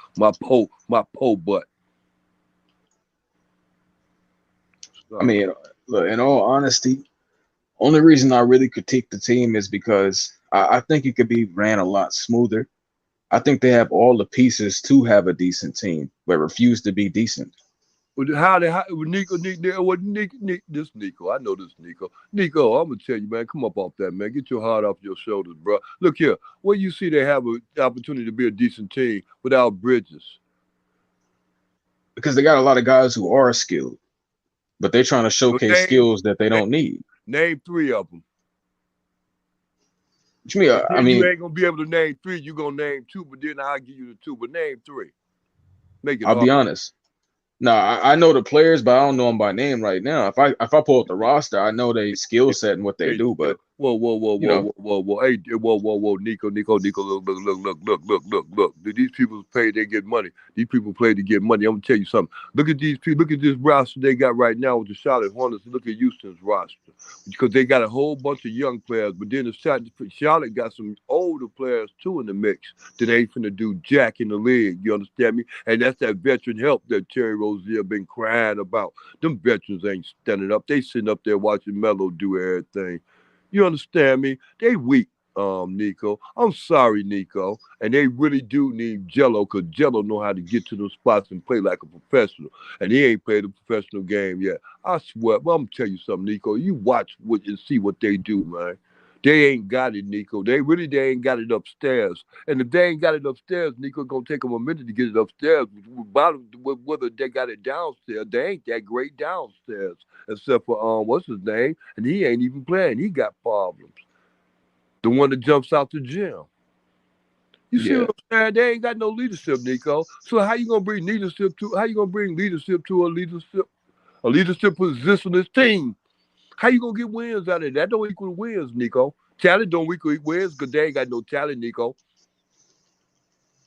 butt. I mean, look, in all honesty, only reason I really critique the team is because I think it could be ran a lot smoother. I think they have all the pieces to have a decent team, but refuse to be decent. How this Nico, I know this Nico, I'm gonna tell you, man, come up off that, man. Get your heart off your shoulders, bro. Look here, where you see they have an opportunity to be a decent team without Bridges. Because they got a lot of guys who are skilled, but they're trying to showcase skills that they don't need. Name three of them. What you mean? I mean, you ain't gonna be able to name three. You gonna name two, but then I'll give you the two. But name three. Make it I'll hard. be honest. No, I know the players, but I don't know them by name right now. If I pull up the roster, I know they skill set and what they do. But whoa, hey, whoa, Nico, look. These people pay, they get money. These people play to get money. I'm gonna tell you something. Look at these people. Look at this roster they got right now with the Charlotte Hornets. Look at Houston's roster because they got a whole bunch of young players, but then Charlotte got some older players too in the mix that ain't finna do jack in the league. You understand me? And that's that veteran help that Terry Rozier been crying about. Them veterans ain't standing up. They sitting up there watching Melo do everything. You understand me? They weak, Nico. I'm sorry, Nico. And they really do need Jello because Jello know how to get to those spots and play like a professional. And he ain't played a professional game yet. I swear. But I'm gonna tell you something, Nico. You watch what and see what they do, man. They ain't got it, Nico. They ain't got it upstairs. And if they ain't got it upstairs, Nico gonna take them a minute to get it upstairs. Whether they got it downstairs, they ain't that great downstairs. Except for what's his name? And he ain't even playing. He got problems. The one that jumps out the gym. You see what I'm saying? They ain't got no leadership, Nico. So how you gonna bring leadership to a leadership positionless team? How you gonna get wins out of it? That don't equal wins, Nico. Talent don't equal wins because they ain't got no talent, Nico.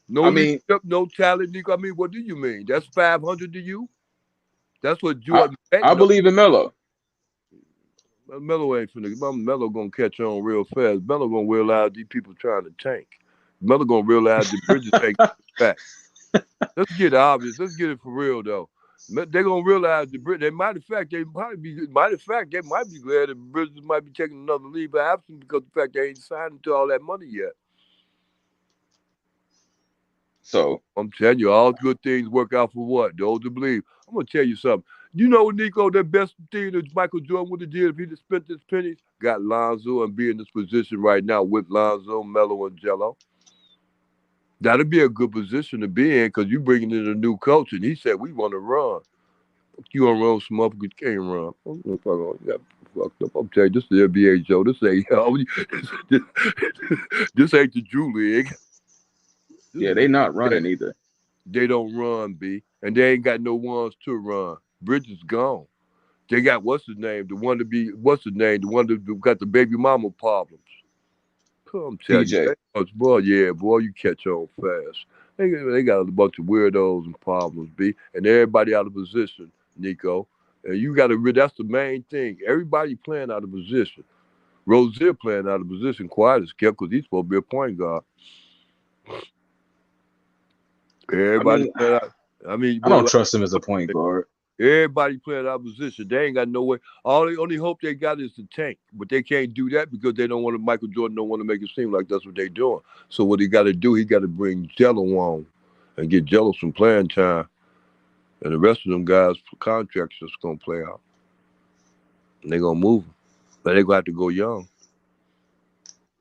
No leadership, no talent, Nico. I mean, what do you mean? That's 500 to you? That's what Jordan. I believe in Melo. Melo ain't finna. Melo gonna catch on real fast. Melo gonna realize these people trying to tank. Melo gonna realize the Bridges ain't back. Let's get obvious. Let's get it for real though. They're gonna realize the Bridges. They might be glad that Bridges might be taking another leave of absence because the fact they ain't signed to all that money yet. So I'm telling you, all good things work out for what? Those that believe. I'm gonna tell you something. You know, Nico, the best thing that Michael Jordan would have did if he'd have spent his pennies, got Lonzo and be in this position right now with Lonzo, Melo, and Jello. That'd be a good position to be in because you bringing in a new coach, and he said we want to run. You want to run some up, you can't run. Fucked up. I'm telling you, this is the NBA, Joe. This ain't this ain't the Drew League. Yeah, they not running either. They don't run, B. And they ain't got no ones to run. Bridges gone. They got what's his name? The one that got the baby mama problems. Come tell you. Boy, you catch on fast. They got a bunch of weirdos and problems, B. And everybody out of position, Nico. And you got to. That's the main thing. Everybody playing out of position. Rozier playing out of position. Quiet as kept because he's supposed to be a point guard. I Everybody mean, playing out. I mean, I well, don't trust him as a point guard. everybody playing out of position. They ain't got no way. All the only hope they got is the tank, but they can't do that because they don't want to. Michael Jordan don't want to make it seem like that's what they doing. So what he got to do, he got to bring Jello on and get Jello some playing time, and the rest of them guys contracts just gonna play out. And they gonna move him, but they gonna have to go young.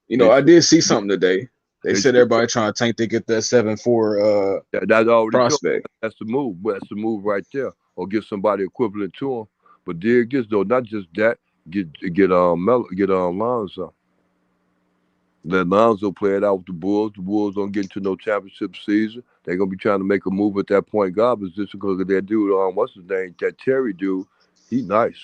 You know, They I did see something today. They they said everybody trying to tank to get that 7'4" that's already told. prospect. That's the move. That's the move right there. Or get somebody equivalent to him. But dig this though, not just that. Get Lonzo. Let Lonzo play it out with the Bulls. The Bulls don't get into no championship season. They're gonna be trying to make a move at that point guard position because of that dude. What's his name? That Terry dude. He nice.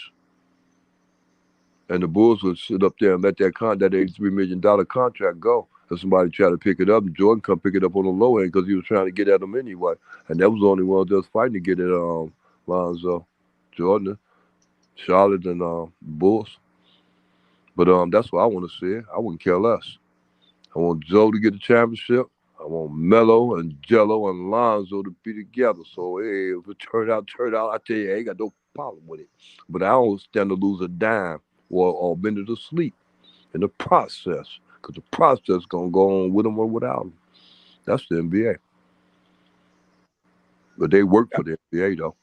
And the Bulls will sit up there and let that $83 million contract go. And somebody try to pick it up, and Jordan come pick it up on the low end because he was trying to get at him anyway. And that was the only one that was fighting to get at Lonzo, Jordan, Charlotte, and Bulls. But that's what I want to see. I wouldn't care less. I want Joe to get the championship. I want Melo and Jello and Lonzo to be together. So hey, if it turn out, I tell you, I ain't got no problem with it. But I don't stand to lose a dime or minute of sleep in the process. Because the process gonna go on with them or without them. That's the NBA. But they work for the NBA though.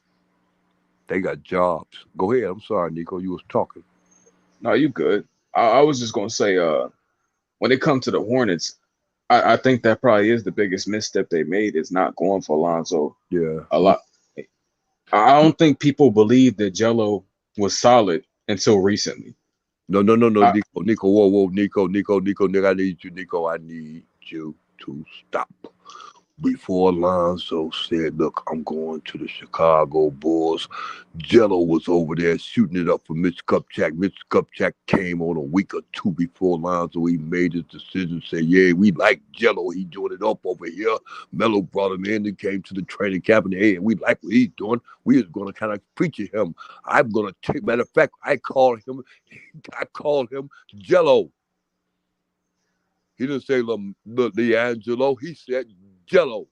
They got jobs. Go ahead. I'm sorry, Nico. You was talking. No, you good. I was just gonna say, when it comes to the Hornets, I think that probably is the biggest misstep they made is not going for Alonzo Yeah. a lot. I don't think people believed that Jello was solid until recently. No, I, Nico, whoa, Nico, nigga, I need you, Nico, I need you to stop. Before Alonzo said, look, I'm going to the Chicago Bulls, Jello was over there shooting it up for Mitch Kupchak. Mitch Kupchak came on a week or two before Alonzo. He made his decision, say, yeah, we like Jello. He doing it up over here. Melo brought him in and came to the training camp and, hey, we like what he's doing. We is going to kind of feature him. I'm going to take, matter of fact, I called him Jello. He didn't say Liangelo. He said Jello.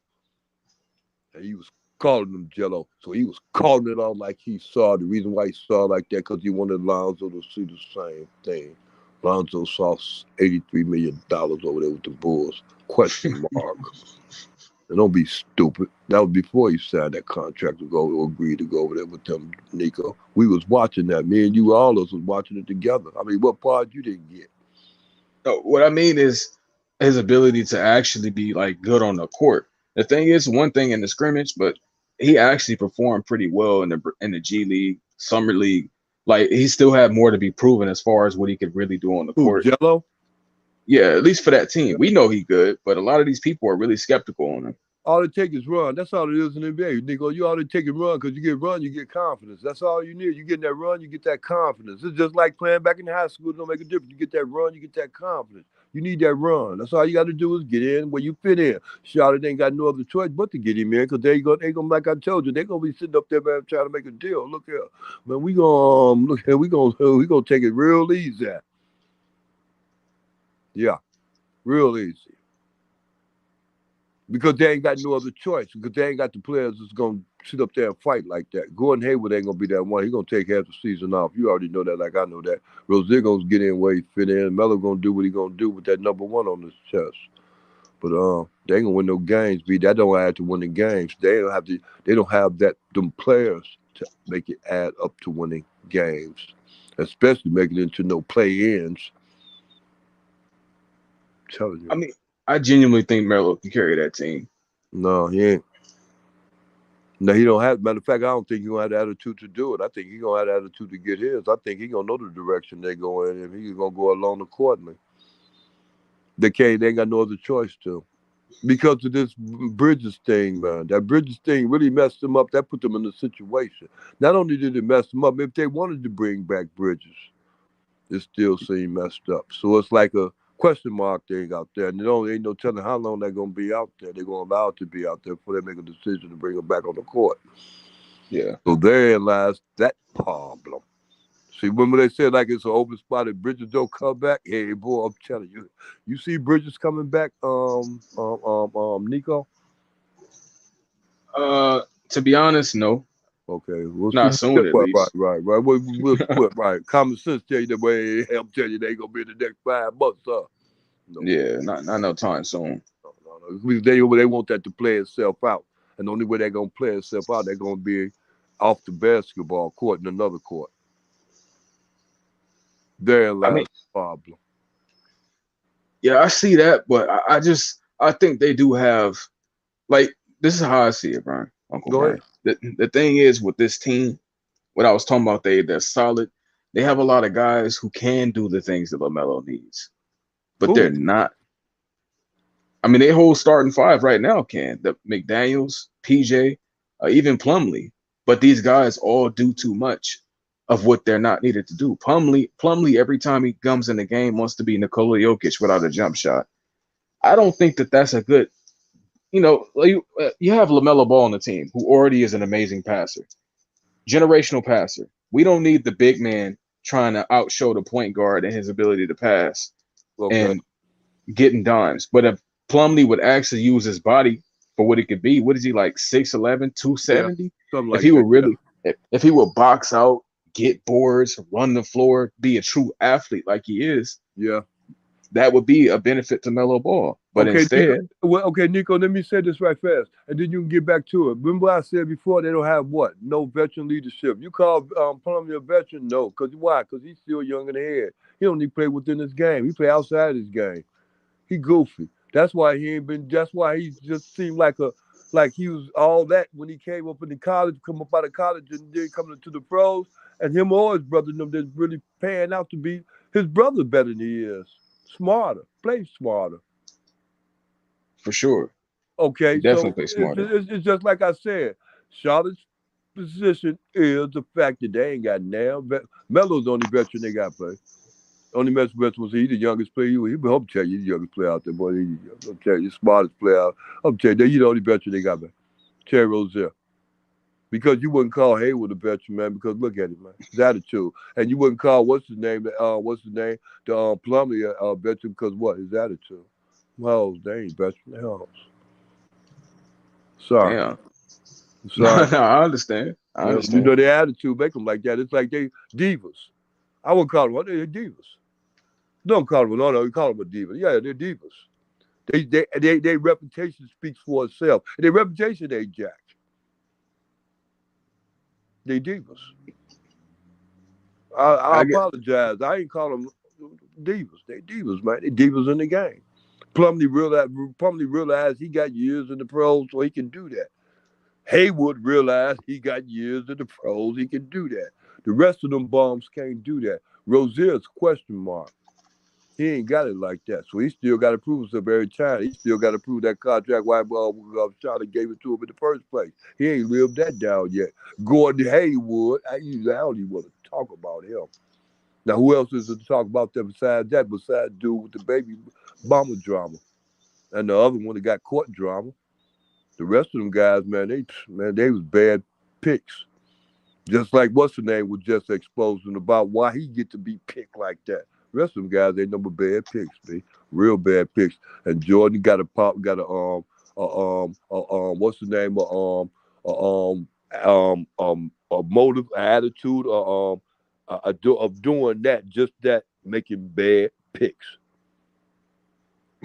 And he was calling him Jello. So he was calling it out like he saw. The reason why he saw it like that, because he wanted Lonzo to see the same thing. Lonzo saw $83 million over there with the Bulls. Question mark. And don't be stupid. That was before he signed that contract to go or agreed to go over there with them, Nico. We was watching that. Me and you, all of us was watching it together. I mean, what part you didn't get? no, what I mean is his ability to actually be like good on the court. The thing is, one thing in the scrimmage, but he actually performed pretty well in the G League, Summer League. Like he still had more to be proven as far as what he could really do on the Who, court. Jello? Yeah, at least for that team. We know he good, but a lot of these people are really skeptical on him. All it takes is run. That's all it is in the NBA. Nico, you ought to take and run because you get run, you get confidence. That's all you need. You get that run, you get that confidence. It's just like playing back in high school. It don't make a difference. You get that run, you get that confidence. You need that run. That's all you got to do is get in where you fit in. Charlotte ain't got no other choice but to get him in because they gonna, like I told you, they gonna be sitting up there, man, trying to make a deal. Look here, man, we gonna look here. We gonna take it real easy. Yeah, real easy. Because they ain't got no other choice. Because they ain't got the players that's going to sit up there and fight like that. Gordon Hayward ain't going to be that one. He's going to take half the season off. You already know that like I know that. Rozier going to get in where he fit in. Melo going to do what he going to do with that number one on his chest. But they ain't going to win no games, B. That don't add to winning games. They don't have that them players to make it add up to winning games. Especially making it into no play-ins. I'm telling you. I mean, I genuinely think Melo can carry that team. No, he ain't. No, he don't have. Matter of fact, I don't think he's gonna have the attitude to do it. I think he's gonna have the attitude to get his. I think he's gonna know the direction they're going, and he's gonna go along accordingly. They can't. They ain't got no other choice to, because of this Bridges thing, man. That Bridges thing really messed them up. That put them in a situation. Not only did it mess them up, if they wanted to bring back Bridges, it still seemed messed up. So it's like a question mark thing out there, and ain't no telling how long they're gonna be out there. They're gonna allow it to be out there before they make a decision to bring them back on the court. Yeah. So therein lies that problem. See, remember they said like it's an open spot and Bridges don't come back? Hey, boy, I'm telling you. You see Bridges coming back, Nico? To be honest, no, Okay, we'll see. not soon at Right, right, least. right, right. We'll see what, right. Common sense tell you that way. I'm telling you, they ain't gonna be in the next 5 months, huh? No, Yeah, not no time soon. no. Because they want that to play itself out, and the only way they're gonna play itself out, they're gonna be off the basketball court in another court. There I mean, lies the problem. yeah, I see that, but I think they do have like this is how I see it, Brian, Uncle Go ahead. Brian. The thing is with this team, what I was talking about, they're solid. They have a lot of guys who can do the things that Lamelo needs, but Who? they're not. I mean, they whole starting five right now can the McDaniel's, PJ, even Plumlee, but these guys all do too much of what they're not needed to do. Plumlee, every time he comes in the game, wants to be Nikola Jokic without a jump shot. I don't think that that's a good. You have Lamelo Ball on the team, who already is an amazing passer, generational passer. We don't need the big man trying to outshow the point guard in his ability to pass Okay. and getting dimes. But if Plumlee would actually use his body for what it could be, what is he like 6'11", Yeah, 270? something If like he that. would Yeah. really if he would box out, get boards, run the floor, be a true athlete like he is, Yeah. that would be a benefit to Melo Ball. But Okay, Nico. instead, Well, okay, Nico. Let me say this right fast, and then you can get back to it. Remember, I said before they don't have what? No veteran leadership. You call Plumlee a veteran? No, because why? Because he's still young in the head. He don't need to play within his game. He play outside his game. He goofy. That's why he ain't been. That's why he just seemed like he was all that when he came up in the college, come up out of college, and then coming to the pros. And him or his brother, them that's really paying out to be his brother better than he is. Smarter, play smarter. for sure, he Okay, definitely so plays smarter. it's just like I said. Charlotte's position is the fact that they ain't got now. Melo's the only veteran they got play. Only Mets veteran was he the youngest player. He hope tell you the youngest player out there, boy. I'm telling you, the smartest player out. I'm telling you, the only veteran they got, man. Terry Rozier. Because you wouldn't call Hayward a veteran, man, because look at him, man. His attitude. And you wouldn't call the Plumlee veteran because what? His attitude. Well, they ain't veteran. Hell. Sorry. Damn. No, Sorry. no, I understand. I Yeah, you understand. know their attitude make them like that. It's like they divas. I wouldn't call them what they're divas. Don't call them no, you call them a diva. Yeah, they're divas. Their reputation speaks for itself. And their reputation ain't jacked. They divas. I I get apologize. I ain't call them divas. They divas, man. They divas in the game. Plumlee realized he got years in the pros, so he can do that. Haywood realized he got years in the pros. He can do that. The rest of them bums can't do that. Rozier's question mark. He ain't got it like that. So he still got to prove himself every time. He still got to prove that contract why Charlie gave it to him in the first place. He ain't lived that down yet. Gordon Haywood, I don't even want to talk about him. Now, who else is to talk about them besides dude with the baby mama drama? And the other one that got court drama. The rest of them guys, they was bad picks. Just like what's the name was just exposing about why he get to be picked like that. The rest of them guys, they number bad picks, be real bad picks. And Jordan got what's the name a motive, attitude, of doing that, just that, making bad picks.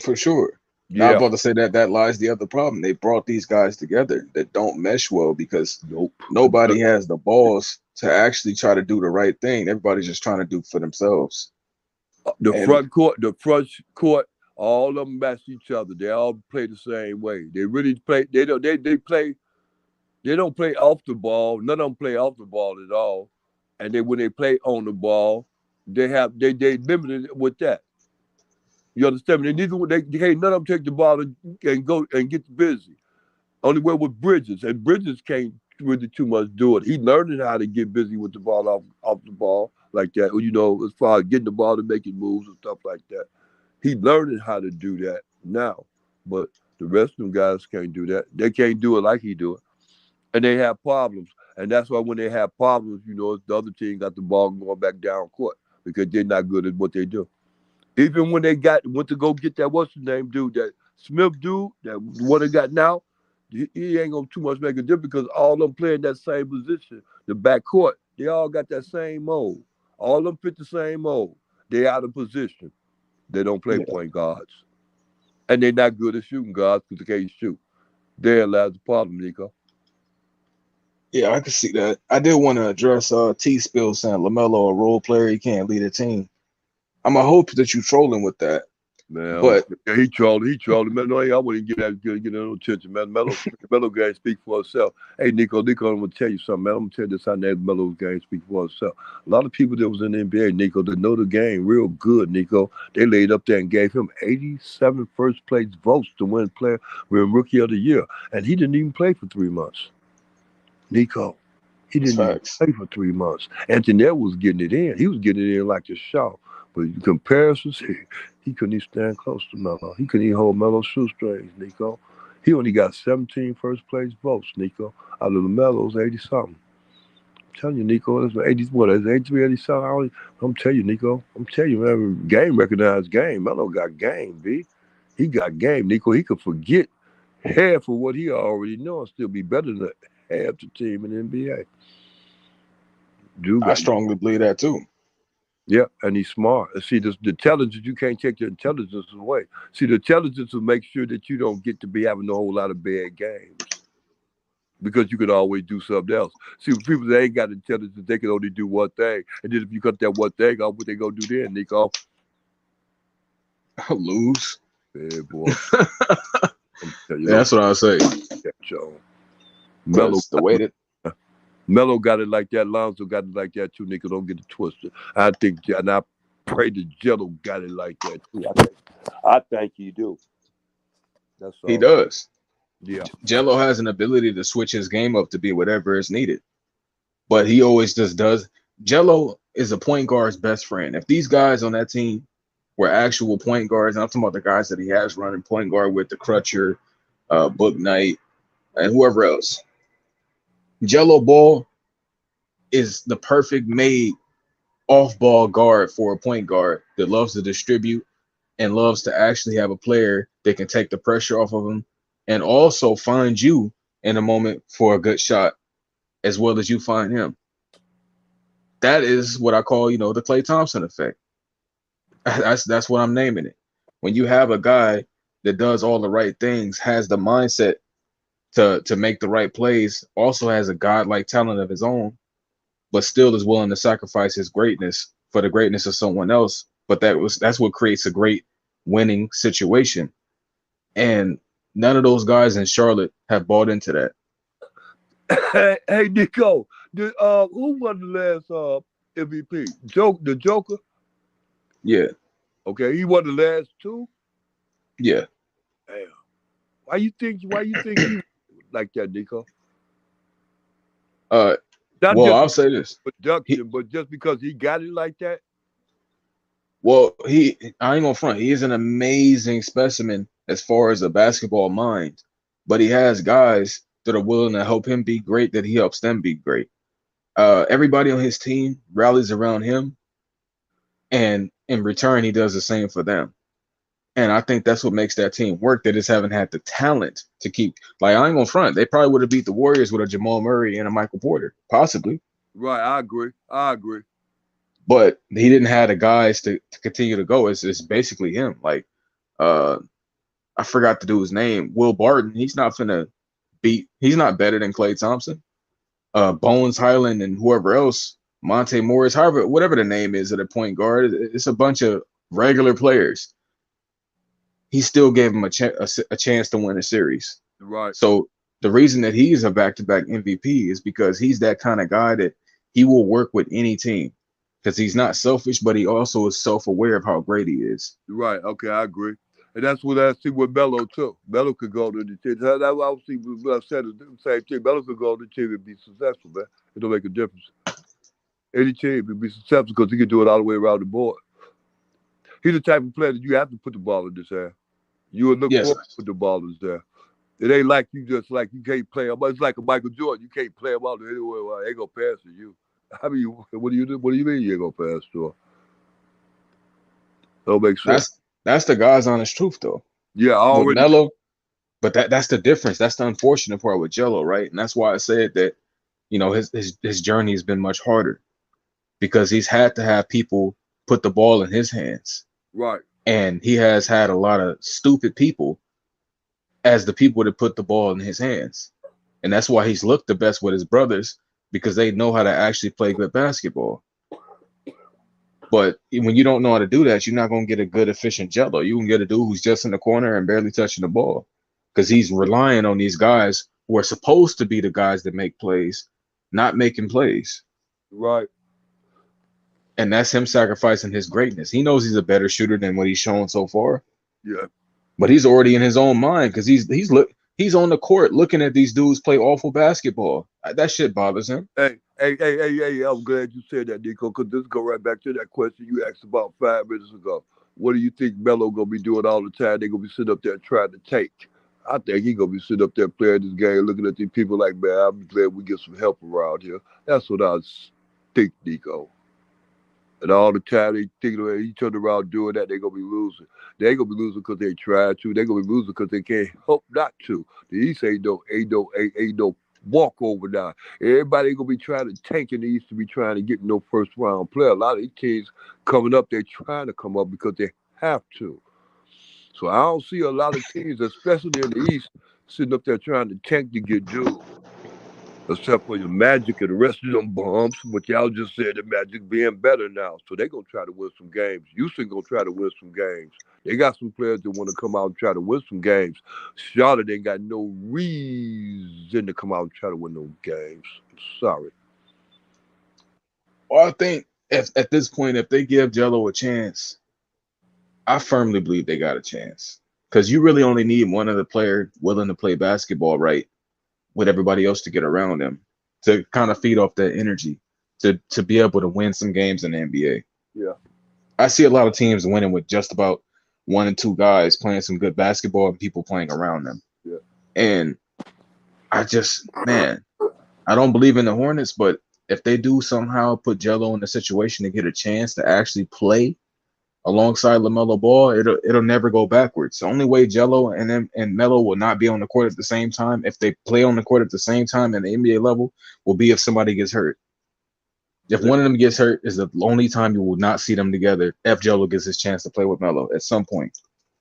for sure. Now I'm Yeah, about to say that lies the other problem. They brought these guys together that don't mesh well because nope. nobody has the balls to actually try to do the right thing. Everybody's just trying to do for themselves. And The front court, all of them match each other. They all play the same way. They really play. They play. They don't play off the ball. None of them play off the ball at all. And when they play on the ball, they limited it with that. You understand me? They can't none of them take the ball and go and get busy. Only way with Bridges, and Bridges can't really too much do it. He learning how to get busy with the ball off the ball like that. As far as getting the ball to making moves and stuff like that. He learning how to do that now. But the rest of them guys can't do that. They can't do it like he do it. and they have problems. And that's why when they have problems, the other team got the ball going back down court because they're not good at what they do. Even when they went to go get that what's his name dude, that Smith dude, that what they got now, he ain't gonna too much make a difference because all of them playing that same position, the back court. They all got that same mold. All of them fit the same mold. They out of position. They don't play Yeah, point guards, and they're not good at shooting guards because they can't shoot. There lies the problem, Nico. yeah, I can see that. I did want to address T Spill saying Lamelo a role player, he can't lead a team. I'm gonna hope that you trolling with that, Man, but yeah, he trolled. He trolled. Man, no, I wouldn't get no attention, man. Melo game speak for itself. Hey, Nico, I'm gonna tell you something, man. I'm gonna tell you this how that Melo game speak for itself. A lot of people that was in the NBA, Nico, that know the game real good, Nico. They laid up there and gave him 87 first place votes to win rookie of the year, and he didn't even play for 3 months. Nico, he it's didn't even facts. play for 3 months. Anthony was getting it in. He was getting it in like a shot. But in comparisons, he couldn't even stand close to Melo. He couldn't even hold Melo's shoestrings, Nico. He only got 17 first place votes, Nico. Out of the Melo's 80 something. I'm telling you, Nico, that's 80, what, that's 83, 80 something. I'm telling you, Nico. I'm telling you, man, game recognized game. Melo got game, B. He got game, Nico. He could forget half of what he already know and still be better than half the team in the NBA. Dude I got strongly believe that too. Yeah, and he's smart. And see, the intelligence, you can't take the intelligence away. See, the intelligence will make sure that you don't get to be having a whole lot of bad games because you could always do something else. See, when people that ain't got intelligence, they can only do one thing. And then if you cut that one thing off, what they gonna do then, Nico? Lose. Yeah, boy. Yeah, that's what I say. Yeah, Joe. Melo, Because the way that Melo got it like that. Lonzo got it like that too, Nico. Don't get it twisted. I think, and I pray that Jello got it like that too. I think he do. That's he all. does, Yeah. Jello has an ability to switch his game up to be whatever is needed, but he always just does. Jello is a point guard's best friend. If these guys on that team were actual point guards, and I'm talking about the guys that he has running point guard with, the Crutcher, Book Knight, and whoever else, Jello Ball is the perfect made off-ball guard for a point guard that loves to distribute and loves to actually have a player that can take the pressure off of him and also find you in a moment for a good shot as well as you find him. That is what I call, the Klay Thompson effect. That's what I'm naming it. When you have a guy that does all the right things, has the mindset to make the right plays, also has a godlike talent of his own, but still is willing to sacrifice his greatness for the greatness of someone else. But that's what creates a great winning situation. And none of those guys in Charlotte have bought into that. Hey, Nico, who won the last MVP? The Joker? Yeah. Okay, he won the last two? Yeah. Damn. Why you think he like that, Nico? Not Well, just I'll say this. production, but just because he got it like that? Well, I ain't gonna front. He is an amazing specimen as far as a basketball mind, but he has guys that are willing to help him be great, that he helps them be great. Everybody on his team rallies around him, and in return, he does the same for them. And I think that's what makes that team work. They just haven't had the talent to keep. Like, I ain't gonna front. They probably would have beat the Warriors with a Jamal Murray and a Michael Porter, possibly. Right, I agree. But he didn't have the guys to continue to go. It's basically him. Like, I forgot to do his name. Will Barton. He's not finna beat. He's not better than Klay Thompson. Bones Highland and whoever else, Monte Morris, however, whatever the name is at a point guard. It's a bunch of regular players. He still gave him a chance to win a series. Right. So the reason that he's a back-to-back MVP is because he's that kind of guy that he will work with any team because he's not selfish, but he also is self-aware of how great he is. Right. Okay, I agree. And that's what I see with Melo too. Melo could go to the team. That's obviously what I said is the same thing. Melo could go to the team and be successful, man. It don't make a difference. Any team would be successful because he can do it all the way around the board. He's the type of player that you have to put the ball in his hand. You would look forward to put the ball in his hand. It ain't like you just like you can't play him. It's like a Michael Jordan. You can't play him out there anyway. Well, they gonna pass to you. I mean, what do you do? What do you mean you ain't gonna pass to him? Don't make sense. That's the God's honest truth though. Yeah, I With already know. Melo, but that's the difference. That's the unfortunate part with Jello, right? And that's why I said that, his journey has been much harder because he's had to have people put the ball in his hands. Right. And he has had a lot of stupid people as the people that put the ball in his hands. And that's why he's looked the best with his brothers because they know how to actually play good basketball. But when you don't know how to do that, you're not going to get a good, efficient Jello. You can get a dude who's just in the corner and barely touching the ball because he's relying on these guys who are supposed to be the guys that make plays, not making plays. Right. And that's him sacrificing his greatness. He knows he's a better shooter than what he's shown so far. Yeah. But he's already in his own mind because he's on the court looking at these dudes play awful basketball. That shit bothers him. Hey, I'm glad you said that, Nico, because this go right back to that question you asked about 5 minutes ago. What do you think Melo gonna be doing all the time? They gonna be sitting up there trying to take. I think he gonna be sitting up there playing this game, looking at these people like, man, I'm glad we get some help around here. That's what I think, Nico. And all the time they think he turned around doing that, they're gonna be losing. They ain't gonna be losing because they tried to. They're gonna be losing because they can't help not to. The East ain't no walkover now. Everybody ain't gonna be trying to tank in the East to be trying to get no first round player. A lot of these teams coming up, they're trying to come up because they have to. So I don't see a lot of teams, especially in the East, sitting up there trying to tank to get dudes. Except for your Magic and the rest of them bums, but y'all just said the Magic being better now, so they gonna try to win some games. Houston gonna try to win some games. They got some players that want to come out and try to win some games. Charlotte ain't got no reason to come out and try to win no games. I'm sorry. Well, I think if at this point, if they give Jello a chance, I firmly believe they got a chance. Because you really only need one other player willing to play basketball right with everybody else to get around them to kind of feed off that energy to be able to win some games in the NBA. Yeah. I see a lot of teams winning with just about one and two guys playing some good basketball and people playing around them. Yeah. And I don't believe in the Hornets, but if they do somehow put Jello in a situation to get a chance to actually play alongside LaMelo Ball, it'll never go backwards. The only way Jello and Melo will not be on the court at the same time, if they play on the court at the same time at the NBA level, will be if somebody gets hurt. If one of them gets hurt, is the only time you will not see them together if Jello gets his chance to play with Melo at some point.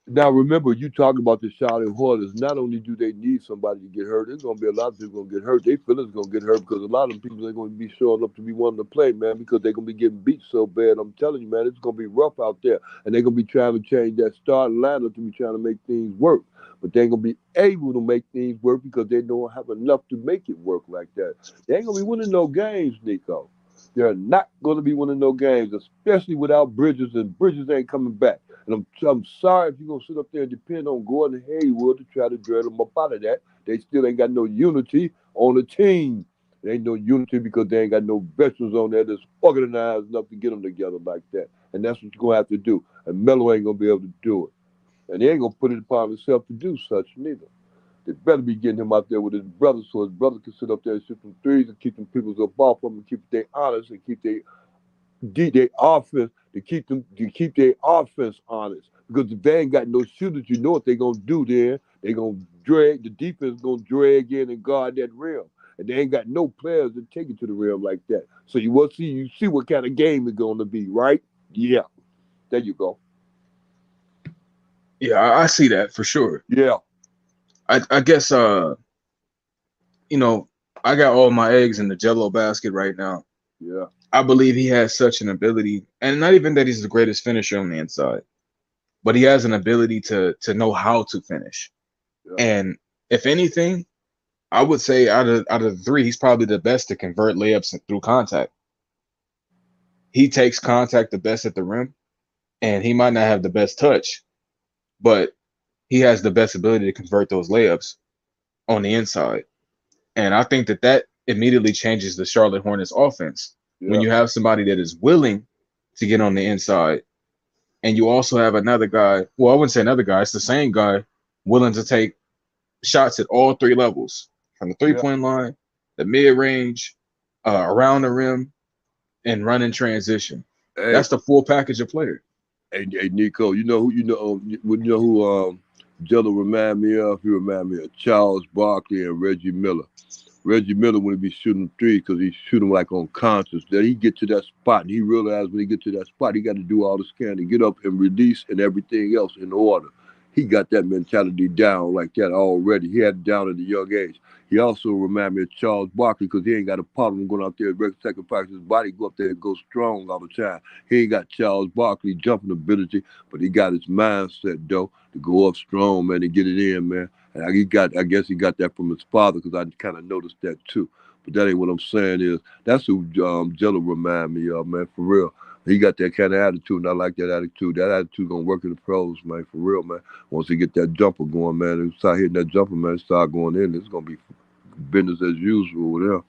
Now remember, you talking about the Charlotte Hornets. Not only do they need somebody to get hurt, there's gonna be a lot of people gonna get hurt. They feel it's gonna get hurt because a lot of them people ain't gonna be showing up to be wanting to play, man, because they're gonna be getting beat so bad. I'm telling you, man, it's gonna be rough out there, and they're gonna be trying to change that starting lineup to be trying to make things work. But they ain't gonna be able to make things work because they don't have enough to make it work like that. They ain't gonna be winning no games, Nico. They're not gonna be winning no games, especially without Bridges, and Bridges ain't coming back. And I'm sorry if you're going to sit up there and depend on Gordon Hayward to try to drill them up out of that. They still ain't got no unity on the team. There ain't no unity because they ain't got no veterans on there that's organized enough to get them together like that. And that's what you're going to have to do. And Melo ain't going to be able to do it. And he ain't going to put it upon himself to do such neither. They better be getting him out there with his brother so his brother can sit up there and shoot some threes and keep them people up off them and keep their honest and keep their offense to keep their offense honest. Because if they ain't got no shooters, you know what they're gonna do there. They're gonna drag the defense gonna drag in and guard that rim. And they ain't got no players to take it to the rim like that. So you see what kind of game it's gonna be, right? Yeah. There you go. Yeah, I see that for sure. Yeah. I guess I got all my eggs in the Jello basket right now. Yeah. I believe he has such an ability, and not even that he's the greatest finisher on the inside, but he has an ability to know how to finish. Yeah. And if anything, I would say out of the three, he's probably the best to convert layups through contact. He takes contact the best at the rim, and he might not have the best touch, but he has the best ability to convert those layups on the inside. And I think that immediately changes the Charlotte Hornets offense. Yeah. When you have somebody that is willing to get on the inside, and you also have another guy, well, I wouldn't say another guy, it's the same guy willing to take shots at all three levels, from the Yeah. 3-point line, the mid range, around the rim, and running transition. Hey, That's the full package of player. hey, Nico, you know who Jello remind me of? He remind me of Charles Barkley and Reggie Miller. Reggie Miller when he be shooting three because he's shooting like on conscious. Then he get to that spot and he realized when he get to that spot he got to do all the scanning, get up and release and everything else in order. He got that mentality down like that already. He had it down at a young age. He also remind me of Charles Barkley because he ain't got a problem going out there and sacrifice his body, go up there and go strong all the time. He ain't got Charles Barkley jumping ability, but he got his mindset though to go up strong, man, and get it in, man. And I guess he got that from his father because I kind of noticed that too. But that ain't what I'm saying is that's who Jello remind me of, man, for real. He got that kind of attitude, and I like that attitude. That attitude gonna work in the pros, man, for real, man. Once he get that jumper going, man, and start hitting that jumper, man, start going in, it's gonna be business as usual with him.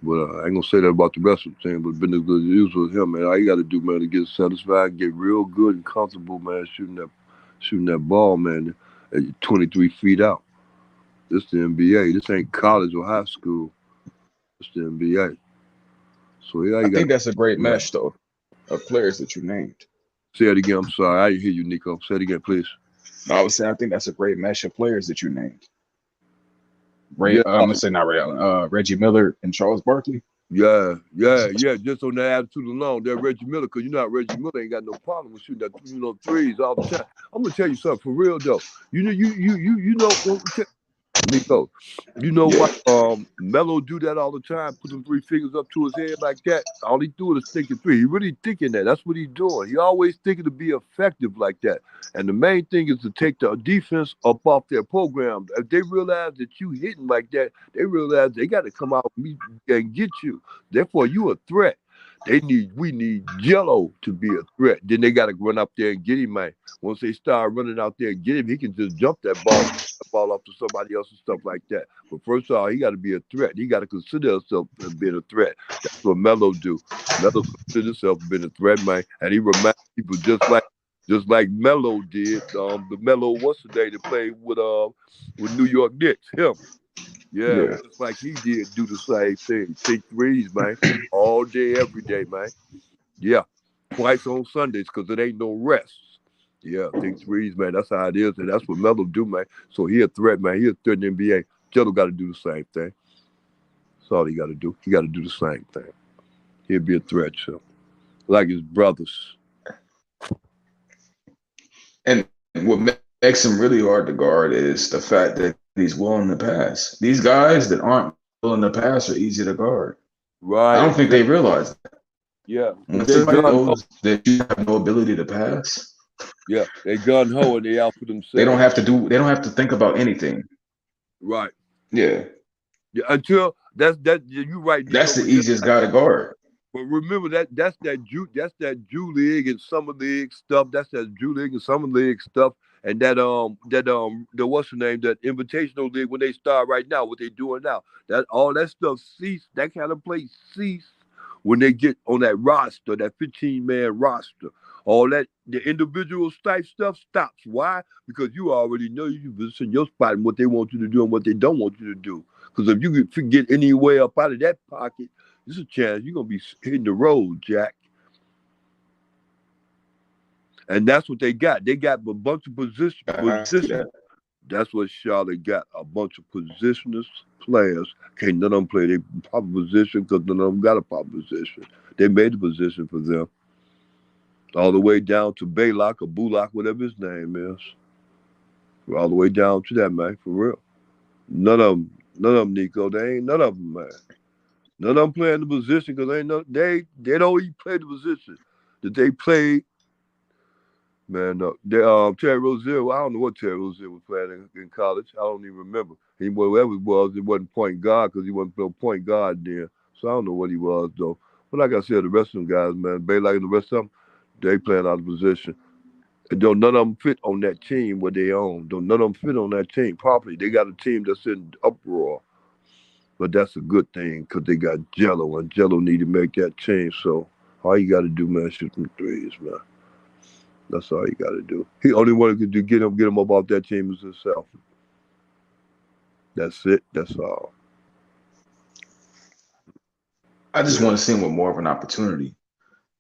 But I ain't gonna say that about the rest of the team, but business as usual with him, man. All you gotta do, man, to get satisfied, get real good and comfortable, man, shooting that ball, man, at 23 feet out. This the NBA. This ain't college or high school. It's the NBA. So yeah, I you got think to that's a great man. mesh though of players that you named. Say it again. I'm sorry. I didn't hear you, Nico. Say it again, please. No, I was saying I think that's a great mesh of players that you named. Yeah, I'm gonna say not Ray Allen, Reggie Miller and Charles Barkley. yeah. Just on that attitude alone, that Reggie Miller, because you know how Reggie Miller ain't got no problem with shooting that threes all the time. I'm gonna tell you something for real though. You know. Nico, you know why Melo do that all the time, put them three fingers up to his head like that? All he do is thinking three. He really thinking that. That's what he's doing. He always thinking to be effective like that. And the main thing is to take the defense up off their program. If they realize that you hitting like that, they realize they got to come out and get you. Therefore, you a threat. We need Jello to be a threat. Then they got to run up there and get him, man. Once they start running out there and get him, he can just jump that ball off to somebody else and stuff like that. But first of all, he got to be a threat. He got to consider himself as being a threat. That's what Melo do. Melo considers himself being a threat, man, and he reminds people just like Melo did. The Melo what's the name that played with New York Knicks? Him. Yeah, Yeah, just like he did do the same thing. Take threes, man, all day, every day, man. Yeah, twice on Sundays because it ain't no rest. Yeah, take threes, man. That's how it is, and that's what Melo do, man. So he a threat, man. He a threat in the NBA. Jello got to do the same thing. That's all he got to do. He got to do the same thing. He'll be a threat, so like his brothers. and what makes him really hard to guard is the fact that he's willing to pass. These guys that aren't willing to pass are easy to guard. I Right, don't think they realize that. yeah. When They somebody gun ho. knows that you have no ability to pass, Yeah, they gun ho and they out for they don't themselves. have to do. They don't have to think about anything. Right. Yeah, Yeah, until that you right, that's Nico. the But just easiest like guy to that. guard. But remember that's that Jew League and Summer League stuff. That's that Jew League and Summer League stuff. And the what's the name, that invitational league when they start right now, what they doing now. That all that stuff cease, that kind of play cease when they get on that roster, that 15-man roster. All that the individual type stuff stops. Why? Because you already know you position your spot and what they want you to do and what they don't want you to do. Because if you could get any way up out of that pocket, there's a chance you're gonna be hitting the road, Jack. And that's what they got. They got a bunch of I see position. that. That's what Charlotte got. A bunch of positionless players. Can't none of them play their proper position because none of them got a proper position. They made the position for them. All the way down to Baylock or Bullock, whatever his name is. All the way down to that, man, for real. None of them, Nico. They ain't none of them, man. None of them playing the position because they don't even play the position that they played. Man, no. Terry Rozier, I don't know what Terry Rozier was playing in college. I don't even remember. Whatever it was, it wasn't point guard because he wasn't no point guard there. So I don't know what he was, though. But like I said, the rest of them guys, man, Baylock and the rest of them, they playing out of position. And don't none of them fit on that team where they own. Don't none of them fit on that team properly. They got a team that's in uproar. But that's a good thing because they got Jello, and Jello need to make that change. So all you got to do, man, shoot some threes, man. That's all you got to do. He only one who could get him up off that team is himself. That's it. That's all. I just Yeah. want to see him with more of an opportunity,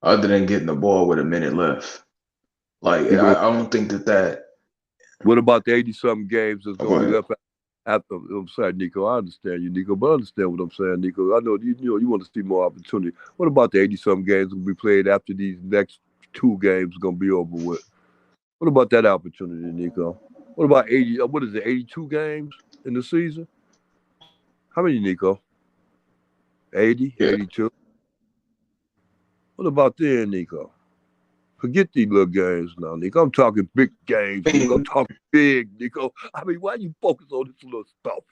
other than getting the ball with a minute left. Like You I, go. I don't think that. What about the 80-something games that's Oh, going go to be ahead. left after? I'm sorry, Nico. I understand you, Nico, but I understand what I'm saying, Nico. I know you want to see more opportunity. What about the 80-something games that will be played after these next two games going to be over with? What about that opportunity, Nico? What about 80? What is it? 82 games in the season? How many, Nico? 80, Yeah. 82. What about then, Nico? Forget these little games now, Nico. I'm talking big games, Nico. I'm talking big, Nico. I mean, why you focus on this little stuff?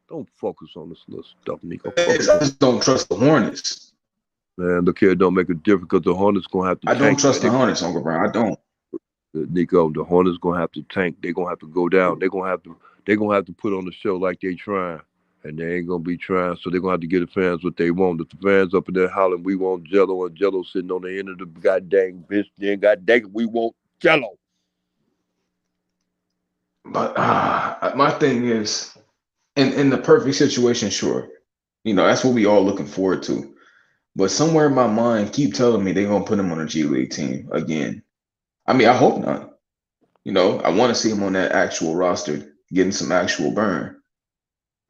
Don't focus on this little stuff, Nico. I just don't trust the Hornets. Man, look here, it don't make a difference because the Hornets gonna have to I don't tank. trust the Hornets, Uncle Brian. I don't. Nico, the Hornets gonna have to tank. They're gonna have to go down. They're gonna have to put on the show like they trying. And they ain't gonna be trying, so they're gonna have to give the fans what they want. If the fans up in there hollering, we want Jello, and Jello sitting on the end of the goddamn bitch, then goddamn it, we want Jello. But my thing is, in the perfect situation, sure, that's what we all looking forward to. But somewhere in my mind, keep telling me they're gonna put him on a G League team again. I mean, I hope not. I want to see him on that actual roster, getting some actual burn.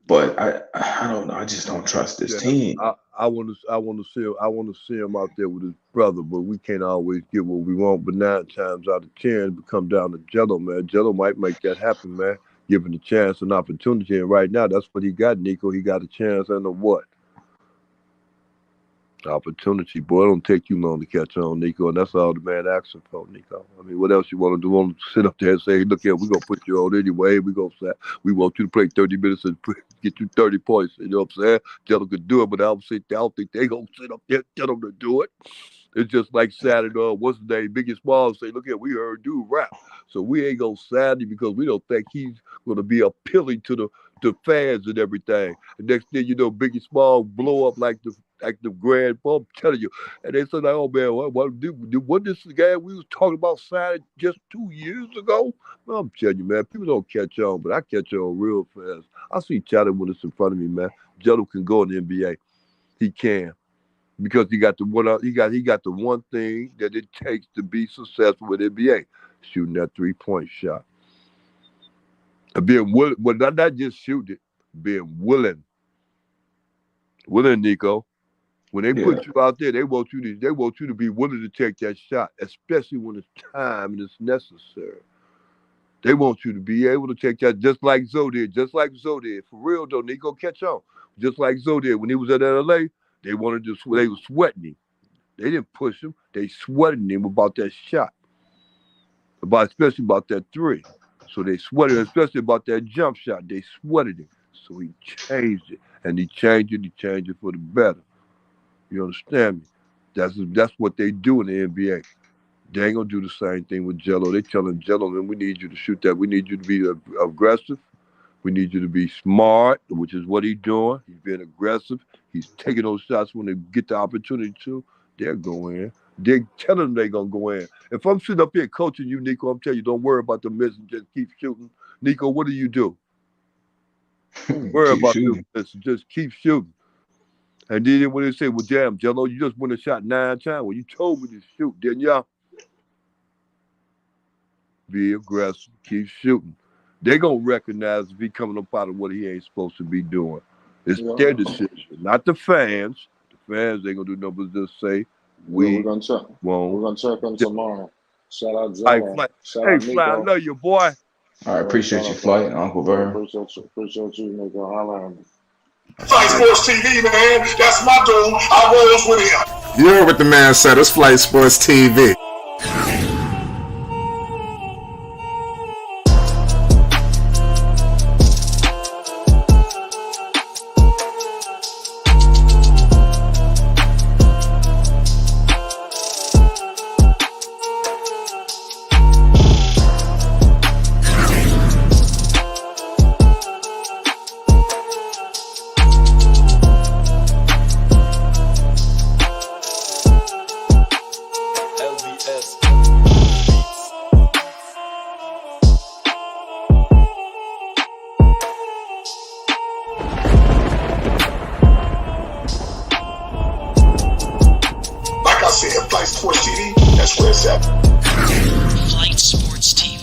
But I don't know. I just don't trust this team. I want to see him out there with his brother, but we can't always get what we want. But 9 times out of 10, it come down to Jello, man. Jello might make that happen, man. Given the chance and opportunity, and right now that's what he got, Nico. He got a chance and a what? Opportunity, boy. It don't take you long to catch on, Nico, and that's all the man asking for, Nico. I mean, what else you want to do? Want to sit up there and say, look here, we're going to put you on anyway. We want you to play 30 minutes and get you 30 points. You know what I'm saying? Jello could do it, but I don't think they going to sit up there and tell him to do it. It's just like Saturday, what's his name? Biggie Smalls say, look here, we heard dude rap. So we ain't going to Saturday because we don't think he's going to be appealing to the fans and everything. The next thing you know, Biggie Smalls blow up like the grand, I'm telling you. And they said, like, oh man, what this guy we was talking about Saturday just 2 years ago? Well, I'm telling you, man, people don't catch on, but I catch on real fast. I see Chatter when it's in front of me, man. Jello can go in the NBA. He can. Because he got the one thing that it takes to be successful with NBA, shooting that 3-point shot. And being willing, well, not just shooting it, being willing. Willing, Nico. When they put you out there, they want you to be willing to take that shot, especially when it's time and it's necessary. They want you to be able to take that just like Zoe did. For real though, Nico, catch on. Just like Zoe did when he was at LA. They were sweating him. They didn't push him. They sweated him about that shot. Especially about that 3. So they sweated, especially about that jump shot. They sweated him. So he changed it. And he changed it for the better. You understand me? That's what they do in the NBA. They ain't gonna do the same thing with Jello. They telling Jello, man, we need you to shoot that. We need you to be aggressive. We need you to be smart, which is what he's doing. He's being aggressive. He's taking those shots when they get the opportunity to. They're going in. They're telling them they're going to go in. If I'm sitting up here coaching you, Nico, I'm telling you, don't worry about the missing. Just keep shooting. Nico, what do? Don't worry about the missing. Just keep shooting. And then when they say, well, damn, Jello, you just went and shot 9 times. Well, you told me to shoot, didn't y'all? Be aggressive. Keep shooting. They're going to recognize if he coming up out of what he ain't supposed to be doing. It's their decision, not the fans. The fans ain't going to do nothing but just say, we're going to check him tomorrow. Shout out Jello. Hey, Fly, I love you, boy. All right, appreciate you, Flight, Uncle Burr. Appreciate you, Nico. Holla at me. Flight Sports TV, man. That's my dude. I rolls with him. You heard what the man said. It's Flight Sports TV. Sports TV. That's where it's at. Flight Sports.